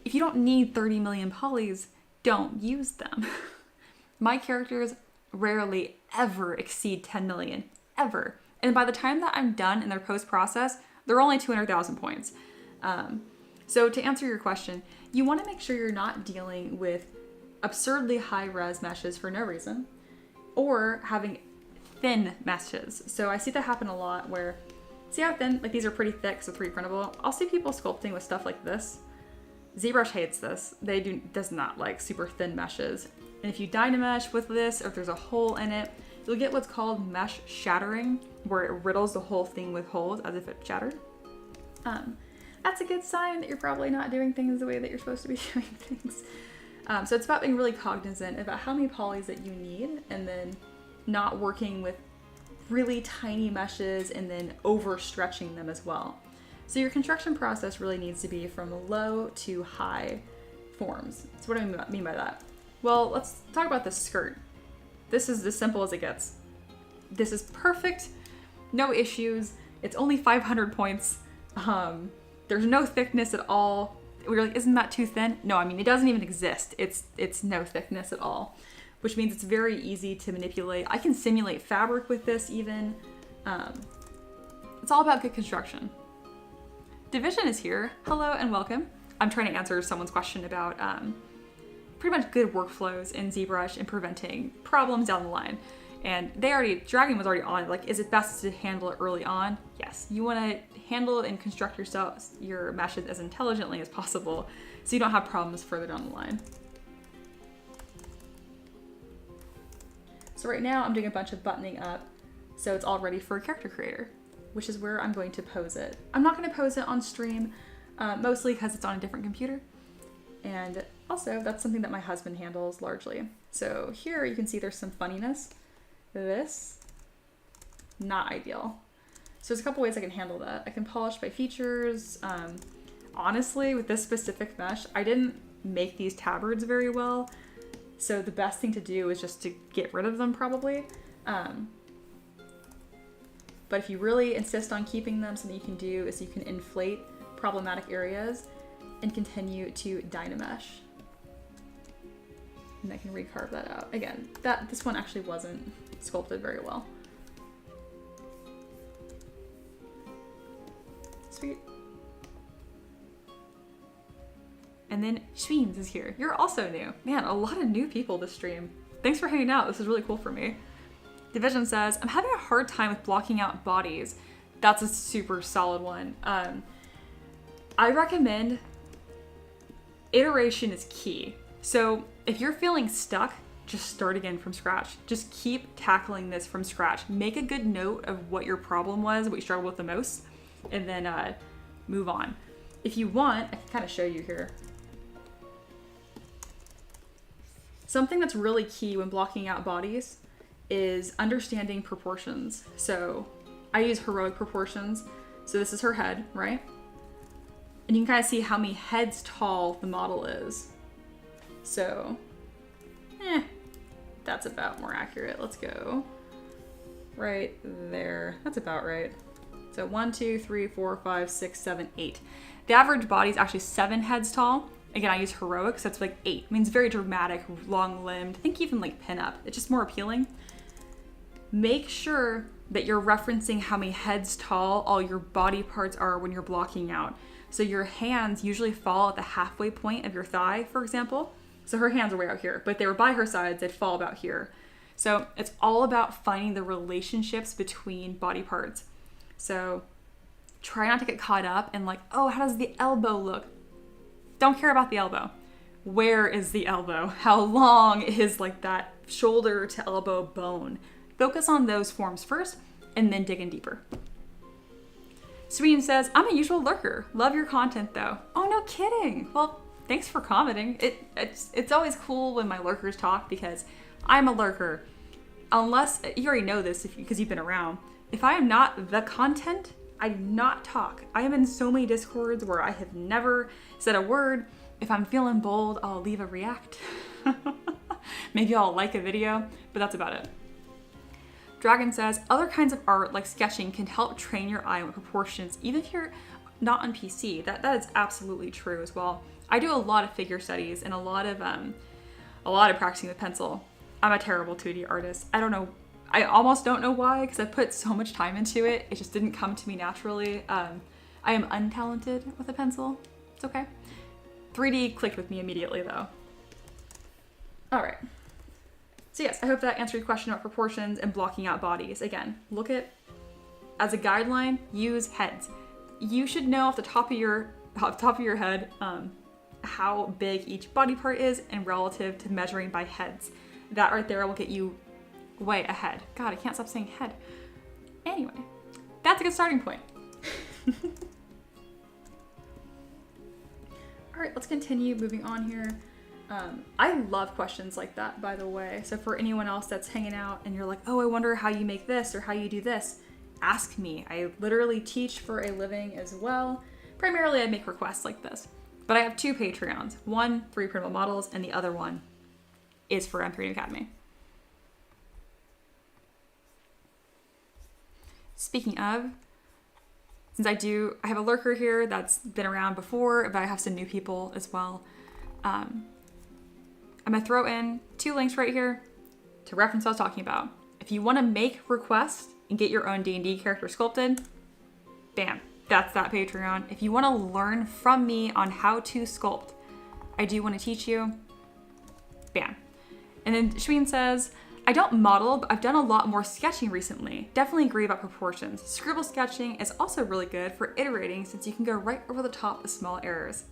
if you don't need 30 million polys, don't use them. My characters rarely ever exceed 10 million, ever. And by the time that I'm done in their post process, they're only 200,000 points. So to answer your question, you want to make sure you're not dealing with absurdly high res meshes for no reason, or having thin meshes. So I see that happen a lot where, see how thin, like these are pretty thick, so 3D printable. I'll see people sculpting with stuff like this. ZBrush hates this. Does not like super thin meshes. And if you Dynamesh with this, or if there's a hole in it, you'll get what's called mesh shattering, where it riddles the whole thing with holes as if it shattered. That's a good sign that you're probably not doing things the way that you're supposed to be doing things. So it's about being really cognizant about how many polys that you need, and then not working with really tiny meshes and then overstretching them as well. So your construction process really needs to be from low to high forms. So what do I mean by that? Well, let's talk about this skirt. This is as simple as it gets. This is perfect, no issues. It's only 500 points. There's no thickness at all. We were like, isn't that too thin? No, I mean, it doesn't even exist. It's no thickness at all, which means it's very easy to manipulate. I can simulate fabric with this even. It's all about good construction. Division is here. Hello and welcome. I'm trying to answer someone's question about pretty much good workflows in ZBrush and preventing problems down the line. And Dragon was already on, like, is it best to handle it early on? Yes, you want to handle and construct your meshes as intelligently as possible so you don't have problems further down the line. So right now I'm doing a bunch of buttoning up, so it's all ready for a character creator, which is where I'm going to pose it. I'm not going to pose it on stream, mostly because it's on a different computer. And also, that's something that my husband handles largely. So here you can see there's some funniness. This, not ideal. So there's a couple ways I can handle that. I can polish by features. Honestly, with this specific mesh, I didn't make these tabards very well. So the best thing to do is just to get rid of them probably. But if you really insist on keeping them, something you can do is you can inflate problematic areas and continue to Dynamesh. And I can recarve that out. Again, this one actually wasn't sculpted very well. Sweet. And then Schweens is here. You're also new. Man, a lot of new people this stream. Thanks for hanging out. This is really cool for me. Division says, I'm having a hard time with blocking out bodies. That's a super solid one. I recommend iteration is key. So if you're feeling stuck, just start again from scratch. Just keep tackling this from scratch. Make a good note of what your problem was, what you struggled with the most, and then move on. If you want, I can kind of show you here. Something that's really key when blocking out bodies is understanding proportions. So I use heroic proportions. So this is her head, right? And you can kind of see how many heads tall the model is. So, that's about more accurate. Let's go right there. That's about right. So 1, 2, 3, 4, 5, 6, 7, 8. The average body is actually 7 heads tall. Again, I use heroic, so it's like 8. It means very dramatic, long-limbed. Think even like pinup. It's just more appealing. Make sure that you're referencing how many heads tall all your body parts are when you're blocking out. So your hands usually fall at the halfway point of your thigh, for example. So her hands are way out here, but if they were by her sides, they'd fall about here. So it's all about finding the relationships between body parts. So try not to get caught up in like, oh, how does the elbow look? Don't care about the elbow. Where is the elbow? How long is like that shoulder to elbow bone? Focus on those forms first and then dig in deeper. Sweden says, I'm a usual lurker. Love your content though. Oh, no kidding. Well, thanks for commenting. It's always cool when my lurkers talk because I'm a lurker. Unless, you already know this because you've been around. If I am not the content, I do not talk. I am in so many discords where I have never said a word. If I'm feeling bold, I'll leave a react. Maybe I'll like a video, but that's about it. Dragon says, other kinds of art like sketching can help train your eye with proportions, even if you're not on PC. That is absolutely true as well. I do a lot of figure studies and a lot of practicing with pencil. I'm a terrible 2D artist. I don't know. I almost don't know why, because I put so much time into it. It just didn't come to me naturally. I am untalented with a pencil. It's okay. 3D clicked with me immediately though. All right. So yes, I hope that answered your question about proportions and blocking out bodies. Again, look at, as a guideline, use heads. You should know off the top of your head how big each body part is and relative to measuring by heads. That right there will get you way ahead. God, I can't stop saying head. Anyway, that's a good starting point. All right, let's continue moving on here. I love questions like that, by the way. So for anyone else that's hanging out and you're like, oh, I wonder how you make this or how you do this, ask me. I literally teach for a living as well. Primarily, I make requests like this. But I have 2 Patreons. One for printable models, and the other one is for M3 Academy. Speaking of, since I have a lurker here that's been around before, but I have some new people as well. I'm gonna throw in 2 links right here to reference what I was talking about. If you wanna make requests and get your own D&D character sculpted, bam, that's that Patreon. If you wanna learn from me on how to sculpt, I do wanna teach you, bam. And then Shween says, I don't model, but I've done a lot more sketching recently. Definitely agree about proportions. Scribble sketching is also really good for iterating since you can go right over the top of small errors.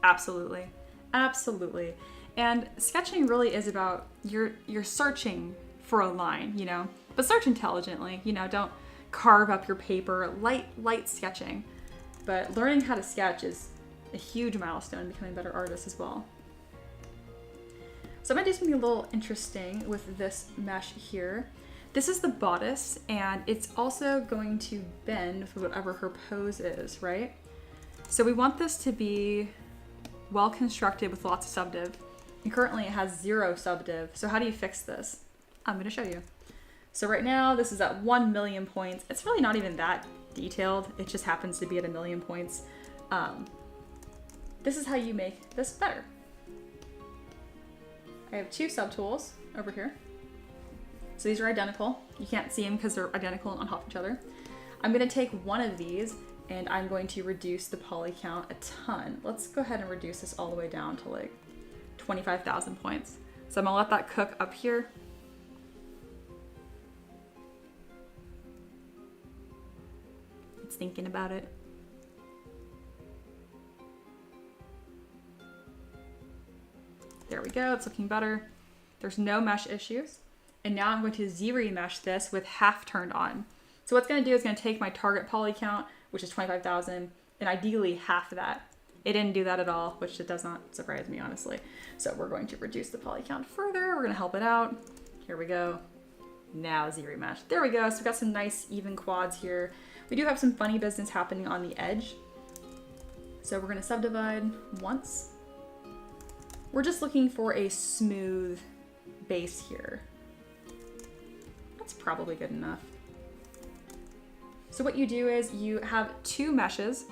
Absolutely, absolutely. And sketching really is about, you're searching for a line, you know, but search intelligently, you know, don't carve up your paper, light sketching. But learning how to sketch is a huge milestone in becoming a better artist as well. So I'm gonna do something a little interesting with this mesh here. This is the bodice, and it's also going to bend with whatever her pose is, right? So we want this to be well constructed with lots of subdiv. And currently it has 0 subdiv. So how do you fix this? I'm gonna show you. So right now this is at 1,000,000 points. It's really not even that detailed. It just happens to be at 1,000,000 points. This is how you make this better. I have 2 subtools over here. So these are identical. You can't see them because they're identical and on top of each other. I'm gonna take one of these and I'm going to reduce the poly count a ton. Let's go ahead and reduce this all the way down to like 25,000 points. So I'm gonna let that cook up here. It's thinking about it. There we go, it's looking better. There's no mesh issues. And now I'm going to Z-remesh this with half turned on. So what's gonna do is gonna take my target poly count, which is 25,000, and ideally half of that. It didn't do that at all, which it does not surprise me, honestly. So we're going to reduce the poly count further. We're gonna help it out. Here we go. Now Z-remesh. There we go, so we've got some nice even quads here. We do have some funny business happening on the edge. So we're gonna subdivide once. We're just looking for a smooth base here. That's probably good enough. So what you do is you have 2 meshes,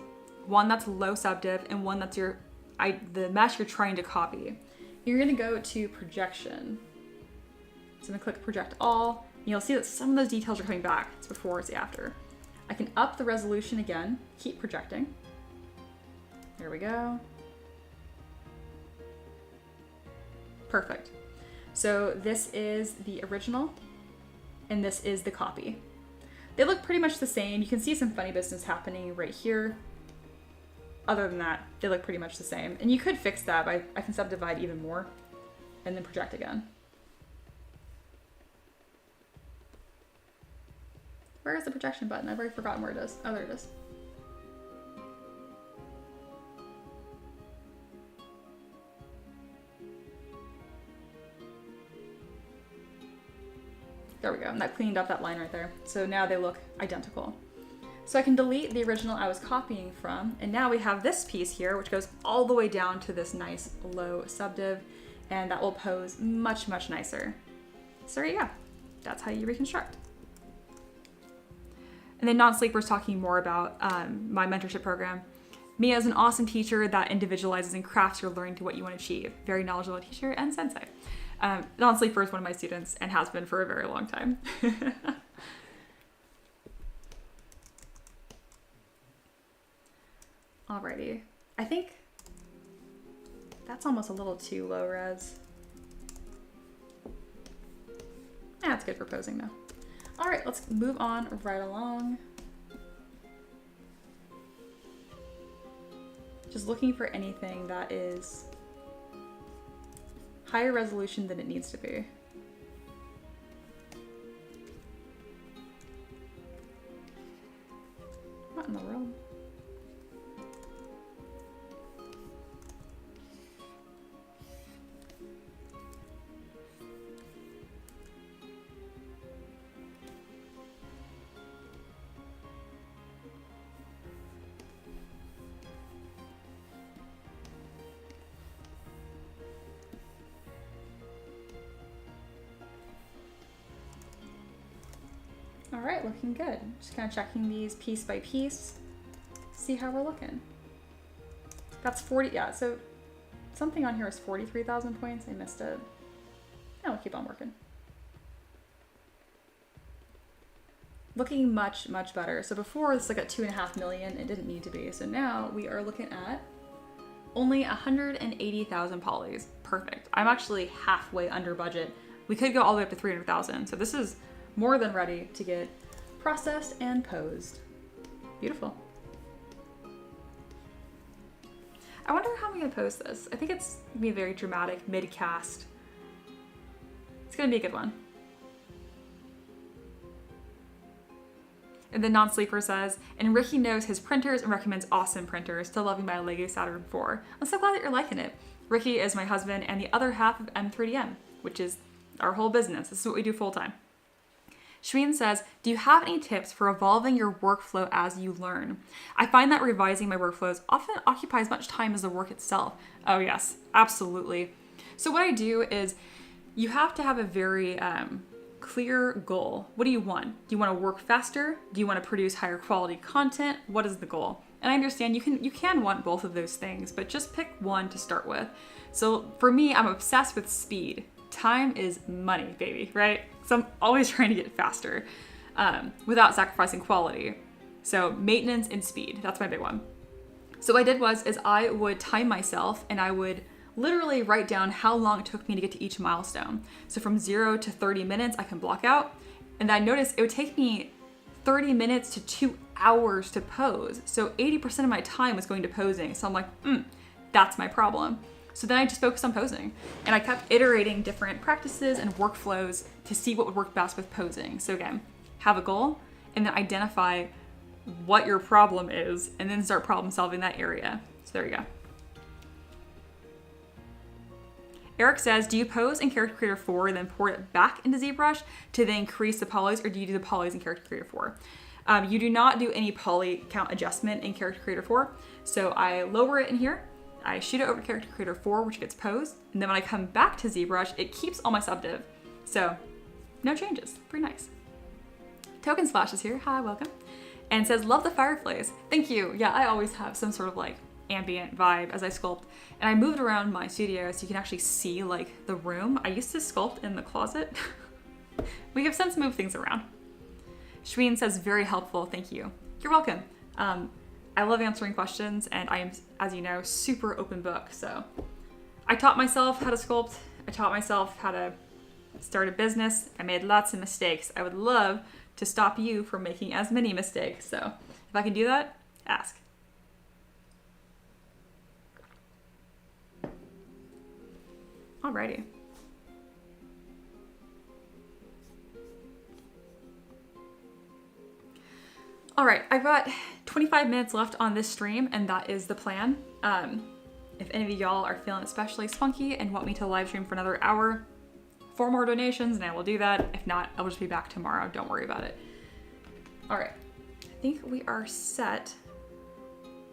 one that's low subdiv and one that's the mesh you're trying to copy. You're gonna go to projection. So I'm gonna click project all, and you'll see that some of those details are coming back. It's before, it's after. I can up the resolution again, keep projecting. There we go. Perfect. So this is the original, and this is the copy. They look pretty much the same. You can see some funny business happening right here. Other than that, they look pretty much the same. And you could fix that by, I can subdivide even more and then project again. Where is the projection button? I've already forgotten where it is. Oh, there it is. There we go, and that cleaned up that line right there. So now they look identical. So I can delete the original I was copying from, and now we have this piece here, which goes all the way down to this nice low subdiv, and that will pose much, much nicer. So yeah, that's how you reconstruct. And then Non-Sleeper's talking more about my mentorship program. Mia is an awesome teacher that individualizes and crafts your learning to what you want to achieve. Very knowledgeable teacher and sensei. Non-Sleeper is one of my students and has been for a very long time. Alrighty, I think that's almost a little too low res. That's good for posing though. All right, let's move on right along. Just looking for anything that is higher resolution than it needs to be. What in the world? All right, looking good. Just kind of checking these piece by piece, see how we're looking. That's 40, yeah, so something on here is 43,000 points. I missed it. Yeah, we'll keep on working. Looking much, much better. So before this was like at 2.5 million, it didn't need to be. So now we are looking at only 180,000 polys. Perfect. I'm actually halfway under budget. We could go all the way up to 300,000. So this is more than ready to get processed and posed. Beautiful. I wonder how I'm gonna pose this. I think it's gonna be a very dramatic mid-cast. It's gonna be a good one. And then Non-Sleeper says, and Ricky knows his printers and recommends awesome printers. Still loving my Lego Saturn 4. I'm so glad that you're liking it. Ricky is my husband and the other half of M3DM, which is our whole business. This is what we do full time. Shween says, do you have any tips for evolving your workflow as you learn? I find that revising my workflows often occupies much time as the work itself. Oh yes, absolutely. So what I do is you have to have a very clear goal. What do you want? Do you want to work faster? Do you want to produce higher quality content? What is the goal? And I understand you can want both of those things, but just pick one to start with. So for me, I'm obsessed with speed. Time is money, baby, right? So I'm always trying to get faster without sacrificing quality. So maintenance and speed, that's my big one. So what I did was I would time myself and I would literally write down how long it took me to get to each milestone. So from 0 to 30 minutes, I can block out. And then I noticed it would take me 30 minutes to 2 hours to pose. So 80% of my time was going to posing. So I'm like, that's my problem. So then I just focused on posing. And I kept iterating different practices and workflows to see what would work best with posing. So again, have a goal and then identify what your problem is and then start problem solving that area. So there you go. Eric says, do you pose in Character Creator 4 and then pour it back into ZBrush to then increase the polys, or do you do the polys in Character Creator 4? You do not do any poly count adjustment in Character Creator 4. So I lower it in here, I shoot it over to Character Creator 4, which gets posed, and then when I come back to ZBrush, it keeps all my subdiv. So no changes, pretty nice. Token Splash is here, hi, welcome. And says, love the fireplace. Thank you. Yeah, I always have some sort of like ambient vibe as I sculpt. And I moved around my studio so you can actually see like the room. I used to sculpt in the closet. We have since moved things around. Shween says, very helpful, thank you. You're welcome. I love answering questions and I am, as you know, super open book. So I taught myself how to sculpt. I taught myself how to start a business. I made lots of mistakes. I would love to stop you from making as many mistakes. So if I can do that, ask. Alrighty. All right, I've got 25 minutes left on this stream, and that is the plan. If any of y'all are feeling especially spunky and want me to live stream for another hour, 4 more donations, and I will do that. If not, I'll just be back tomorrow. Don't worry about it. All right, I think we are set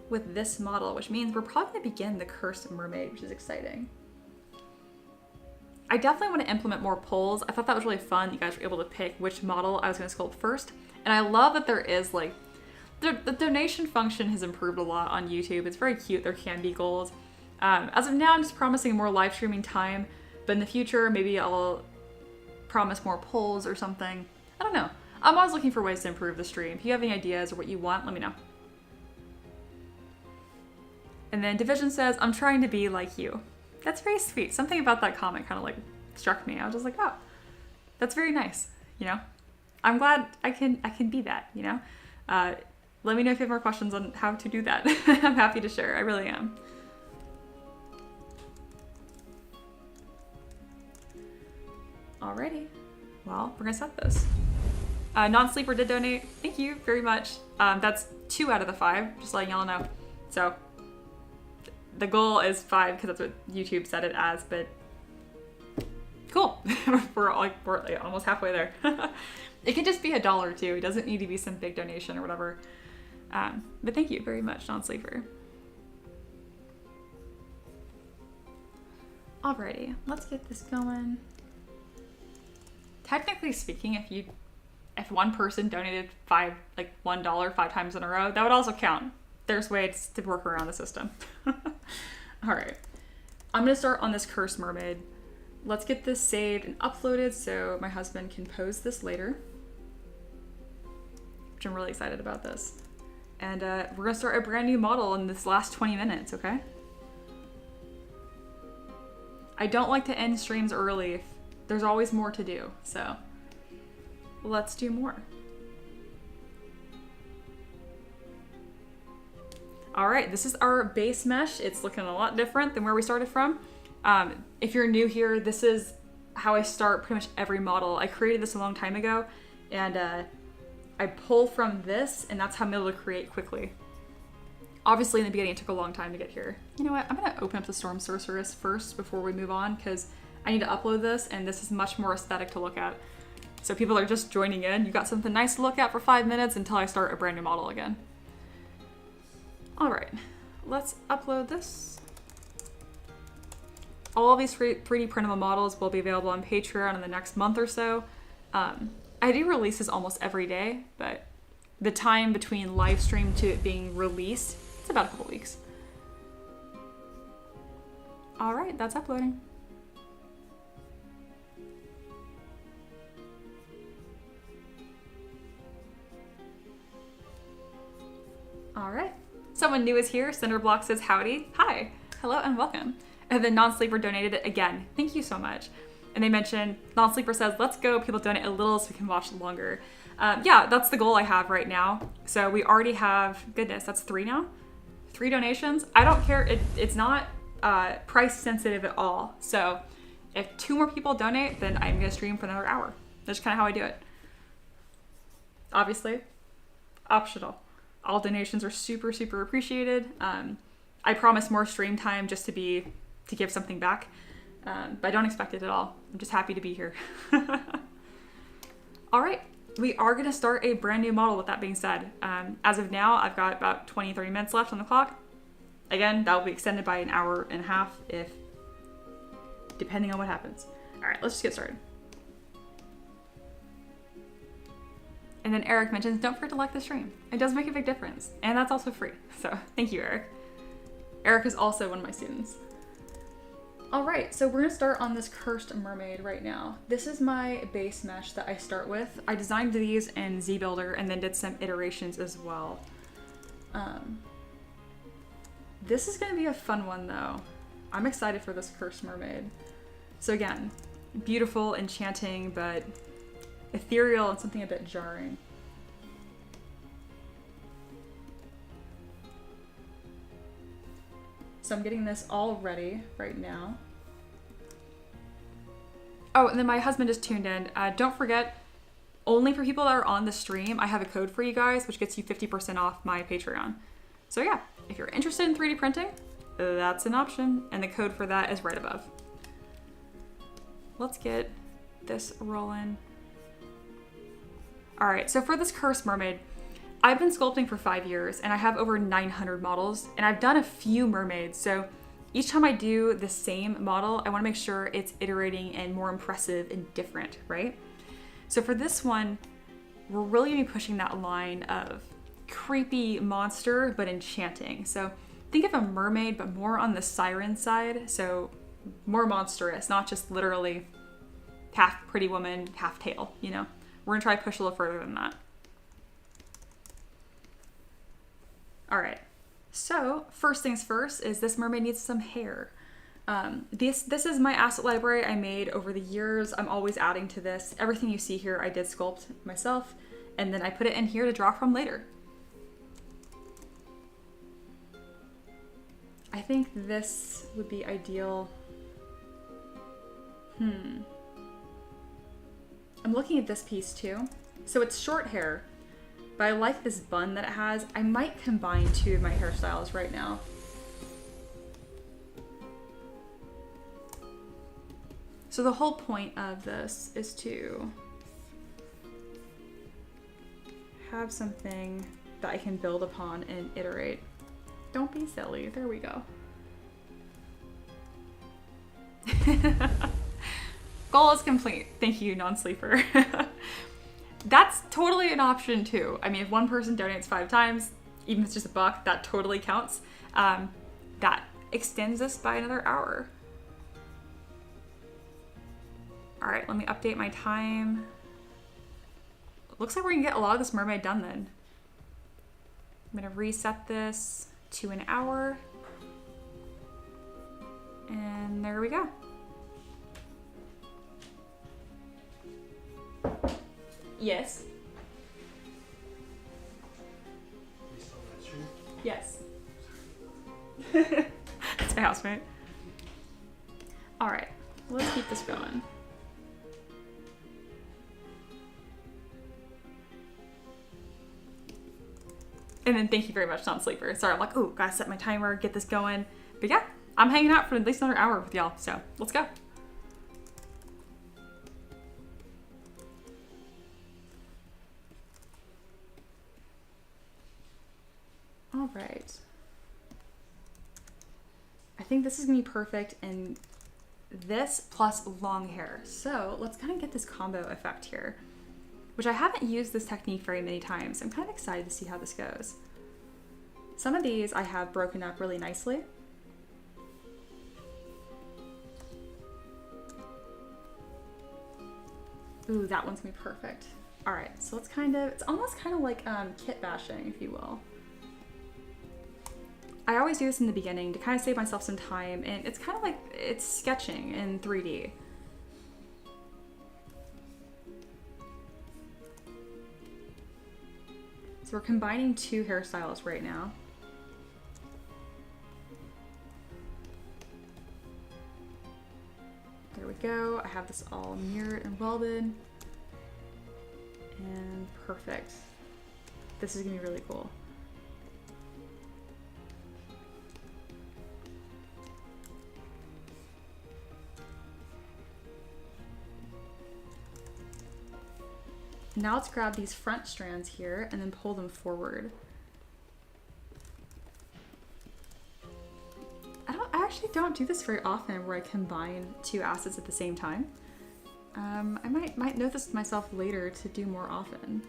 with this model, which means we're probably gonna begin the Cursed Mermaid, which is exciting. I definitely want to implement more polls. I thought that was really fun. You guys were able to pick which model I was going to sculpt first. And I love that there is like, the donation function has improved a lot on YouTube. It's very cute. There can be goals. As of now, I'm just promising more live streaming time. But in the future, maybe I'll promise more polls or something. I don't know. I'm always looking for ways to improve the stream. If you have any ideas or what you want, let me know. And then Division says, I'm trying to be like you. That's very sweet. Something about that comment kind of like struck me. I was just like, oh, that's very nice. You know, I'm glad I can be that, you know. Let me know if you have more questions on how to do that. I'm happy to share. I really am. Alrighty. Well, we're gonna set this. Non-sleeper did donate. Thank you very much. That's 2 out of the 5, just letting y'all know. So the goal is 5 because that's what YouTube set it as, but cool. we're almost halfway there. It can just be $1 too. It doesn't need to be some big donation or whatever. But thank you very much, Non-Sleeper. Alrighty, let's get this going. Technically speaking, if one person donated $1 5 times in a row, that would also count. There's ways to work around the system. All right, I'm gonna start on this Cursed Mermaid. Let's get this saved and uploaded so my husband can pose this later, which I'm really excited about this. And we're gonna start a brand new model in this last 20 minutes, okay? I don't like to end streams early. There's always more to do, so let's do more. All right, this is our base mesh. It's looking a lot different than where we started from. If you're new here, this is how I start pretty much every model. I created this a long time ago, and I I pull from this, and that's how I'm able to create quickly. Obviously, in the beginning, it took a long time to get here. You know what? I'm gonna open up the Storm Sorceress first before we move on, because I need to upload this, and this is much more aesthetic to look at. So people are just joining in. You got something nice to look at for 5 minutes until I start a brand new model again. All right, let's upload this. All of these 3D printable models will be available on Patreon in the next month or so. I do releases almost every day, but the time between live stream to it being released, it's about a couple weeks. All right, that's uploading. All right, someone new is here. Cinderblock says howdy. Hi, hello and welcome. And then Non-Sleeper donated it again. Thank you so much. And they mentioned, Non-Sleeper says, let's go. People donate a little so we can watch longer. Yeah, that's the goal I have right now. So we already have, goodness, that's 3 now? 3 donations. I don't care. It's not price sensitive at all. So if 2 more people donate, then I'm going to stream for another hour. That's kind of how I do it. Obviously, optional. All donations are super, super appreciated. I promise more stream time just to give something back. But I don't expect it at all. I'm just happy to be here. All right, we are gonna start a brand new model with that being said. As of now, I've got about 20, 30 minutes left on the clock. Again, that will be extended by an hour and a half depending on what happens. All right, let's just get started. And then Eric mentions, don't forget to like the stream. It does make a big difference. And that's also free. So thank you, Eric. Eric is also one of my students. All right, so we're gonna start on this cursed mermaid right now. This is my base mesh that I start with. I designed these in ZBuilder and then did some iterations as well. This is gonna be a fun one though. I'm excited for this cursed mermaid. So again, beautiful, enchanting, but ethereal and something a bit jarring. So I'm getting this all ready right now. Oh, and then my husband just tuned in. Don't forget, only for people that are on the stream, I have a code for you guys, which gets you 50% off my Patreon. So yeah, if you're interested in 3D printing, that's an option. And the code for that is right above. Let's get this rolling. All right, so for this cursed mermaid, I've been sculpting for 5 years and I have over 900 models and I've done a few mermaids. So each time I do the same model, I wanna make sure it's iterating and more impressive and different, right? So for this one, we're really gonna be pushing that line of creepy monster, but enchanting. So think of a mermaid, but more on the siren side. So more monstrous, not just literally half pretty woman, half tail, you know? We're gonna try to push a little further than that. All right, so first things first is this mermaid needs some hair. This is my asset library I made over the years. I'm always adding to this. Everything you see here I did sculpt myself, and then I put it in here to draw from later. I think this would be ideal. I'm looking at this piece too. So it's short hair. But I like this bun that it has. I might combine 2 of my hairstyles right now. So the whole point of this is to have something that I can build upon and iterate. Don't be silly. There we go. Goal is complete. Thank you, Non-Sleeper. That's totally an option too. I mean, if one person donates 5 times, even if it's just $1, that totally counts. That extends this by another hour. All right, let me update my time. Looks like we're gonna get a lot of this mermaid done then. I'm gonna reset this to an hour. And there we go. Yes. Yes. It's my housemate. All right, let's keep this going. And then thank you very much, non-sleeper. Sorry, I'm like, ooh, gotta set my timer, get this going. But yeah, I'm hanging out for at least another hour with y'all, so let's go. All right. I think this is gonna be perfect in this plus long hair. So let's kind of get this combo effect here, which I haven't used this technique very many times. I'm kind of excited to see how this goes. Some of these I have broken up really nicely. Ooh, that one's gonna be perfect. All right, so it's almost kind of like kit bashing, if you will. I always do this in the beginning to kind of save myself some time, and it's kind of like it's sketching in 3D. So we're combining two hairstyles right now. There we go. I have this all mirrored and welded. And perfect. This is gonna be really cool. Now let's grab these front strands here and then pull them forward. I actually don't do this very often where I combine two assets at the same time. I might note this myself later to do more often.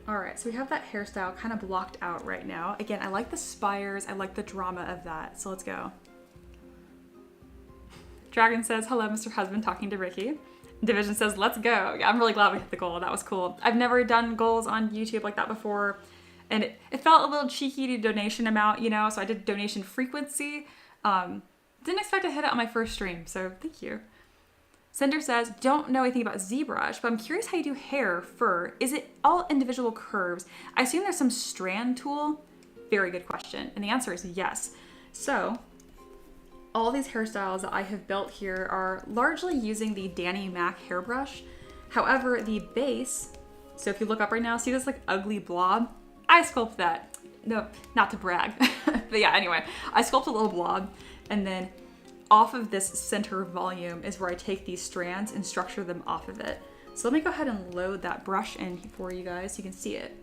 All right, so we have that hairstyle kind of blocked out right now. Again, I like the spires, I like the drama of that, so let's go. Dragon says, hello, Mr. Husband, talking to Ricky. Division says, let's go. Yeah, I'm really glad we hit the goal, that was cool. I've never done goals on YouTube like that before, and it felt a little cheeky to donation amount, you know, so I did donation frequency. Didn't expect to hit it on my first stream, so thank you. Cinder says, don't know anything about ZBrush, but I'm curious how you do hair, fur. Is it all individual curves? I assume there's some strand tool. Very good question. And the answer is yes. So all these hairstyles that I have built here are largely using the Danny Mac hairbrush. However, the base, so if you look up right now, see this like ugly blob? I sculpt that. No, not to brag. But yeah, anyway, I sculpt a little blob, and then off of this center volume is where I take these strands and structure them off of it. So let me go ahead and load that brush in for you guys so you can see it.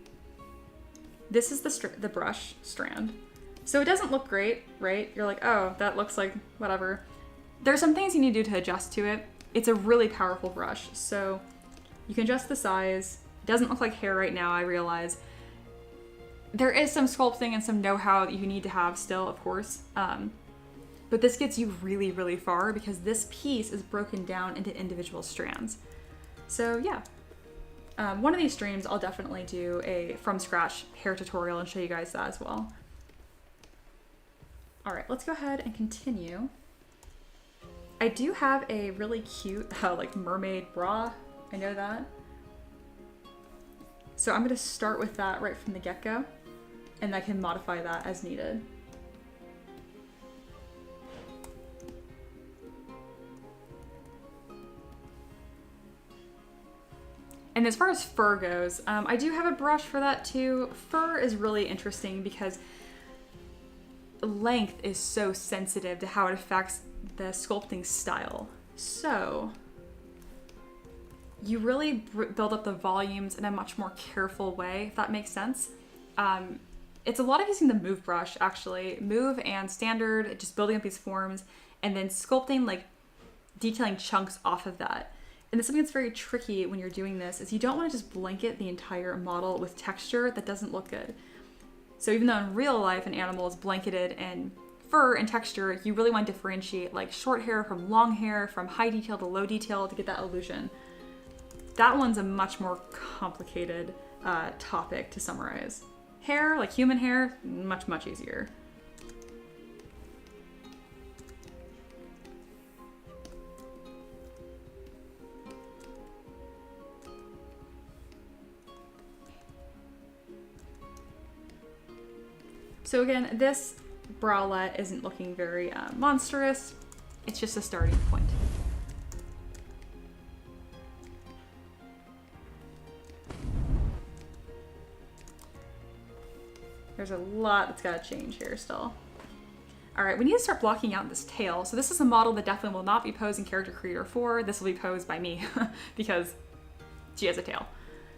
This is the brush strand. So it doesn't look great, right? You're like, oh, that looks like whatever. There's some things you need to do to adjust to it. It's a really powerful brush. So you can adjust the size. It doesn't look like hair right now, I realize. There is some sculpting and some know-how that you need to have still, of course. But this gets you really, really far because this piece is broken down into individual strands. So yeah, one of these streams I'll definitely do a from scratch hair tutorial and show you guys that as well. All right, let's go ahead and continue. I do have a really cute like mermaid bra, I know that. So I'm gonna start with that right from the get-go, and I can modify that as needed. And as far as fur goes, I do have a brush for that too. Fur is really interesting because length is so sensitive to how it affects the sculpting style. So you really build up the volumes in a much more careful way, if that makes sense. It's a lot of using the move brush, actually. Move and standard, just building up these forms, and then sculpting, like detailing chunks off of that. And something that's very tricky when you're doing this is you don't want to just blanket the entire model with texture. That doesn't look good. So even though in real life an animal is blanketed in fur and texture, you really want to differentiate like short hair from long hair, from high detail to low detail to get that illusion. That one's a much more complicated topic to summarize. Hair, like human hair, much, much easier. So again, this bralette isn't looking very monstrous. It's just a starting point. There's a lot that's got to change here still. All right, we need to start blocking out this tail. So this is a model that definitely will not be posed in Character Creator 4. This will be posed by me because she has a tail.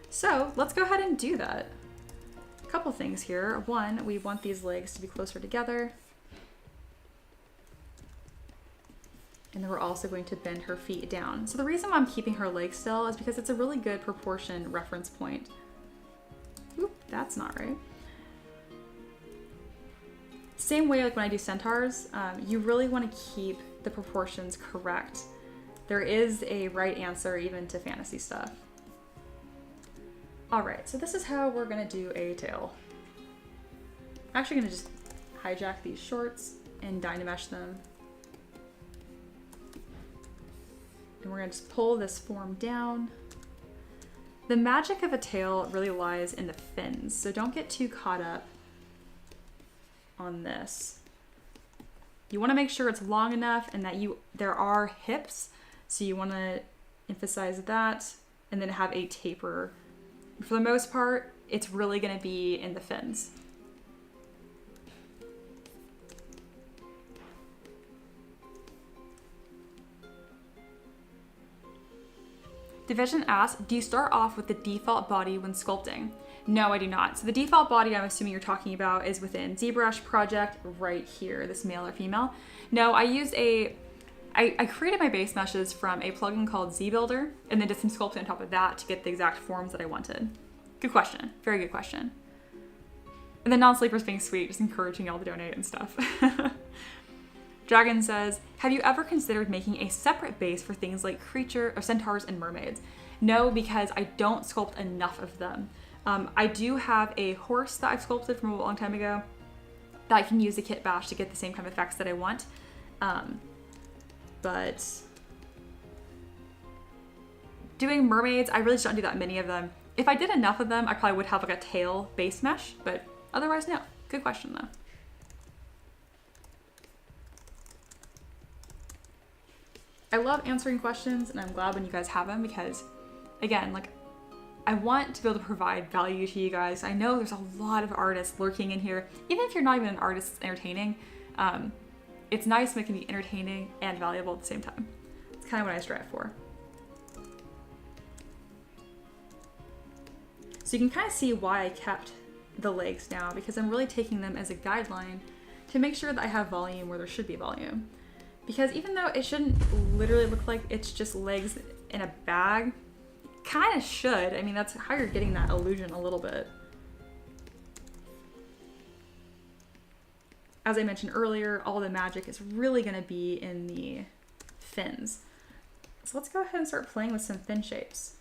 So let's go ahead and do that. A couple things here. One, we want these legs to be closer together. And then we're also going to bend her feet down. So the reason why I'm keeping her legs still is because it's a really good proportion reference point. Oop, that's not right. Same way like when I do centaurs, you really want to keep the proportions correct. There is a right answer even to fantasy stuff. All right, so this is how we're gonna do a tail. I'm actually gonna just hijack these shorts and dynamesh them. And we're gonna just pull this form down. The magic of a tail really lies in the fins, so don't get too caught up on this. You wanna make sure it's long enough and that there are hips, so you wanna emphasize that and then have a taper. For the most part, it's really gonna be in the fins. Division asks, do you start off with the default body when sculpting? No, I do not. So the default body I'm assuming you're talking about is within ZBrush project right here, this male or female. No, I used I created my base meshes from a plugin called ZBuilder and then did some sculpting on top of that to get the exact forms that I wanted. Good question. Very good question. And then non-sleepers being sweet, just encouraging y'all to donate and stuff. Dragon says, have you ever considered making a separate base for things like creature or centaurs and mermaids? No, because I don't sculpt enough of them. I do have a horse that I've sculpted from a long time ago that I can use the kit bash to get the same kind of effects that I want. But doing mermaids, I really just don't do that many of them. If I did enough of them, I probably would have like a tail base mesh, but otherwise, no. Good question though. I love answering questions and I'm glad when you guys have them because, again, like I want to be able to provide value to you guys. I know there's a lot of artists lurking in here. Even if you're not even an artist that's entertaining, it's nice when it can be entertaining and valuable at the same time. It's kind of what I strive for. So you can kind of see why I kept the legs now because I'm really taking them as a guideline to make sure that I have volume where there should be volume. Because even though it shouldn't literally look like it's just legs in a bag, kind of should. I mean, that's how you're getting that illusion a little bit. As I mentioned earlier, all the magic is really going to be in the fins. So let's go ahead and start playing with some fin shapes.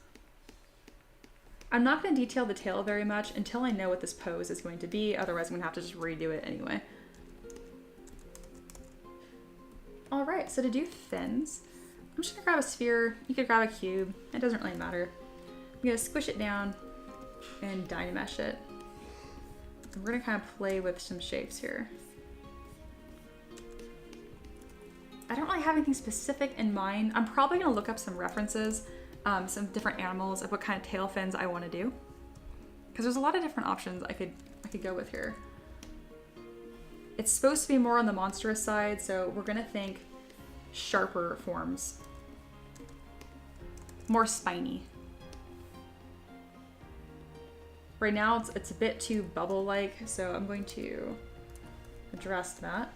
I'm not going to detail the tail very much until I know what this pose is going to be. Otherwise, I'm going to have to just redo it anyway. All right, so to do fins, I'm just gonna grab a sphere. You could grab a cube. It doesn't really matter. I'm gonna squish it down and dynamesh it. And we're gonna kind of play with some shapes here. I don't really have anything specific in mind. I'm probably gonna look up some references, some different animals of what kind of tail fins I want to do, because there's a lot of different options I could go with here. It's supposed to be more on the monstrous side, so we're gonna think sharper forms. More spiny. Right now it's a bit too bubble-like, so I'm going to address that.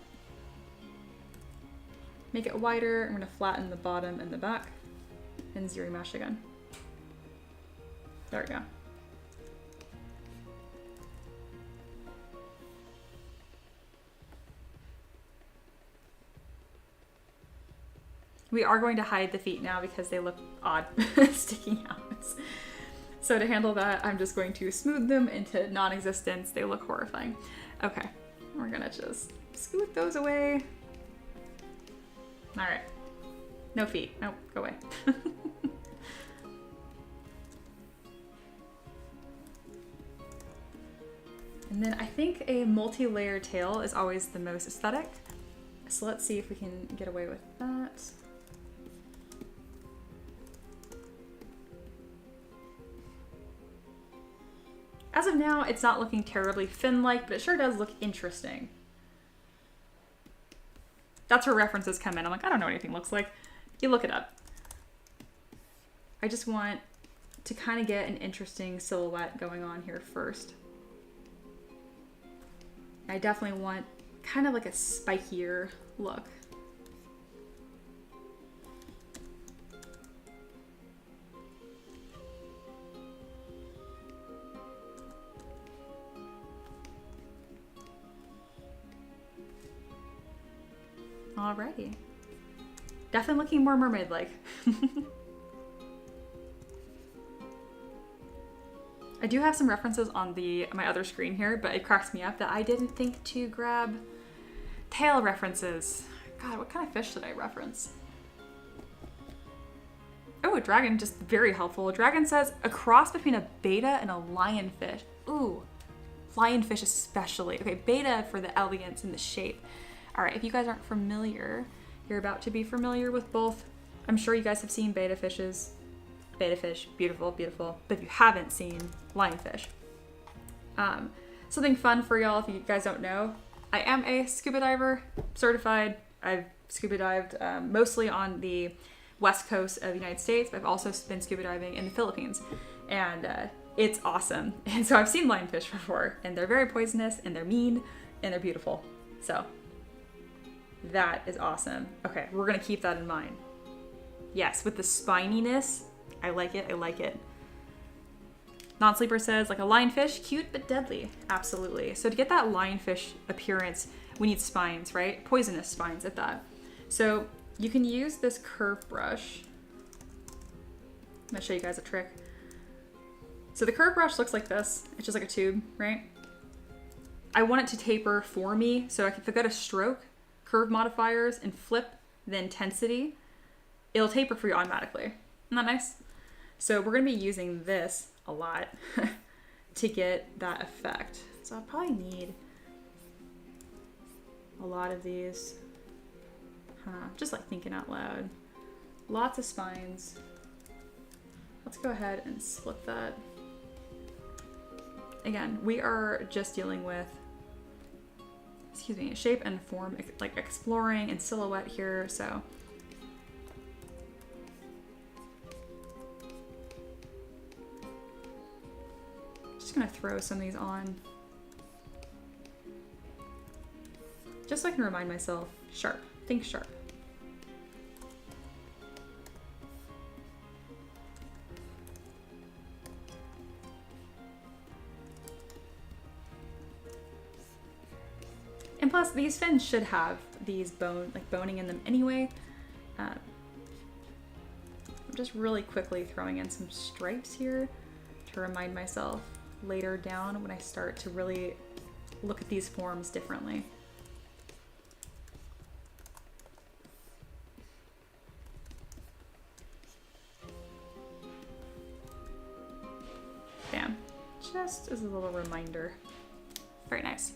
Make it wider. I'm gonna flatten the bottom and the back and zero mesh again. There we go. We are going to hide the feet now because they look odd sticking out. So to handle that, I'm just going to smooth them into non-existence. They look horrifying. Okay, we're gonna just scoot those away. All right, no feet, nope, go away. And then I think a multi-layer tail is always the most aesthetic. So let's see if we can get away with that. As of now, it's not looking terribly fin-like, but it sure does look interesting. That's where references come in. I'm like, I don't know what anything looks like. You look it up. I just want to kind of get an interesting silhouette going on here first. I definitely want kind of like a spikier look. Alrighty. Definitely looking more mermaid-like. I do have some references on my other screen here, but it cracks me up that I didn't think to grab tail references. God, what kind of fish did I reference? Oh, a dragon, just very helpful. A dragon says a cross between a beta and a lionfish. Ooh, lionfish especially. Okay, beta for the elegance and the shape. All right, if you guys aren't familiar, you're about to be familiar with both. I'm sure you guys have seen beta fishes. Beta fish, beautiful, beautiful. But if you haven't seen lionfish, something fun for y'all if you guys don't know, I am a scuba diver, certified. I've scuba dived mostly on the west coast of the United States, but I've also been scuba diving in the Philippines, and it's awesome. And so I've seen lionfish before, and they're very poisonous, and they're mean, and they're beautiful. So that is awesome. Okay, we're gonna keep that in mind. Yes, with the spininess, I like it, I like it. Non-sleeper says, like a lionfish, cute but deadly. Absolutely. So to get that lionfish appearance, we need spines, right? Poisonous spines at that. So you can use this curve brush. I'm gonna show you guys a trick. So the curve brush looks like this. It's just like a tube, right? I want it to taper for me. So if I go to stroke, curve modifiers, and flip the intensity, it'll taper for you automatically. Isn't that nice? So we're gonna be using this a lot to get that effect. So I'll probably need a lot of these. Just like thinking out loud. Lots of spines. Let's go ahead and split that. Again, we are just dealing with, excuse me, shape and form, like exploring and silhouette here, so. Just gonna throw some of these on. Just so I can remind myself, sharp, think sharp. And plus, these fins should have these boning in them anyway. I'm just really quickly throwing in some stripes here to remind myself later down when I start to really look at these forms differently. Bam. Just as a little reminder. Very nice.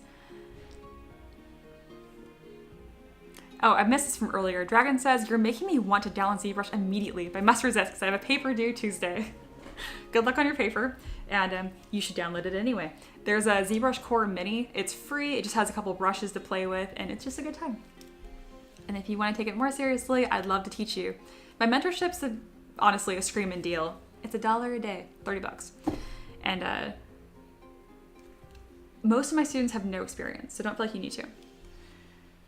Oh, I missed this from earlier. Dragon says, you're making me want to download ZBrush immediately, but I must resist because I have a paper due Tuesday. Good luck on your paper, and you should download it anyway. There's a ZBrush Core Mini. It's free. It just has a couple brushes to play with, and it's just a good time. And if you want to take it more seriously, I'd love to teach you. My mentorship's honestly a screaming deal. It's $1 a day, 30 bucks. And most of my students have no experience, so don't feel like you need to.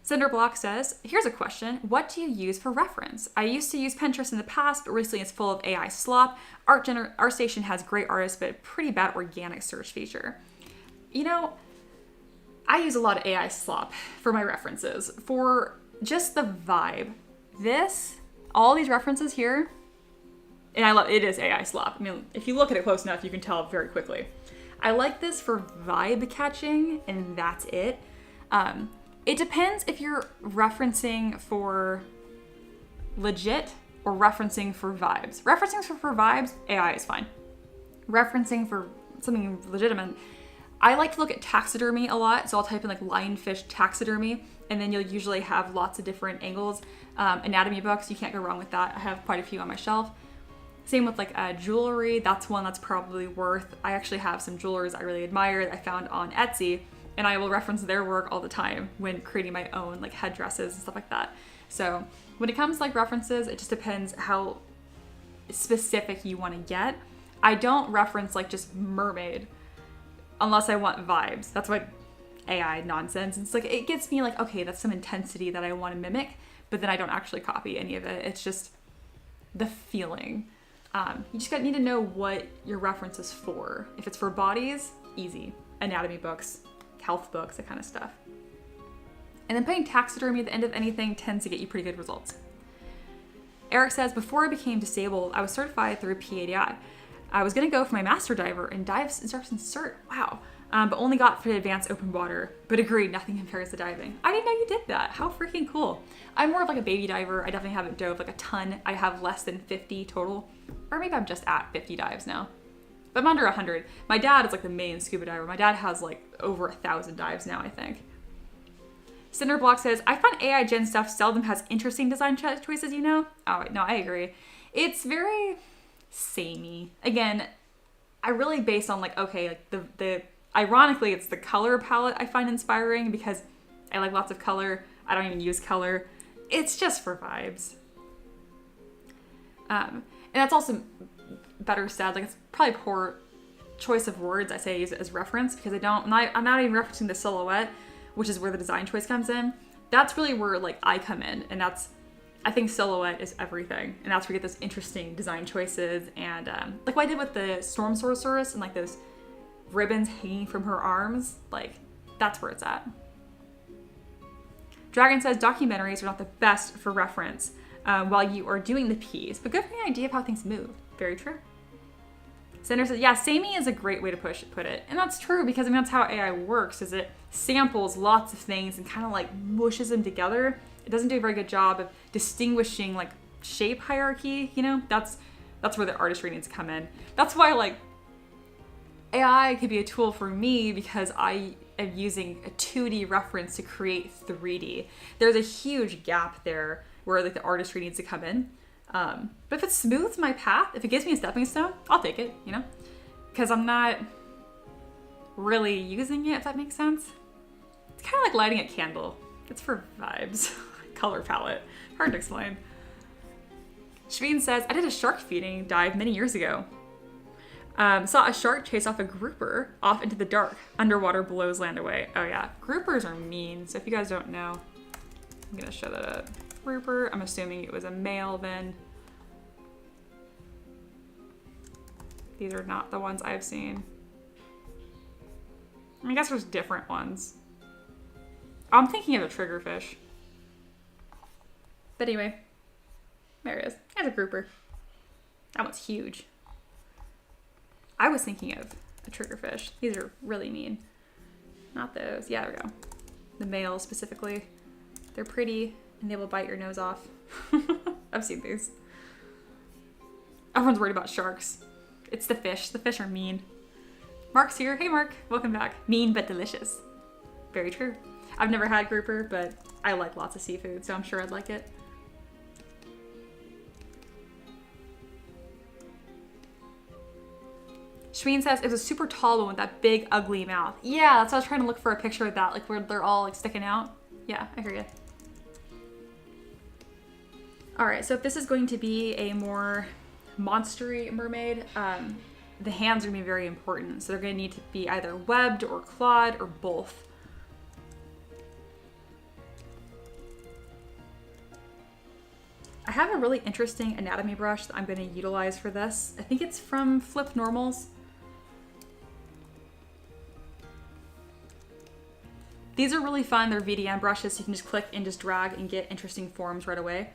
Cinder Block says, here's a question. What do you use for reference? I used to use Pinterest in the past, but recently it's full of AI slop. ArtStation has great artists, but pretty bad organic search feature. You know, I use a lot of AI slop for my references, for just the vibe. All these references here, and I love it is AI slop. I mean, if you look at it close enough, you can tell very quickly. I like this for vibe catching, and that's it. It depends if you're referencing for legit or referencing for vibes. Referencing for vibes, AI is fine. Referencing for something legitimate, I like to look at taxidermy a lot, so I'll type in like lionfish taxidermy, and then you'll usually have lots of different angles. Anatomy books, you can't go wrong with that. I have quite a few on my shelf. Same with like jewelry, that's one that's probably worth. I actually have some jewelers I really admire that I found on Etsy, and I will reference their work all the time when creating my own like headdresses and stuff like that. So when it comes to like references, it just depends how specific you want to get. I don't reference like just mermaid unless I want vibes. That's what AI nonsense. It's like, it gets me like, okay, that's some intensity that I want to mimic, but then I don't actually copy any of it. It's just the feeling. You just need to know what your reference is for. If it's for bodies, easy. Anatomy books, health books, that kind of stuff. And then putting taxidermy at the end of anything tends to get you pretty good results. Eric says, before I became disabled, I was certified through PADI. I was gonna go for my master diver and dive instruction cert, wow. But only got for the advanced open water, but agreed, nothing compares to diving. I didn't know you did that. How freaking cool. I'm more of like a baby diver. I definitely haven't dove like a ton. I have less than 50 total, or maybe I'm just at 50 dives now. But I'm under 100. My dad is like the main scuba diver. My dad has like over 1,000 dives now, I think. Cinderblock says, I find AI gen stuff seldom has interesting design choices, you know? Oh, no, I agree. It's very samey. Again, I really based on like, okay, like the ironically, it's the color palette I find inspiring because I like lots of color. I don't even use color. It's just for vibes. And that's also better said. Like, it's probably poor choice of words I say I use it as reference because I'm not even referencing the silhouette, which is where the design choice comes in. That's really where like I come in, and I think silhouette is everything, and that's where you get those interesting design choices, and like what I did with the storm sorceress and like those ribbons hanging from her arms, like that's where it's at. Dragon says documentaries are not the best for reference while you are doing the piece, but good for the idea of how things move. Very true. Cinder says, yeah, samey is a great way to put it. And that's true because I mean, that's how AI works, is it samples lots of things and kind of like mushes them together. It doesn't do a very good job of distinguishing like shape hierarchy, you know? That's where the artistry needs to come in. That's why like AI could be a tool for me because I am using a 2D reference to create 3D. There's a huge gap there where like the artistry needs to come in. But if it smooths my path, if it gives me a stepping stone, I'll take it, you know? Because I'm not really using it, if that makes sense. It's kind of like lighting a candle. It's for vibes. Color palette. Hard to explain. Shveen says, I did a shark feeding dive many years ago. Saw a shark chase off a grouper off into the dark. Underwater blows land away. Oh yeah, groupers are mean. So if you guys don't know, I'm gonna show that up. Grouper, I'm assuming it was a male then. These are not the ones I've seen. I guess there's different ones. I'm thinking of a triggerfish. But anyway, there it is. There's a grouper. That one's huge. I was thinking of a triggerfish. These are really mean. Not those. Yeah, there we go. The males specifically. They're pretty and they will bite your nose off. I've seen these. Everyone's worried about sharks. It's the fish. The fish are mean. Mark's here. Hey, Mark. Welcome back. Mean but delicious. Very true. I've never had grouper, but I like lots of seafood, so I'm sure I'd like it. Shveen says, it was a super tall one with that big, ugly mouth. Yeah, that's why I was trying to look for a picture of that, like where they're all like sticking out. Yeah, I hear you. All right, so if this is going to be a more monstery mermaid, the hands are gonna be very important. So they're gonna need to be either webbed or clawed or both. I have a really interesting anatomy brush that I'm gonna utilize for this. I think it's from Flip Normals. These are really fun. They're VDM brushes, so you can just click and just drag and get interesting forms right away.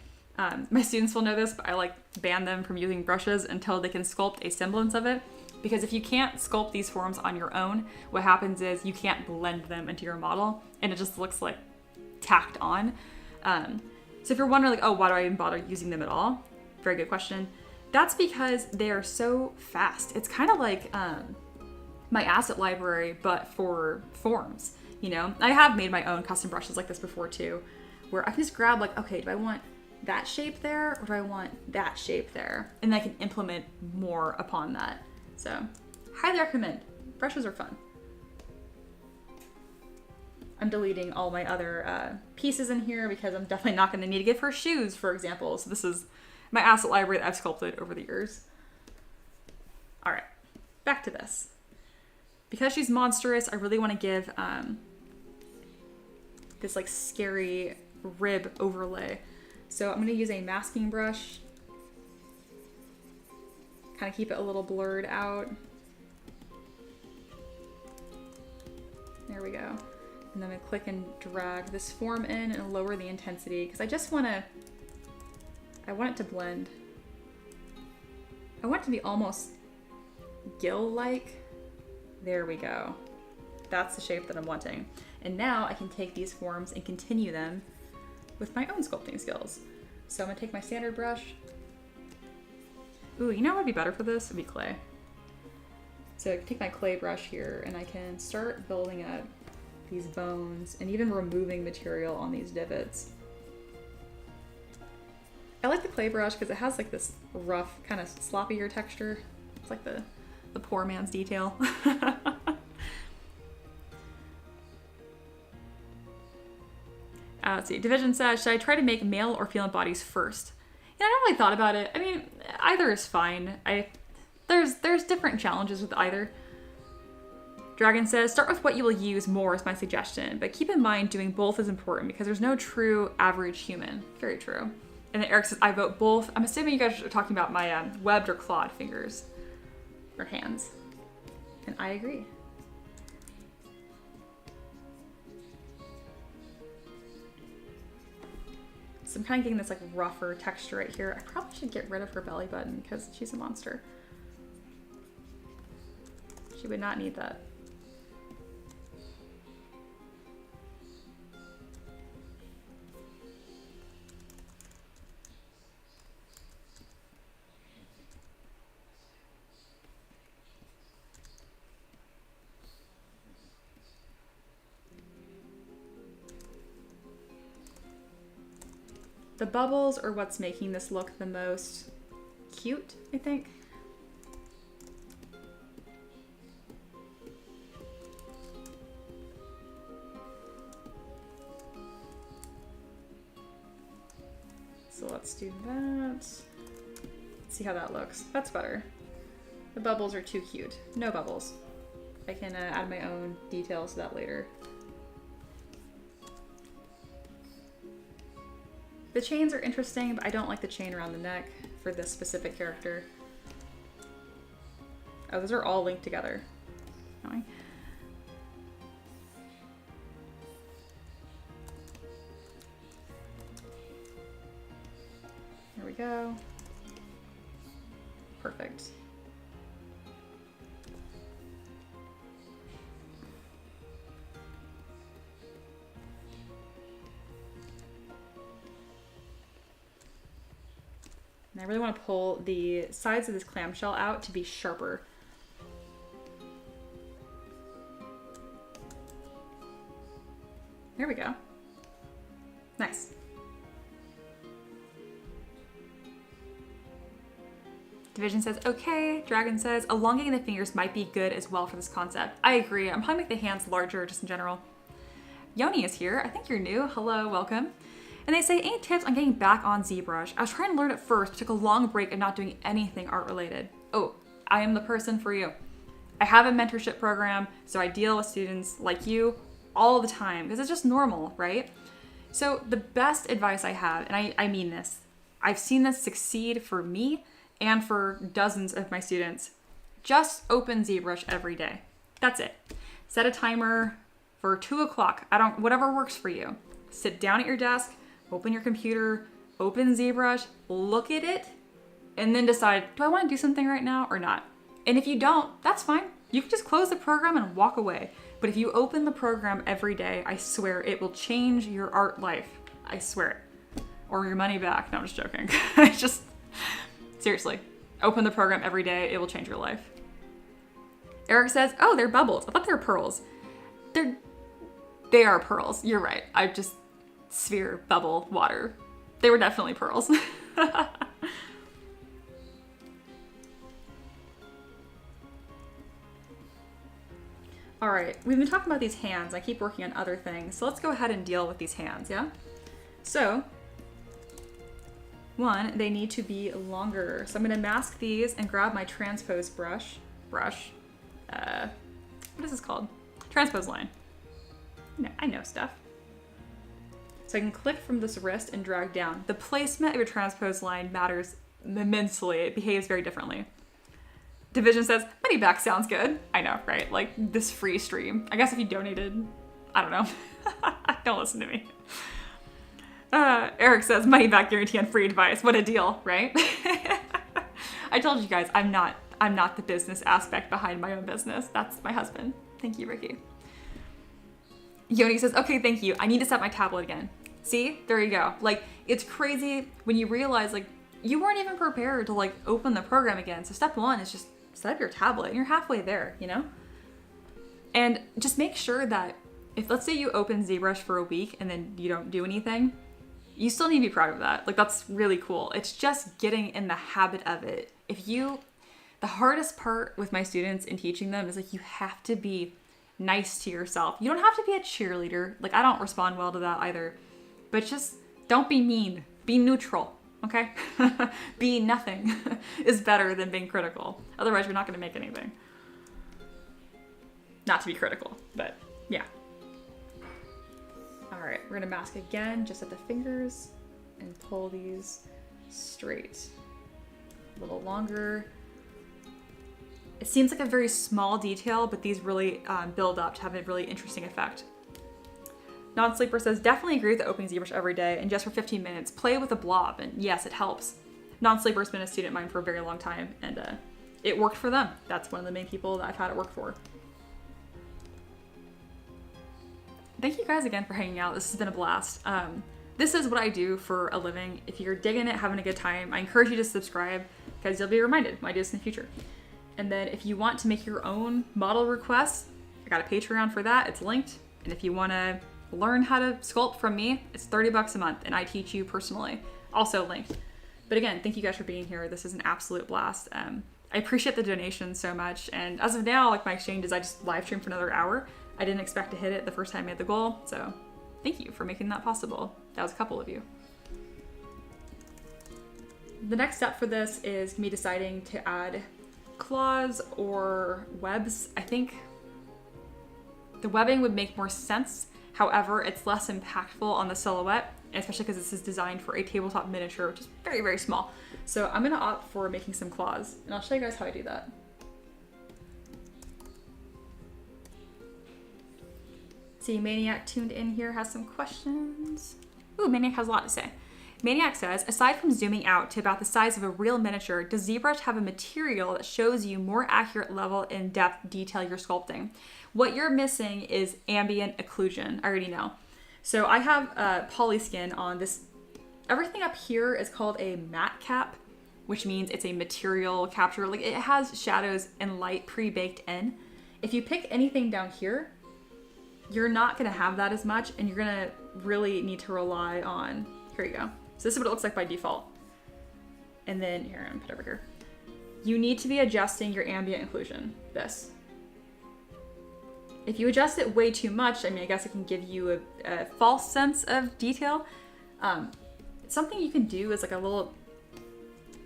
My students will know this, but I like ban them from using brushes until they can sculpt a semblance of it. Because if you can't sculpt these forms on your own, what happens is you can't blend them into your model and it just looks like tacked on. So if you're wondering like, oh, why do I even bother using them at all? Very good question. That's because they are so fast. It's kind of like my asset library, but for forms. You know, I have made my own custom brushes like this before too, where I can just grab like, okay, do I want that shape there or do I want that shape there? And I can implement more upon that. So highly recommend. Brushes are fun. I'm deleting all my other pieces in here because I'm definitely not going to need to give her shoes, for example. So this is my asset library that I've sculpted over the years. All right, back to this. Because she's monstrous, I really want to give this like scary rib overlay. So I'm going to use a masking brush, kind of keep it a little blurred out. There we go. And then I'm gonna click and drag this form in and lower the intensity because I want it to blend. I want it to be almost gill-like. There we go. That's the shape that I'm wanting. And now I can take these forms and continue them with my own sculpting skills. So I'm gonna take my standard brush. Ooh, you know what would be better for this? It'd be clay. So I can take my clay brush here and I can start building up these bones and even removing material on these divots. I like the clay brush because it has like this rough, kind of sloppier texture. It's like the poor man's detail. Let's see. Division says, should I try to make male or female bodies first? Yeah, I haven't really thought about it. I mean, either is fine. There's different challenges with either. Dragon says, start with what you will use more is my suggestion, but keep in mind doing both is important because there's no true average human. Very true. And then Eric says, I vote both. I'm assuming you guys are talking about my webbed or clawed fingers or hands. And I agree. So I'm kind of getting this like rougher texture right here. I probably should get rid of her belly button because she's a monster. She would not need that. The bubbles are what's making this look the most cute, I think. So let's do that. Let's see how that looks. That's better. The bubbles are too cute. No bubbles. I can add my own details to that later. The chains are interesting, but I don't like the chain around the neck for this specific character. Oh, those are all linked together. Okay. There we go. Perfect. And I really want to pull the sides of this clamshell out to be sharper. There we go. Nice. Division says, okay. Dragon says, elongating the fingers might be good as well for this concept. I agree. I'm probably make the hands larger just in general. Yoni is here. I think you're new. Hello, welcome. And they say, any tips on getting back on ZBrush? I was trying to learn it first, but took a long break of not doing anything art related. Oh, I am the person for you. I have a mentorship program, so I deal with students like you all the time because it's just normal, right? So the best advice I have, and I mean this, I've seen this succeed for me and for dozens of my students. Just open ZBrush every day. That's it. Set a timer for 2 o'clock. Whatever works for you. Sit down at your desk, open your computer, open ZBrush, look at it, and then decide, do I want to do something right now or not? And if you don't, that's fine. You can just close the program and walk away. But if you open the program every day, I swear it will change your art life. I swear it. Or your money back. No, I'm just joking. Seriously, open the program every day. It will change your life. Eric says, oh, they're bubbles. I thought they were pearls. They are pearls. You're right. I just sphere, bubble, water. They were definitely pearls. All right, we've been talking about these hands. I keep working on other things. So let's go ahead and deal with these hands, yeah? So, one, they need to be longer. So I'm gonna mask these and grab my transpose brush. What is this called? Transpose line. No, I know stuff. So I can click from this wrist and drag down. The placement of your transpose line matters immensely. It behaves very differently. Division says, money back sounds good. I know, right? Like this free stream. I guess if you donated, I don't know. Don't listen to me. Eric says, money back guarantee on free advice. What a deal, right? I told you guys, I'm not the business aspect behind my own business. That's my husband. Thank you, Ricky. Yoni says, okay, thank you. I need to set my tablet again. See, there you go. Like, it's crazy when you realize like you weren't even prepared to like open the program again. So step one is just set up your tablet and you're halfway there, you know? And just make sure that if, let's say you open ZBrush for a week and then you don't do anything, you still need to be proud of that. Like, that's really cool. It's just getting in the habit of it. The hardest part with my students in teaching them is like, you have to be nice to yourself. You don't have to be a cheerleader. Like, I don't respond well to that either, but just don't be mean, be neutral. Okay? Being nothing is better than being critical. Otherwise, you're not going to make anything. Not to be critical, but yeah. All right, we're going to mask again, just at the fingers and pull these straight. A little longer. It seems like a very small detail, but these really build up to have a really interesting effect. Non-sleeper says, definitely agree with the opening ZBrush every day and just for 15 minutes. Play with a blob, and yes, it helps. Non-sleeper's been a student of mine for a very long time, and it worked for them. That's one of the main people that I've had it work for. Thank you guys again for hanging out. This has been a blast. This is what I do for a living. If you're digging it, having a good time, I encourage you to subscribe because you'll be reminded when I do this in the future. And then if you want to make your own model requests, I got a Patreon for that. It's linked. And if you want to learn how to sculpt from me, it's $30 a month and I teach you personally, also linked. But again, thank you guys for being here. This is an absolute blast. I appreciate the donations so much, and as of now, like my exchange is I just live stream for another hour. I didn't expect to hit it the first time I made the goal, so thank you for making that possible. That was a couple of you. The next step for this is me deciding to add claws or webs. I think the webbing would make more sense. However, it's less impactful on the silhouette, especially because this is designed for a tabletop miniature, which is very, very small. So I'm gonna opt for making some claws, and I'll show you guys how I do that. See, Maniac tuned in here has some questions. Ooh, Maniac has a lot to say. Maniac says, aside from zooming out to about the size of a real miniature, does ZBrush have a material that shows you more accurate level and depth detail you're sculpting? What you're missing is ambient occlusion. I already know. So I have polyskin on this. Everything up here is called a matte cap, which means it's a material capture. Like, it has shadows and light pre-baked in. If you pick anything down here, you're not gonna have that as much, and you're gonna really need to rely on, here you go. So this is what it looks like by default. And then here, I'm gonna put it over here. You need to be adjusting your ambient occlusion, this. If you adjust it way too much, I mean, I guess it can give you a false sense of detail. Something you can do is like a little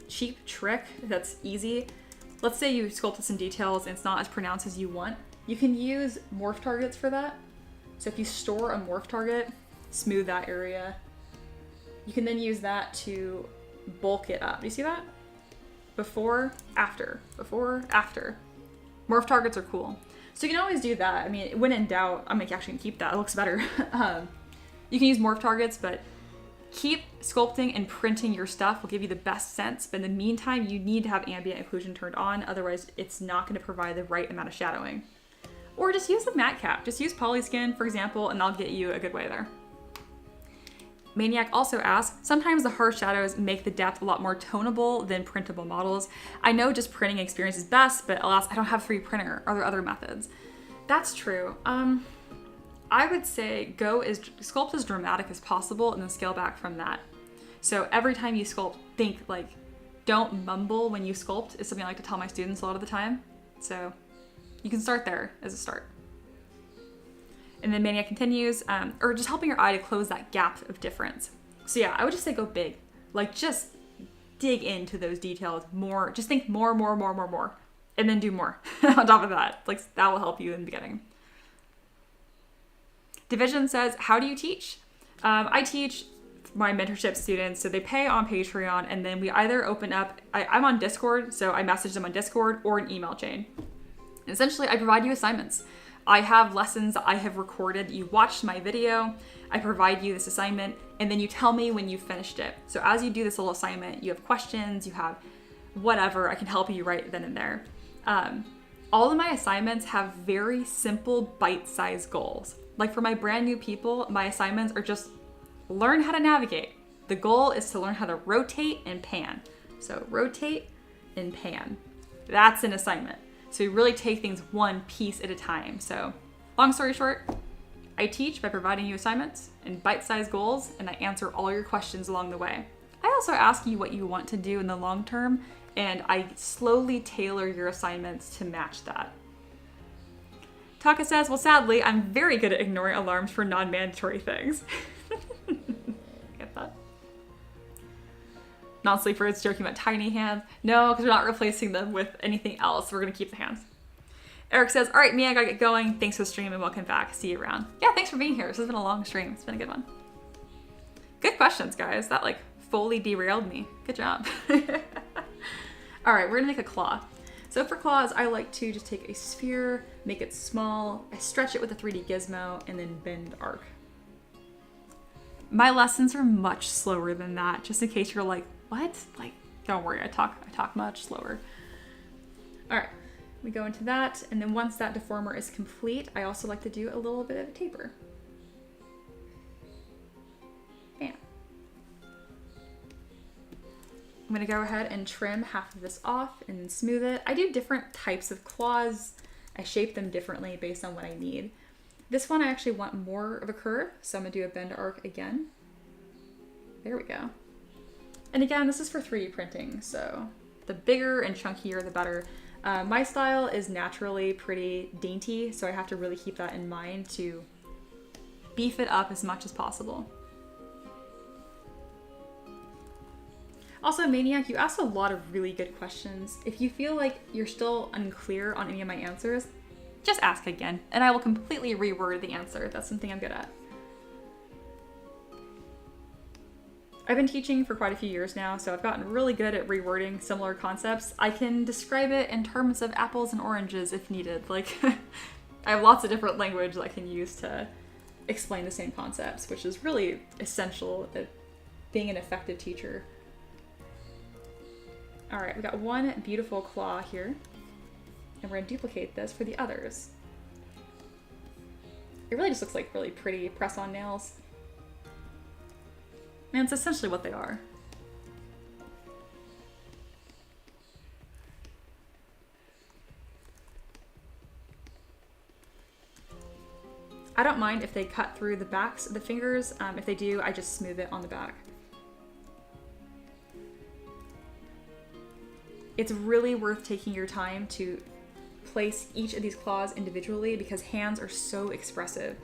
cheap trick that's easy. Let's say you sculpted some details and it's not as pronounced as you want. You can use morph targets for that. So if you store a morph target, smooth that area. You can then use that to bulk it up. Do you see that? Before, after, before, after. Morph targets are cool. So you can always do that. I mean, when in doubt, I'm actually gonna keep that. It looks better. You can use morph targets, but keep sculpting and printing your stuff will give you the best sense. But in the meantime, you need to have ambient occlusion turned on. Otherwise, it's not gonna provide the right amount of shadowing. Or just use the matte cap. Just use polyskin, for example, and I'll get you a good way there. Maniac also asks, sometimes the harsh shadows make the depth a lot more tonable than printable models. I know just printing experience is best, but alas, I don't have a 3D printer. Are there other methods? That's true. I would say sculpt as dramatic as possible and then scale back from that. So every time you sculpt, think like, don't mumble when you sculpt is something I like to tell my students a lot of the time. So you can start there as a start. And then Maniac continues, or just helping your eye to close that gap of difference. So yeah, I would just say go big. Like just dig into those details more. Just think more. And then do more on top of that. Like that will help you in the beginning. Division says, how do you teach? I teach my mentorship students, so they pay on Patreon, and then we either open up, I'm on Discord, so I message them on Discord or an email chain. And essentially, I provide you assignments. I have lessons I have recorded. You watched my video, I provide you this assignment, and then you tell me when you finished it. So as you do this little assignment, you have questions, you have whatever, I can help you right then and there. All of my assignments have very simple bite-sized goals. Like for my brand new people, my assignments are just learn how to navigate. The goal is to learn how to rotate and pan. So rotate and pan. That's an assignment. So you really take things one piece at a time. So long story short, I teach by providing you assignments and bite-sized goals, and I answer all your questions along the way. I also ask you what you want to do in the long term, and I slowly tailor your assignments to match that. Taka says, well, sadly, I'm very good at ignoring alarms for non-mandatory things. Get that? Non-sleeper is joking about tiny hands. No, because we're not replacing them with anything else. We're going to keep the hands. Eric says, all right, Mia, I got to get going. Thanks for the stream and welcome back. See you around. Yeah, thanks for being here. This has been a long stream. It's been a good one. Good questions, guys. That like fully derailed me. Good job. All right, we're going to make a claw. So for claws, I like to just take a sphere, make it small, I stretch it with a 3D gizmo, and then bend arc. My lessons are much slower than that, just in case you're like, what? Like, don't worry, I talk much slower. All right, we go into that, and then once that deformer is complete, I also like to do a little bit of a taper. Bam. I'm gonna go ahead and trim half of this off and then smooth it. I do different types of claws. I shape them differently based on what I need. This one I actually want more of a curve, so I'm gonna do a bend arc again. There we go. And again, this is for 3D printing, so the bigger and chunkier, the better. My style is naturally pretty dainty, so I have to really keep that in mind to beef it up as much as possible. Also, Maniac, you asked a lot of really good questions. If you feel like you're still unclear on any of my answers, just ask again, and I will completely reword the answer. That's something I'm good at. I've been teaching for quite a few years now, so I've gotten really good at rewording similar concepts. I can describe it in terms of apples and oranges if needed. Like, I have lots of different language that I can use to explain the same concepts, which is really essential at being an effective teacher. All right, we got one beautiful claw here, and we're gonna duplicate this for the others. It really just looks like really pretty press-on nails. And it's essentially what they are. I don't mind if they cut through the backs of the fingers. If they do, I just smooth it on the back. It's really worth taking your time to place each of these claws individually because hands are so expressive.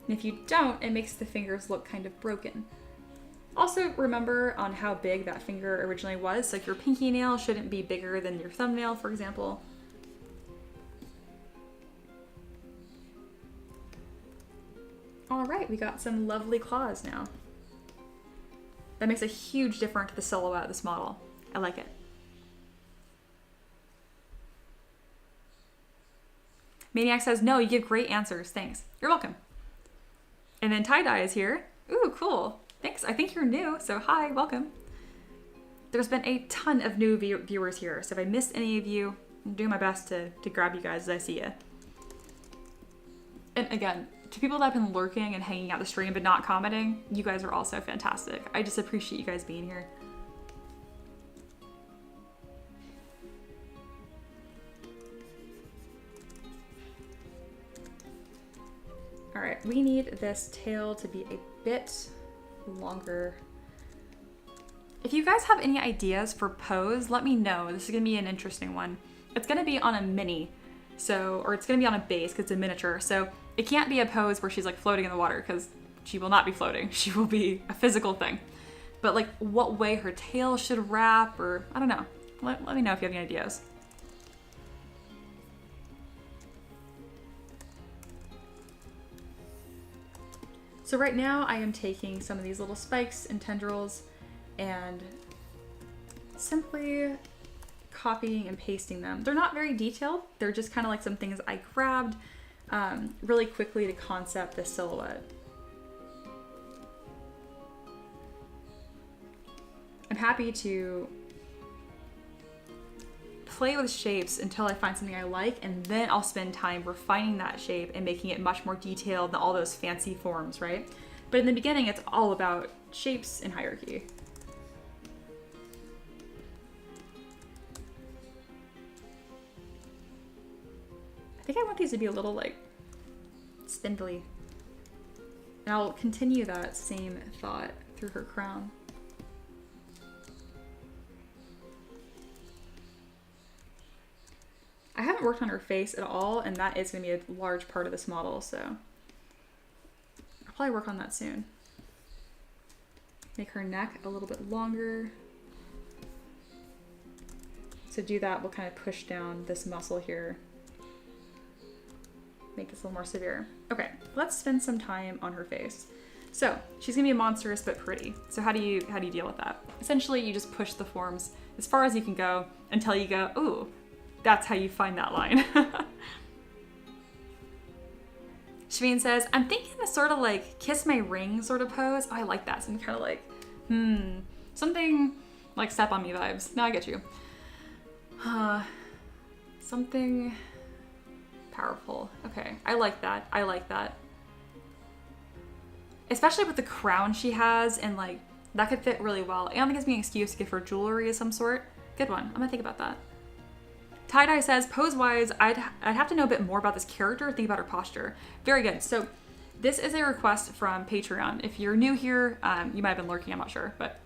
And if you don't, it makes the fingers look kind of broken. Also, remember on how big that finger originally was. Like your pinky nail shouldn't be bigger than your thumbnail, for example. All right, we got some lovely claws now. That makes a huge difference to the silhouette of this model. I like it. Maniac says, no, you give great answers. Thanks. You're welcome. And then tie-dye is here. Ooh, cool. Thanks. I think you're new, so hi, welcome. There's been a ton of new viewers here, so if I missed any of you, I'm doing my best to grab you guys as I see you. And again, to people that have been lurking and hanging out the stream but not commenting, you guys are also fantastic. I just appreciate you guys being here. All right, we need this tail to be a bit longer. If you guys have any ideas for pose, let me know. This is gonna be an interesting one. It's gonna be on a mini, so, or it's gonna be on a base because it's a miniature. So it can't be a pose where she's like floating in the water because she will not be floating. She will be a physical thing. But like what way her tail should wrap, or I don't know. Let me know if you have any ideas. So right now I am taking some of these little spikes and tendrils and simply copying and pasting them. They're not very detailed. They're just kind of like some things I grabbed really quickly to concept this silhouette. I'm happy to play with shapes until I find something I like, and then I'll spend time refining that shape and making it much more detailed than all those fancy forms, right? But in the beginning, it's all about shapes and hierarchy. I think I want these to be a little like spindly. And I'll continue that same thought through her crown. I haven't worked on her face at all, and that is going to be a large part of this model, so I'll probably work on that soon. Make her neck a little bit longer. To do that, we'll kind of push down this muscle here. Make this a little more severe. Okay, let's spend some time on her face. So she's gonna be monstrous but pretty. So how do you deal with that? Essentially, you just push the forms as far as you can go until you go, ooh, that's how you find that line. Shaveen says, I'm thinking a sort of like kiss my ring sort of pose. Oh, I like that. Something kind of like, something like step on me vibes. No, I get you. Something powerful. Okay, I like that. I like that. Especially with the crown she has, and like that could fit really well. And I think it's being an excuse to give her jewelry of some sort. Good one. I'm gonna think about that. Tie-Dye says, pose-wise, I'd have to know a bit more about this character, think about her posture. Very good. So this is a request from Patreon. If you're new here, you might have been lurking, I'm not sure. But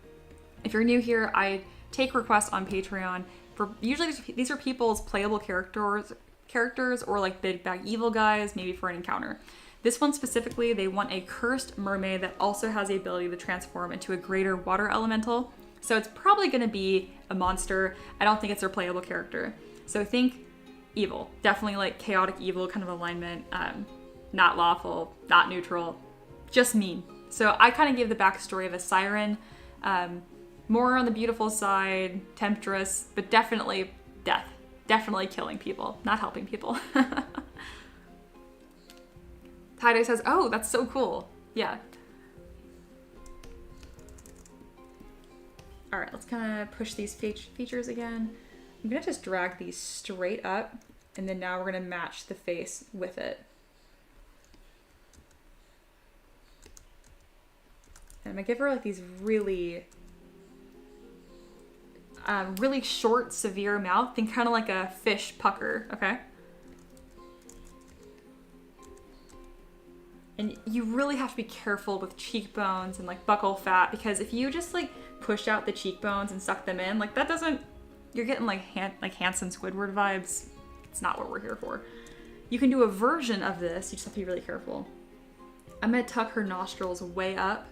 if you're new here, I take requests on Patreon. For usually these are people's playable characters or like big bad evil guys, maybe for an encounter. This one specifically, they want a cursed mermaid that also has the ability to transform into a greater water elemental. So it's probably going to be a monster. I don't think it's their playable character. So think evil, definitely like chaotic evil kind of alignment, not lawful, not neutral, just mean. So I kind of gave the backstory of a siren, more on the beautiful side, temptress, but definitely death, definitely killing people, not helping people. Tie-Dye says, oh, that's so cool. Yeah. All right, let's kind of push these features again. I'm gonna just drag these straight up, and then now we're gonna match the face with it. And I'm gonna give her like these really, really short, severe mouth. Think kind of like a fish pucker, okay? And you really have to be careful with cheekbones and like buccal fat, because if you just like push out the cheekbones and suck them in, like that doesn't, you're getting like Hanson Squidward vibes. It's not what we're here for. You can do a version of this, you just have to be really careful. I'm gonna tuck her nostrils way up.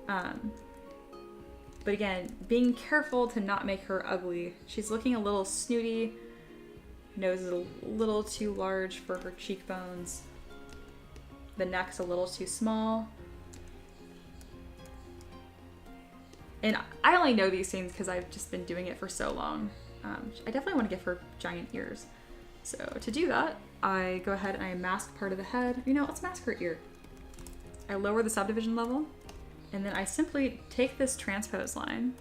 But again, being careful to not make her ugly. She's looking a little snooty. Nose is a little too large for her cheekbones. The neck's a little too small. And I only know these things because I've just been doing it for so long. I definitely want to give her giant ears. So to do that, I go ahead and I mask part of the head. You know, let's mask her ear. I lower the subdivision level, and then I simply take this transpose line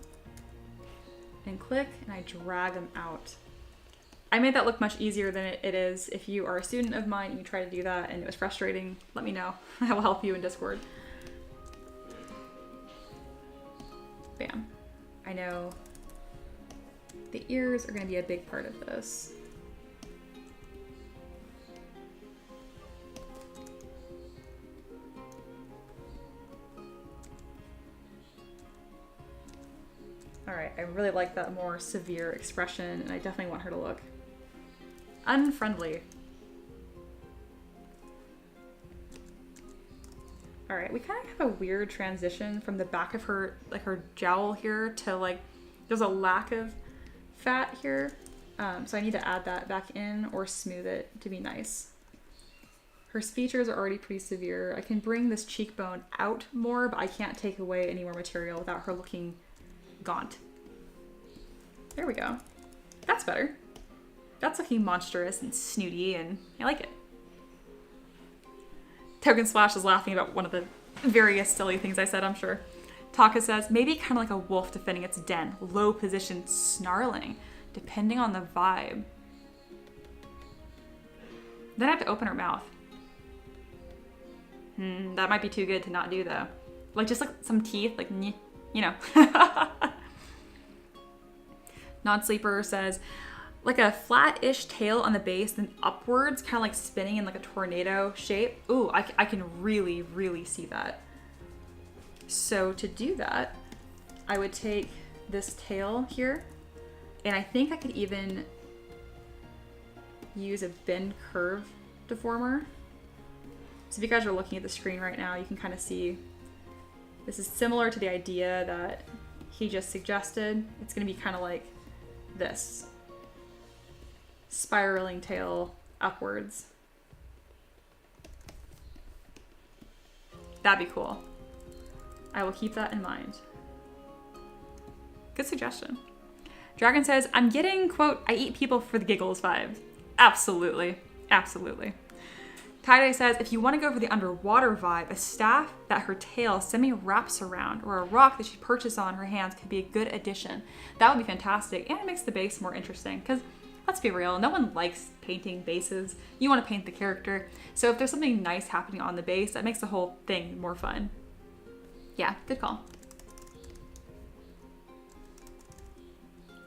and click, and I drag them out. I made that look much easier than it is. If you are a student of mine and you try to do that and it was frustrating, let me know. I will help you in Discord. Bam. I know the ears are going to be a big part of this. All right, I really like that more severe expression, and I definitely want her to look unfriendly. All right, we kind of have a weird transition from the back of her, like her jowl here, to like, there's a lack of fat here. So I need to add that back in or smooth it to be nice. Her features are already pretty severe. I can bring this cheekbone out more, but I can't take away any more material without her looking gaunt. There we go. That's better. That's looking monstrous and snooty, and I like it. Token Splash is laughing about one of the various silly things I said, I'm sure. Taka says, maybe kind of like a wolf defending its den, low position snarling, depending on the vibe. Then I have to open her mouth. That might be too good to not do though. Like just like some teeth, like, you know. Non-sleeper says, like a flat-ish tail on the base, then upwards, kind of like spinning in like a tornado shape. Ooh, I can really, really see that. So to do that, I would take this tail here, and I think I could even use a bend curve deformer. So if you guys are looking at the screen right now, you can kind of see this is similar to the idea that he just suggested. It's going to be kind of like this. Spiraling tail upwards. That'd be cool. I will keep that in mind. Good suggestion. Dragon says, I'm getting, quote, I eat people for the giggles vibe. Absolutely. Absolutely. Tie-Dye says, if you want to go for the underwater vibe, a staff that her tail semi-wraps around or a rock that she perches on her hands could be a good addition. That would be fantastic, and it makes the base more interesting, because let's be real, no one likes painting bases. You want to paint the character, so if there's something nice happening on the base, that makes the whole thing more fun. Yeah, good call.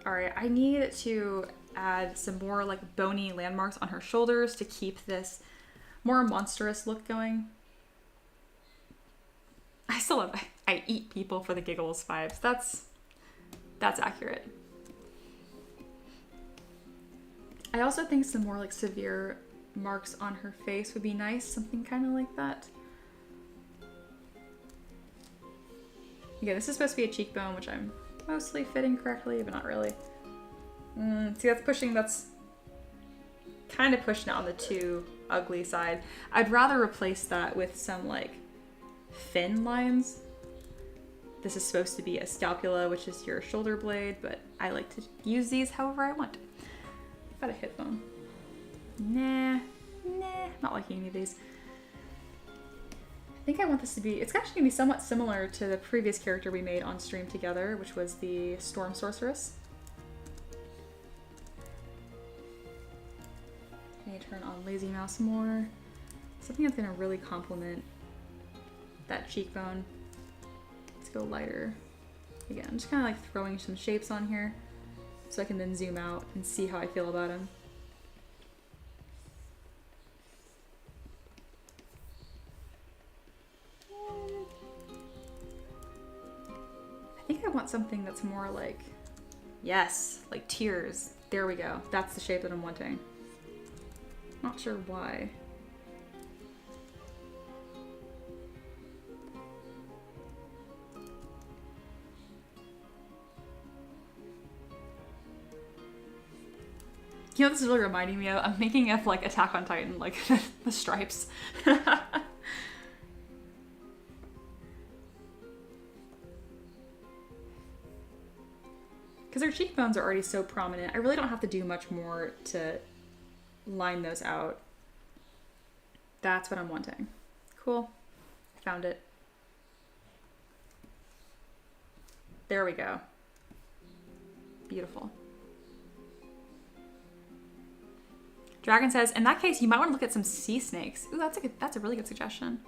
All right, I need to add some more like bony landmarks on her shoulders to keep this more monstrous look going. I still love I eat people for the giggles vibes. That's accurate. I also think some more like severe marks on her face would be nice. Something kind of like that. Yeah, this is supposed to be a cheekbone, which I'm mostly fitting correctly, but not really. See, that's kind of pushing it on the too ugly side. I'd rather replace that with some like fin lines. This is supposed to be a scapula, which is your shoulder blade, but I like to use these however I want. Got a hip bone. Nah, not liking any of these. I think I want this to be, it's actually gonna be somewhat similar to the previous character we made on stream together, which was the Storm Sorceress. I need to turn on Lazy Mouse more. Something that's gonna really complement that cheekbone. Let's go lighter. Again, I'm just kind of like throwing some shapes on here so I can then zoom out and see how I feel about them. I think I want something that's more like, yes, like tears. There we go. That's the shape that I'm wanting. Not sure why. You know, this is really reminding me of, I'm thinking of like Attack on Titan, like the stripes. Because her cheekbones are already so prominent, I really don't have to do much more to line those out. That's what I'm wanting. Cool. Found it. There we go. Beautiful. Dragon says, in that case, you might want to look at some sea snakes. Ooh, that's a really good suggestion.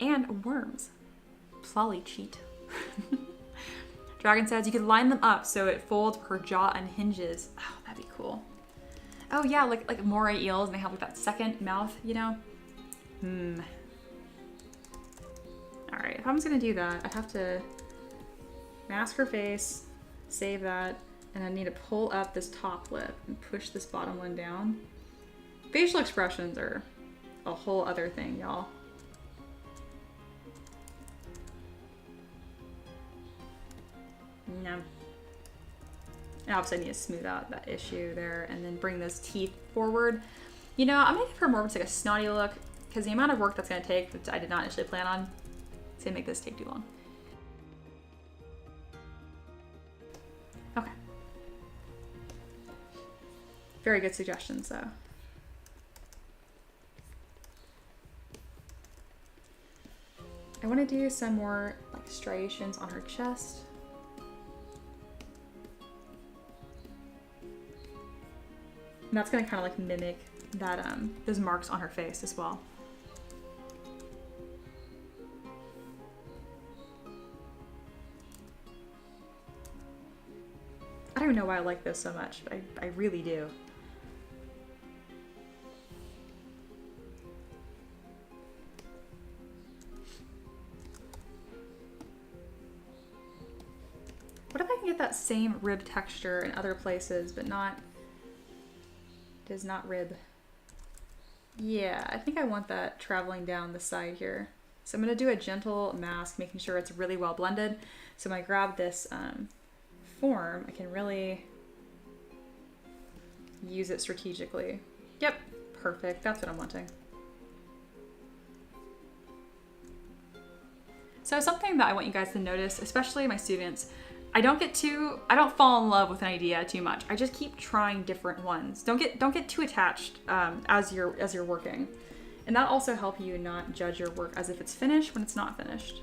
And worms. Plolly cheat. Dragon says, you could line them up so it folds her jaw unhinges. Oh, that'd be cool. Oh yeah, like moray eels, and they have like that second mouth, you know? All right, if I'm just gonna do that, I'd have to mask her face, save that, and I need to pull up this top lip and push this bottom one down. Facial expressions are a whole other thing, y'all. No. And obviously I need to smooth out that issue there and then bring those teeth forward. You know, I'm gonna give her more of like a snotty look because the amount of work that's gonna take that I did not initially plan on, it's gonna make this take too long. Okay. Very good suggestions though. I want to do some more like striations on her chest. And that's going to kind of like mimic that those marks on her face as well. I don't even know why I like this so much, but I really do. What if I can get that same rib texture in other places, but not... Does not rib. Yeah, I think I want that traveling down the side here. So I'm going to do a gentle mask, making sure it's really well blended. So when I grab this form, I can really use it strategically. Yep, perfect. That's what I'm wanting. So something that I want you guys to notice, especially my students, I don't fall in love with an idea too much. I just keep trying different ones. Don't get too attached as you're working. And that'll also help you not judge your work as if it's finished when it's not finished.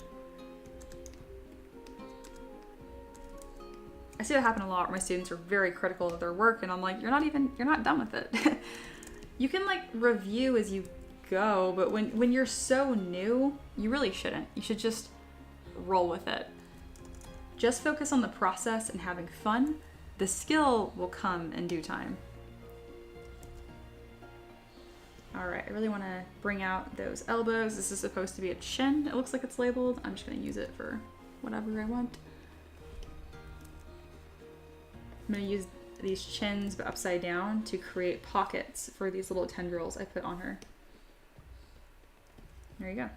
I see that happen a lot where my students are very critical of their work and I'm like, you're not done with it. You can like review as you go, but when you're so new, you really shouldn't. You should just roll with it. Just focus on the process and having fun. The skill will come in due time. All right, I really want to bring out those elbows. This is supposed to be a chin. It looks like it's labeled. I'm just going to use it for whatever I want. I'm going to use these chins but upside down to create pockets for these little tendrils I put on her. There you go.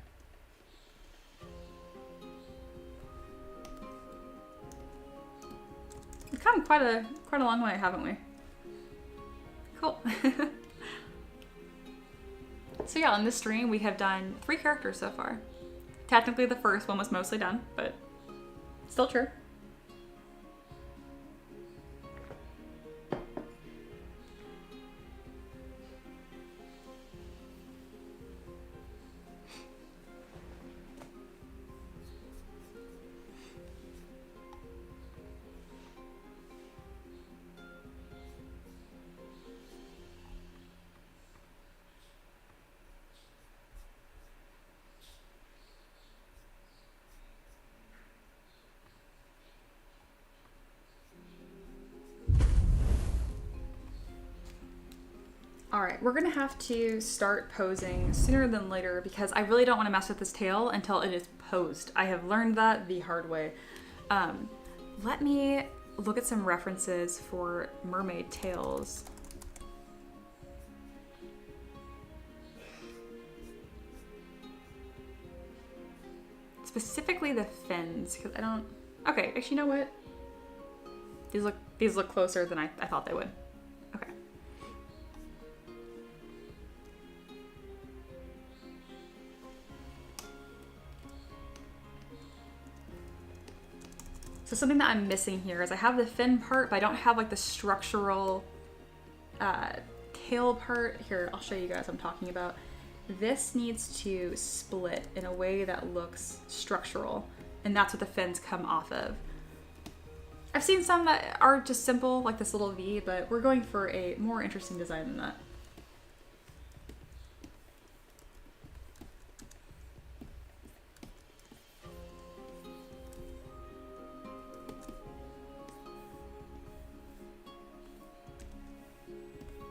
We've come quite a long way, haven't we? Cool. So yeah, on this stream we have done 3 characters so far. Technically the first one was mostly done, but still true. All right, we're gonna have to start posing sooner than later because I really don't want to mess with this tail until it is posed. I have learned that the hard way. Let me look at some references for mermaid tails. Specifically the fins, because I don't... Okay, actually, you know what? These look closer than I thought they would. Okay. So something that I'm missing here is I have the fin part, but I don't have like the structural tail part. Here, I'll show you guys what I'm talking about. This needs to split in a way that looks structural, and that's what the fins come off of. I've seen some that are just simple, like this little V, but we're going for a more interesting design than that.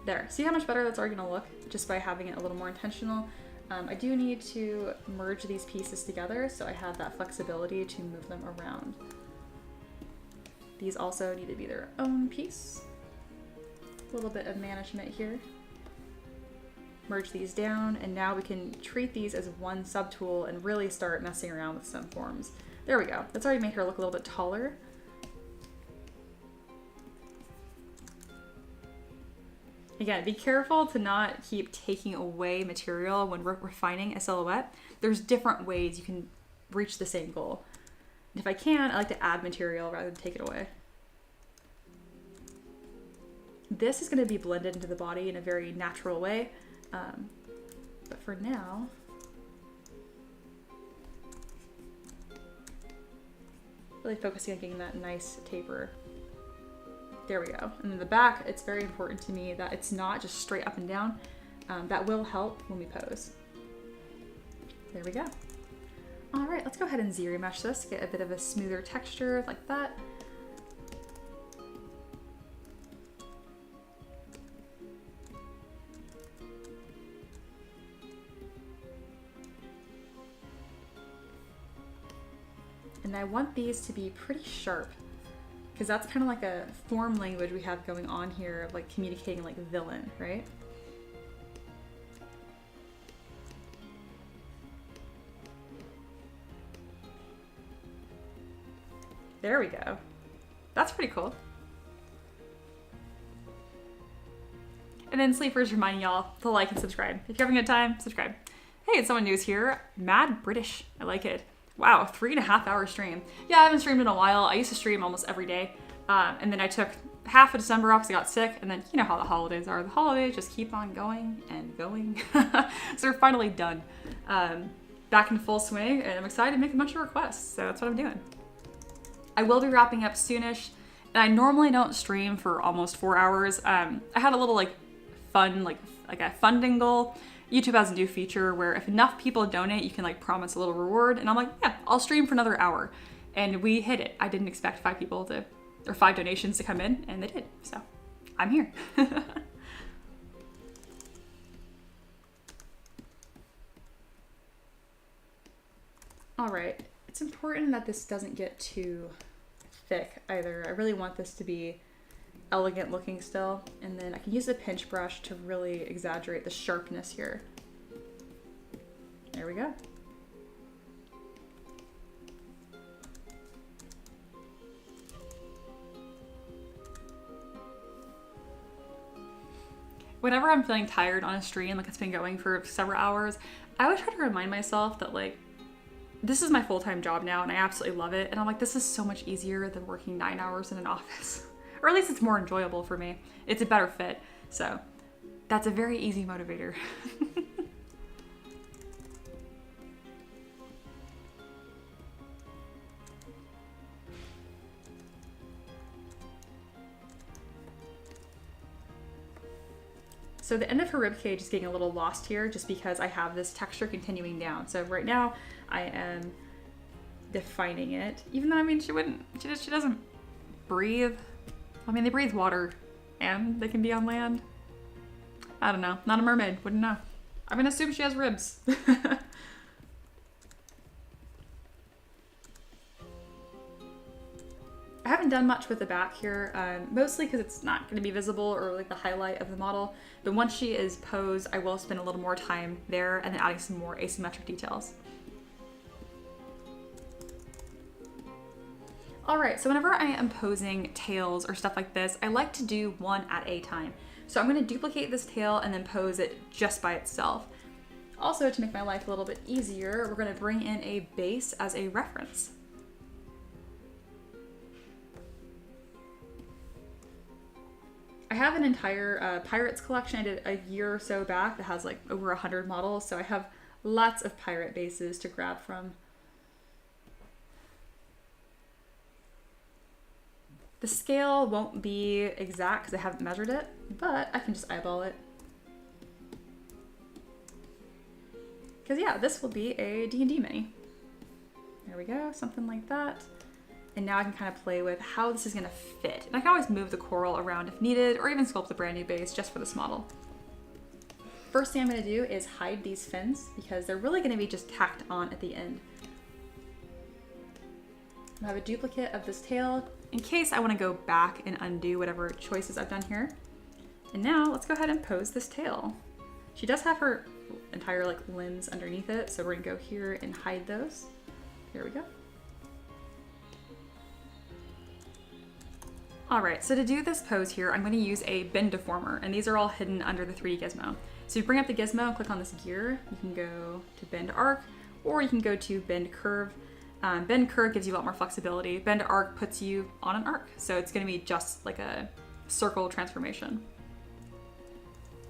There, see how much better that's already gonna look just by having it a little more intentional. I do need to merge these pieces together so I have that flexibility to move them around. These also need to be their own piece. A little bit of management here. Merge these down, and now we can treat these as one subtool and really start messing around with some forms. There we go. That's already made her look a little bit taller. Again, be careful to not keep taking away material when we're refining a silhouette. There's different ways you can reach the same goal. And if I can, I like to add material rather than take it away. This is going to be blended into the body in a very natural way. But for now, really focusing on getting that nice taper. There we go. And then the back, it's very important to me that it's not just straight up and down. That will help when we pose. There we go. All right, let's go ahead and zero mesh this, get a bit of a smoother texture like that. And I want these to be pretty sharp, because that's kind of like a form language we have going on here of like communicating like villain, right? There we go. That's pretty cool. And then sleepers, reminding y'all to like and subscribe. If you're having a good time, subscribe. Hey, it's someone new's here. Mad British. I like it. Wow, 3.5 hour stream. Yeah, I haven't streamed in a while. I used to stream almost every day. And then I took half of December off because I got sick. And then you know how the holidays are. The holidays just keep on going and going. So we're finally done. Back in full swing, and I'm excited to make a bunch of requests. So that's what I'm doing. I will be wrapping up soonish. And I normally don't stream for almost 4 hours. I had a little fun, like a funding goal. YouTube has a new feature where if enough people donate, you can promise a little reward. And I'm like, yeah, I'll stream for another hour. And we hit it. I didn't expect 5 donations to come in, and they did. So I'm here. All right, it's important that this doesn't get too thick either. I really want this to be elegant looking still, and then I can use a pinch brush to really exaggerate the sharpness here. There we go. Whenever I'm feeling tired on a stream, it's been going for several hours, I always try to remind myself that this is my full-time job now and I absolutely love it. And I'm like, this is so much easier than working 9 hours in an office. Or at least it's more enjoyable for me. It's a better fit. So that's a very easy motivator. So the end of her ribcage is getting a little lost here just because I have this texture continuing down. So right now I am defining it, even though, she doesn't breathe. They breathe water and they can be on land. I don't know. Not a mermaid. Wouldn't know. I'm gonna assume she has ribs. I haven't done much with the back here, mostly because it's not going to be visible or the highlight of the model. But once she is posed, I will spend a little more time there and then adding some more asymmetric details. All right, so whenever I am posing tails or stuff like this, I like to do one at a time. So I'm going to duplicate this tail and then pose it just by itself. Also, to make my life a little bit easier, we're going to bring in a base as a reference. I have an entire pirates collection I did a year or so back that has over 100 models, so I have lots of pirate bases to grab from. The scale won't be exact because I haven't measured it, but I can just eyeball it. Because yeah, this will be a D&D mini. There we go, something like that. And now I can kind of play with how this is gonna fit. And I can always move the coral around if needed, or even sculpt a brand new base just for this model. First thing I'm gonna do is hide these fins because they're really gonna be just tacked on at the end. I have a duplicate of this tail in case I wanna go back and undo whatever choices I've done here. And now let's go ahead and pose this tail. She does have her entire like limbs underneath it, so we're gonna go here and hide those. Here we go. All right, so to do this pose here, I'm gonna use a bend deformer, and these are all hidden under the 3D gizmo. So you bring up the gizmo and click on this gear. You can go to bend arc, or you can go to bend curve. Bend curve gives you a lot more flexibility. Bend arc puts you on an arc, so it's gonna be just like a circle transformation.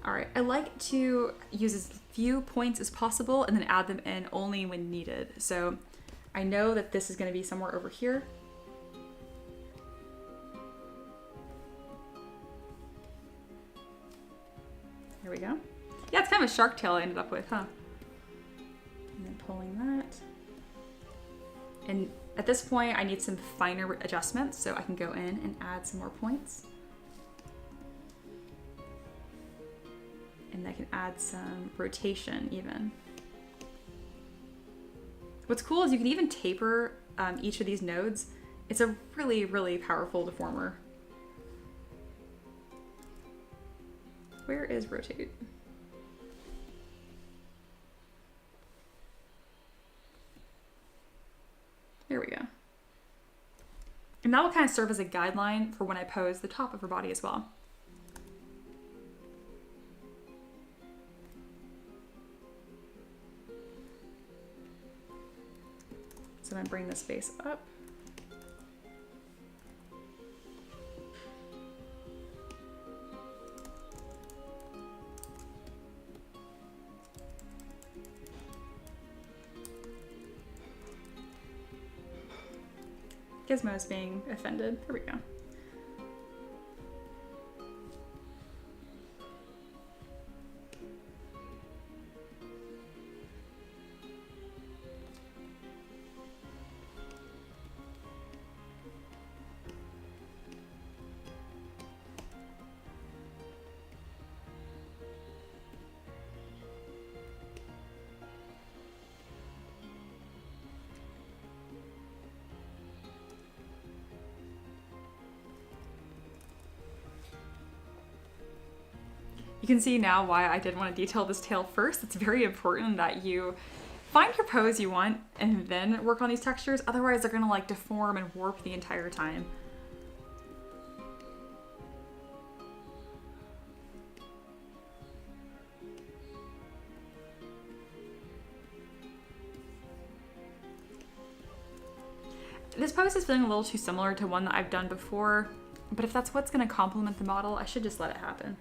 All right, I like to use as few points as possible and then add them in only when needed. So I know that this is gonna be somewhere over here. Here we go. Yeah, it's kind of a shark tail I ended up with, huh? And then pulling that. And at this point, I need some finer adjustments, so I can go in and add some more points. And I can add some rotation even. What's cool is you can even taper each of these nodes. It's a really, really powerful deformer. Where is rotate? There we go. And that will kind of serve as a guideline for when I pose the top of her body as well. So I'm gonna bring this base up. Gizmo is being offended. There we go. You can see now why I did want to detail this tail first. It's very important that you find your pose you want and then work on these textures. Otherwise, they're gonna like deform and warp the entire time. This pose is feeling a little too similar to one that I've done before, but if that's what's gonna complement the model, I should just let it happen.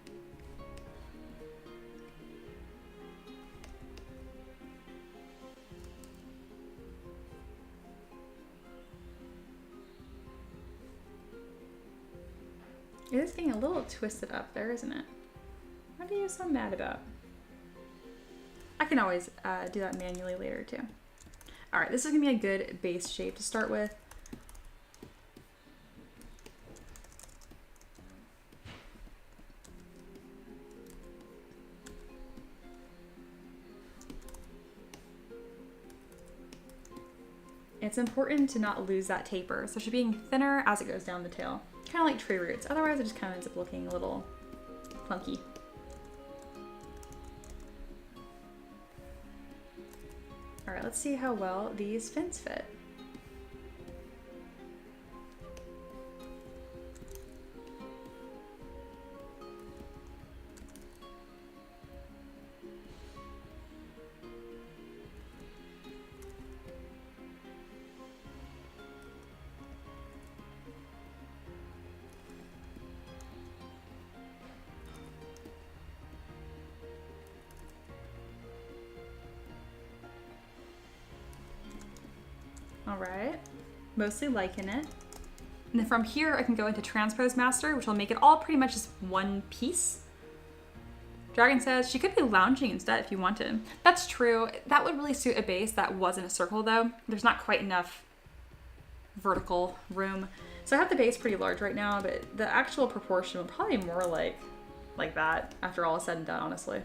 It is getting a little twisted up there, isn't it? What are you so mad about? I can always do that manually later too. All right, this is gonna be a good base shape to start with. It's important to not lose that taper, so it should be thinner as it goes down the tail. Kind of like tree roots, otherwise it just kind of ends up looking a little clunky. All right, let's see how well these fins fit. All right, mostly liking it. And then from here, I can go into Transpose Master, which will make it all pretty much just one piece. Dragon says she could be lounging instead if you wanted. That's true. That would really suit a base that wasn't a circle though. There's not quite enough vertical room. So I have the base pretty large right now, but the actual proportion would probably be more like that after all is said and done, honestly.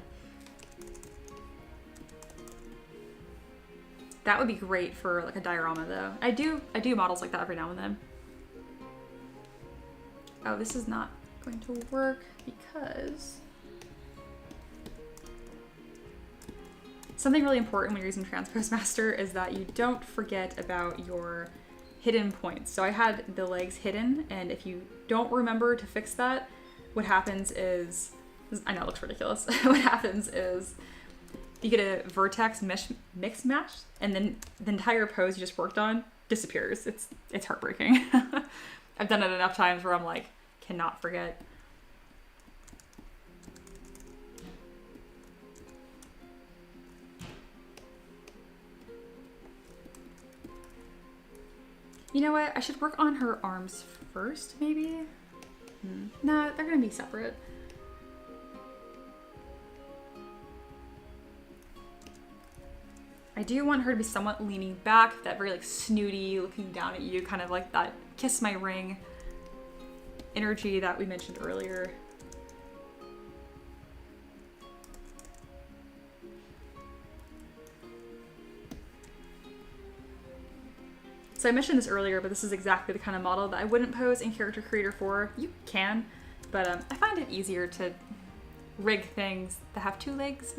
That would be great for like a diorama though. I do models like that every now and then. Oh, this is not going to work because something really important when you're using Transpose Master is that you don't forget about your hidden points. So I had the legs hidden, and if you don't remember to fix that, what happens is, I know it looks ridiculous, what happens is you get a vertex mix match, and then the entire pose you just worked on disappears. It's heartbreaking. I've done it enough times where I'm like, cannot forget. You know what? I should work on her arms first, maybe? Nah, they're gonna be separate. I do want her to be somewhat leaning back, that very like snooty, looking down at you, kind of like that kiss my ring energy that we mentioned earlier. So I mentioned this earlier, but this is exactly the kind of model that I wouldn't pose in Character Creator 4. You can, but I find it easier to rig things that have two legs.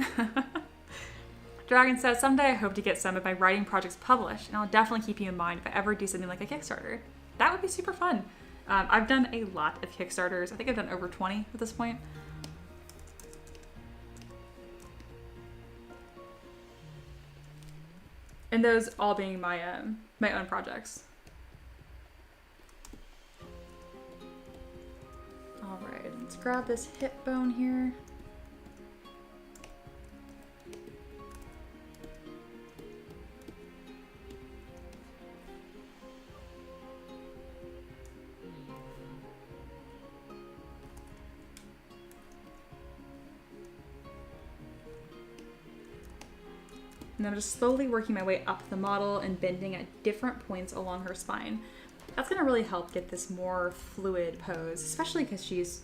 Dragon says, someday I hope to get some of my writing projects published, and I'll definitely keep you in mind if I ever do something like a Kickstarter. That would be super fun. I've done a lot of Kickstarters. I think I've done over 20 at this point. And those all being my my own projects. All right, let's grab this hip bone here. And I'm just slowly working my way up the model and bending at different points along her spine. That's gonna really help get this more fluid pose, especially because she's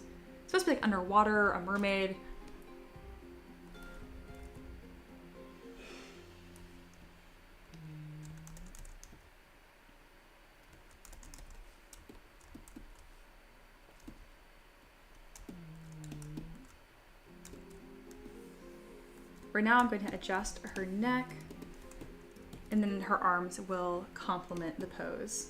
supposed to be like underwater, a mermaid. Right now I'm going to adjust her neck, and then her arms will complement the pose.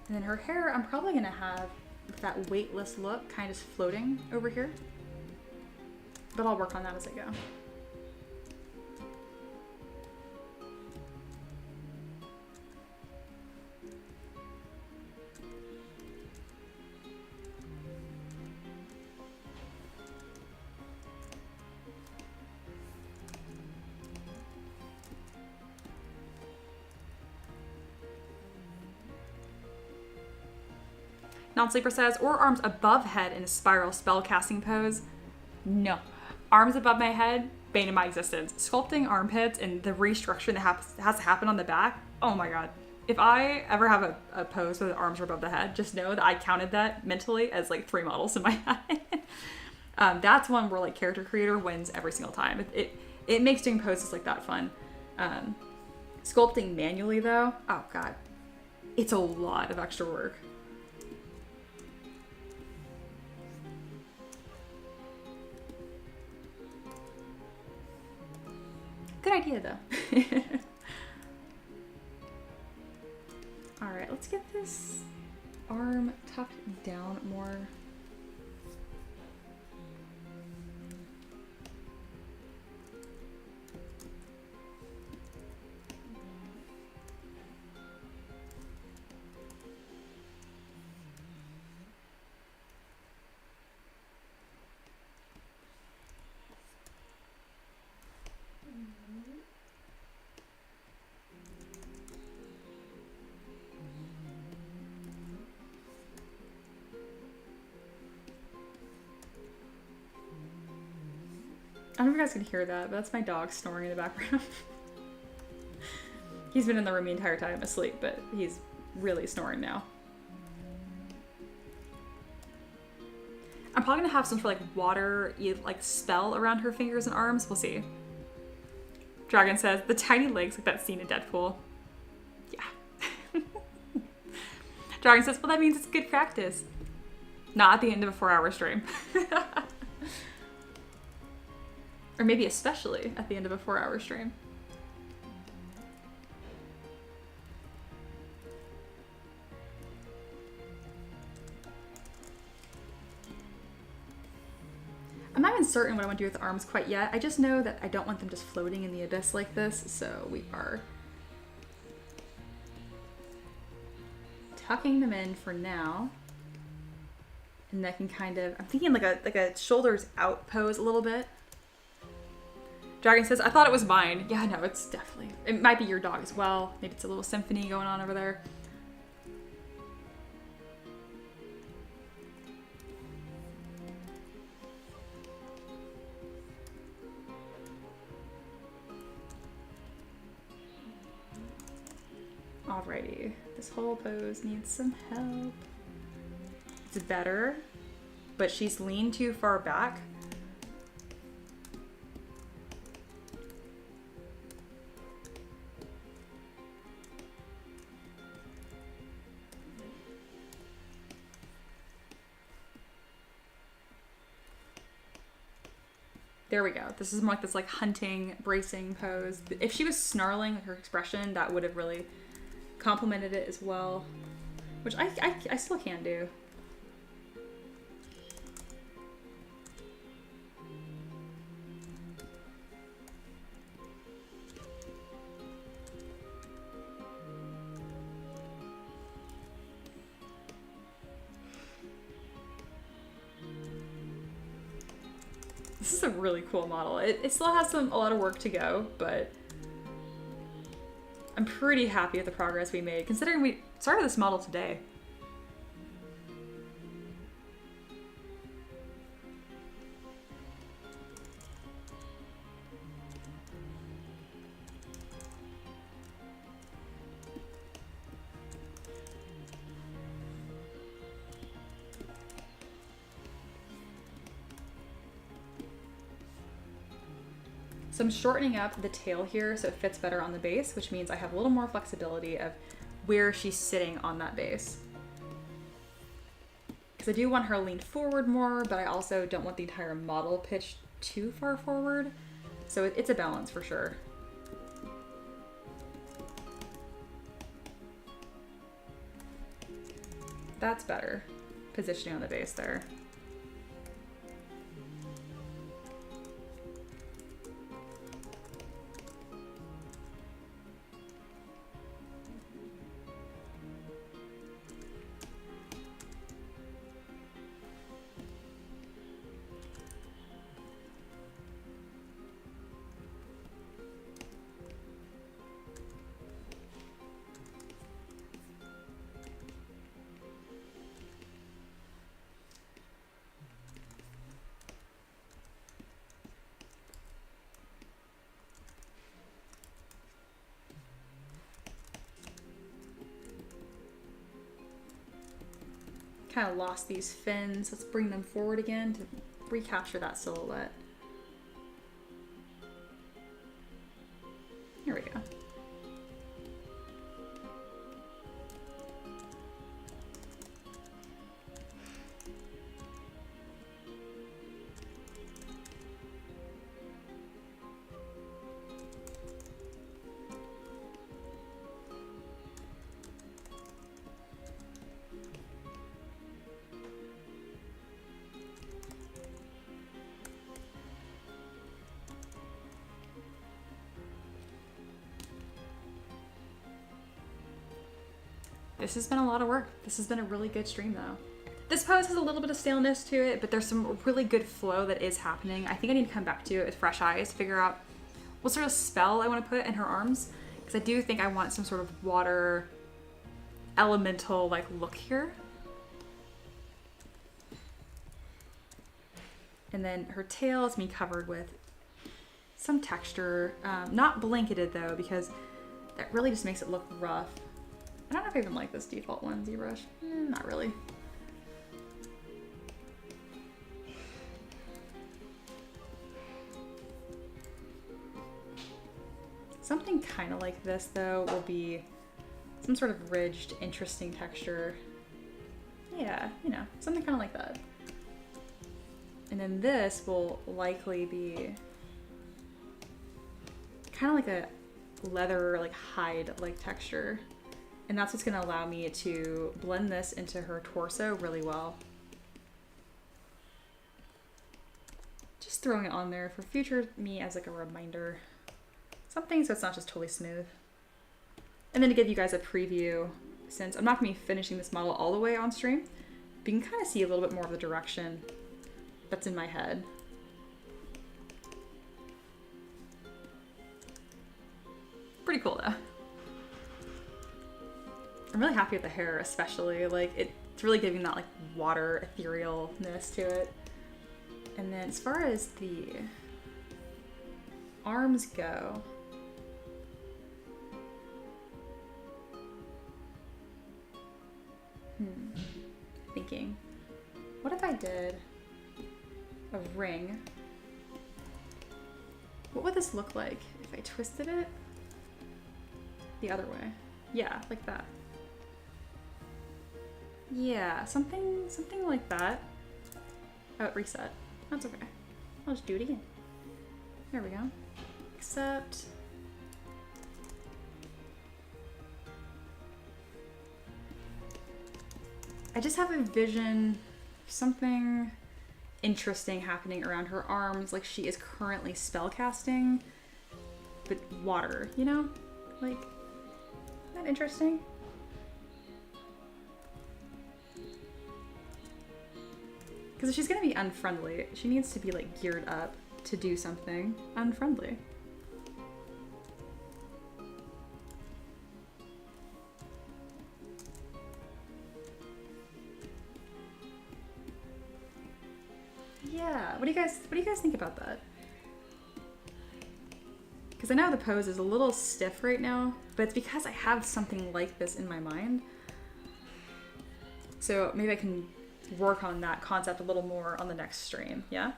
And then her hair, I'm probably gonna have that weightless look kind of floating over here, but I'll work on that as I go. Non-sleeper says, or arms above head in a spiral spell casting pose. No. Arms above my head, bane of my existence. Sculpting armpits and the restructuring that has to happen on the back. Oh my god. If I ever have a pose where the arms are above the head, just know that I counted that mentally as like 3 models in my head. That's one where like Character Creator wins every single time. It makes doing poses like that fun. Sculpting manually though, oh god. It's a lot of extra work. Good idea though. All right, let's get this arm tucked down more. I don't know if you guys can hear that, but that's my dog snoring in the background. He's been in the room the entire time asleep, but he's really snoring now. I'm probably gonna have some sort of like water like spell around her fingers and arms. We'll see. Dragon says, the tiny legs like that scene in Deadpool. Yeah. Dragon says, well, that means it's good practice. Not at the end of a 4-hour stream. Or maybe especially at the end of a 4-hour stream. I'm not even certain what I want to do with the arms quite yet. I just know that I don't want them just floating in the abyss like this, so we are tucking them in for now. And I can kind of, I'm thinking like a shoulders out pose a little bit. Dragon says, I thought it was mine. Yeah, no, it's definitely, it might be your dog as well. Maybe it's a little symphony going on over there. Alrighty, this whole pose needs some help. It's better, but she's leaned too far back. There we go. This is more like this like hunting, bracing pose. If she was snarling with her expression, that would have really complemented it as well, which I still can do. This is a really cool model. It still has a lot of work to go, but I'm pretty happy with the progress we made, considering we started this model today. So I'm shortening up the tail here so it fits better on the base, which means I have a little more flexibility of where she's sitting on that base. Because I do want her leaned forward more, but I also don't want the entire model pitched too far forward. So it's a balance for sure. That's better. Positioning on the base there. Kind of lost these fins. Let's bring them forward again to recapture that silhouette. Here we go. This has been a lot of work. This has been a really good stream though. This pose has a little bit of staleness to it, but there's some really good flow that is happening. I think I need to come back to it with fresh eyes, figure out what sort of spell I want to put in her arms. Because I do think I want some sort of water elemental like look here. And then her tail is being covered with some texture. Not blanketed though, because that really just makes it look rough. I don't know if I even like this default one, ZBrush. Not really. Something kind of like this though will be some sort of ridged, interesting texture. Yeah, you know, something kind of like that. And then this will likely be kind of like a leather, like hide-like texture. And that's what's gonna allow me to blend this into her torso really well. Just throwing it on there for future me as like a reminder. Something so it's not just totally smooth. And then to give you guys a preview, since I'm not gonna be finishing this model all the way on stream, but you can kind of see a little bit more of the direction that's in my head. Pretty cool though. I'm really happy with the hair, especially. Like, it's really giving that like water etherealness to it. And then as far as the arms go, thinking, what if I did a ring? What would this look like if I twisted it the other way? Yeah, like that. Yeah, something like that. Oh, reset. That's okay. I'll just do it again. There we go. Except I just have a vision, something interesting happening around her arms, like she is currently spellcasting, but water, you know? Like, isn't that interesting? Because if she's gonna be unfriendly, she needs to be like geared up to do something unfriendly. Yeah, what do you guys think about that? Because I know the pose is a little stiff right now, but it's because I have something like this in my mind. So maybe I can work on that concept a little more on the next stream, yeah?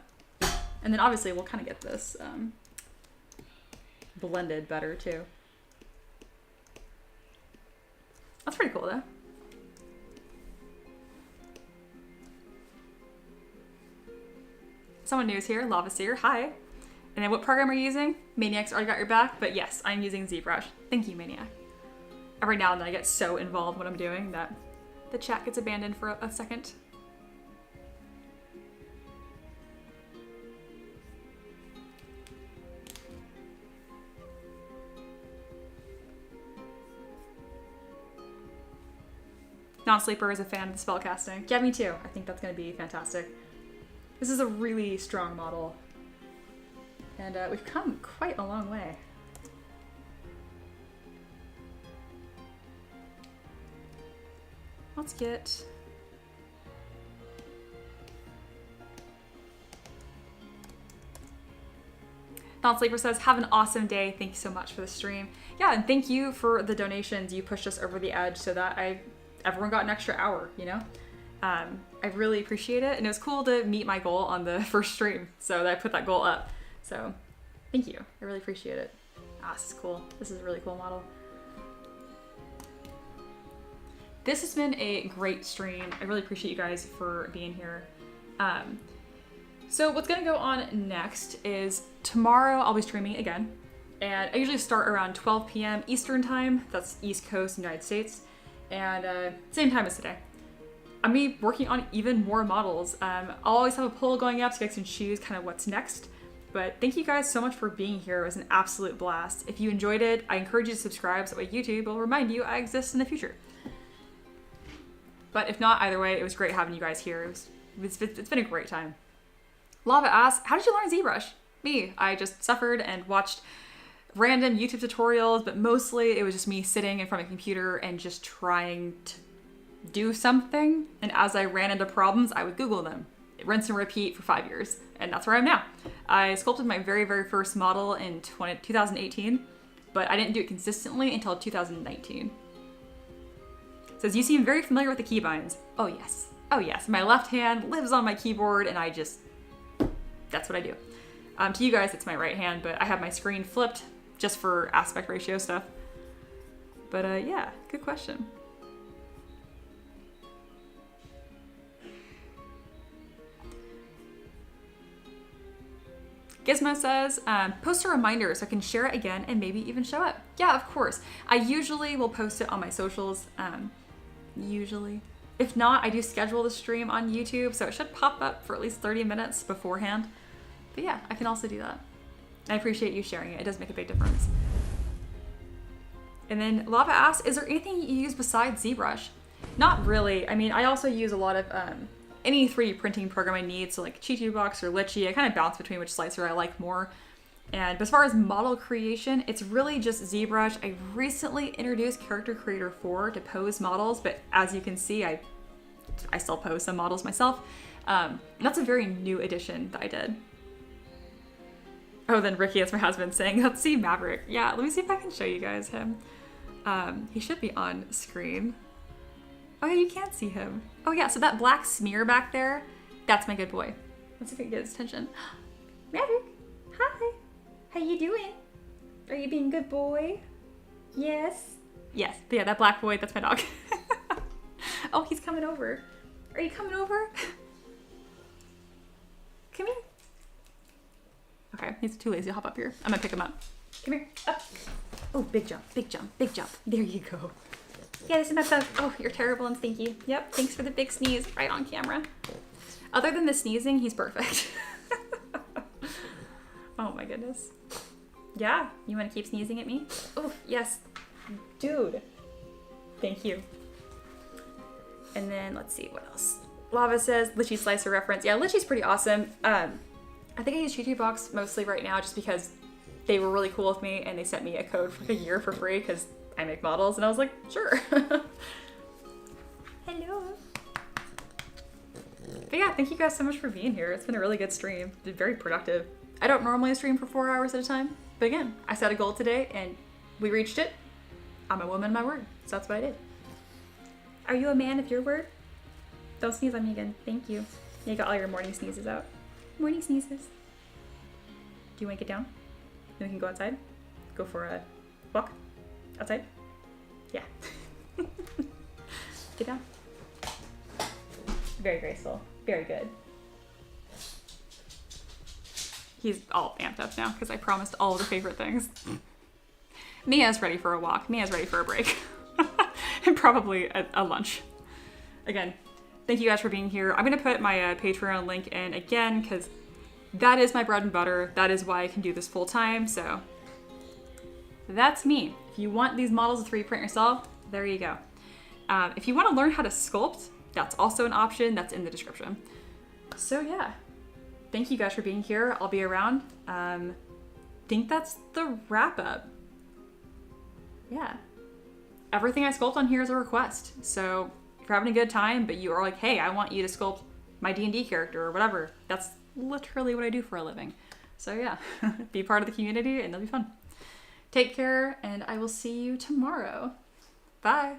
And then obviously we'll kind of get this blended better too. That's pretty cool though. Someone new is here, Lava Seer, hi. And then what program are you using? Maniac's already got your back, but yes, I'm using ZBrush. Thank you, Maniac. Every now and then I get so involved when I'm doing that the chat gets abandoned for a second. Non-sleeper is a fan of the spellcasting. Yeah, me too. I think that's going to be fantastic. This is a really strong model. And we've come quite a long way. Let's get... Non-sleeper says, have an awesome day. Thank you so much for the stream. Yeah, and thank you for the donations. You pushed us over the edge so that everyone got an extra hour, you know? I really appreciate it. And it was cool to meet my goal on the first stream. So that I put that goal up. So thank you. I really appreciate it. Ah, this is cool. This is a really cool model. This has been a great stream. I really appreciate you guys for being here. So what's gonna go on next is tomorrow I'll be streaming again. And I usually start around 12 p.m. Eastern time. That's East Coast, United States. And same time as today. I'm gonna be working on even more models. I'll always have a poll going up so you guys can choose kind of what's next. But thank you guys so much for being here. It was an absolute blast. If you enjoyed it, I encourage you to subscribe so that way YouTube will remind you I exist in the future. But if not, either way, it was great having you guys here. It's been a great time. Lava asks, how did you learn ZBrush? Me, I just suffered and watched random YouTube tutorials, but mostly it was just me sitting in front of a computer and just trying to do something. And as I ran into problems, I would Google them. Rinse and repeat for 5 years. and that's where I'm now. I sculpted my very, very first model in 2018, but I didn't do it consistently until 2019. It says, you seem very familiar with the keybinds. Oh yes. Oh yes. My left hand lives on my keyboard and that's what I do. To you guys, it's my right hand, but I have my screen flipped just for aspect ratio stuff. But yeah, good question. Gizmo says, post a reminder so I can share it again and maybe even show up. Yeah, of course. I usually will post it on my socials. Usually. If not, I do schedule the stream on YouTube, so it should pop up for at least 30 minutes beforehand. But yeah, I can also do that. I appreciate you sharing it. It does make a big difference. And then Lava asks, is there anything you use besides ZBrush? Not really. I mean, I also use a lot of any 3D printing program I need, so like Box or Litchi. I kind of bounce between which slicer I like more. And as far as model creation, it's really just ZBrush. I recently introduced Character Creator 4 to pose models, but as you can see, I still pose some models myself. And that's a very new addition that I did. Oh, then Ricky, that's my husband, saying, let's see Maverick. Yeah, let me see if I can show you guys him. He should be on screen. Oh yeah, you can't see him. Oh yeah, so that black smear back there, that's my good boy. Let's see if I can get his attention. Maverick, hi. How you doing? Are you being a good boy? Yes. Yes, but yeah, that black boy, that's my dog. Oh, he's coming over. Are you coming over? Come here. Okay, he's too lazy to hop up here. I'm gonna pick him up. Come here, up. Oh, big jump, big jump, big jump. There you go. Yeah, this is my bug. Oh, you're terrible and stinky. Yep, thanks for the big sneeze right on camera. Other than the sneezing, he's perfect. Oh my goodness. Yeah, you want to keep sneezing at me? Oh, yes. Dude. Thank you. And then let's see what else. Lava says Litchi Slicer reference. Yeah, Litchi's pretty awesome. I think I use Box mostly right now just because they were really cool with me and they sent me a code for like a year for free because I make models and I was like, sure. Hello. But yeah, thank you guys so much for being here. It's been a really good stream. It's been very productive. I don't normally stream for 4 hours at a time, but again, I set a goal today and we reached it. I'm a woman of my word, so that's what I did. Are you a man of your word? Don't sneeze on me again. Thank you. You got all your morning sneezes out. Morning sneezes. Do you want to get down? Then we can go outside? Go for a walk? Outside? Yeah. Get down. Very graceful. Very good. He's all amped up now because I promised all the favorite things. Mia's ready for a walk. Mia's ready for a break. And probably a lunch. Again, thank you guys for being here. I'm going to put my Patreon link in again because that is my bread and butter. That is why I can do this full time. So that's me. If you want these models to 3D print yourself, there you go. If you want to learn how to sculpt, that's also an option. That's in the description. So yeah. Thank you guys for being here. I'll be around. Think that's the wrap up. Yeah. Everything I sculpt on here is a request. So if you're having a good time, but you are like, hey, I want you to sculpt my D&D character or whatever, that's literally what I do for a living. So yeah, be part of the community and it'll be fun. Take care and I will see you tomorrow. Bye.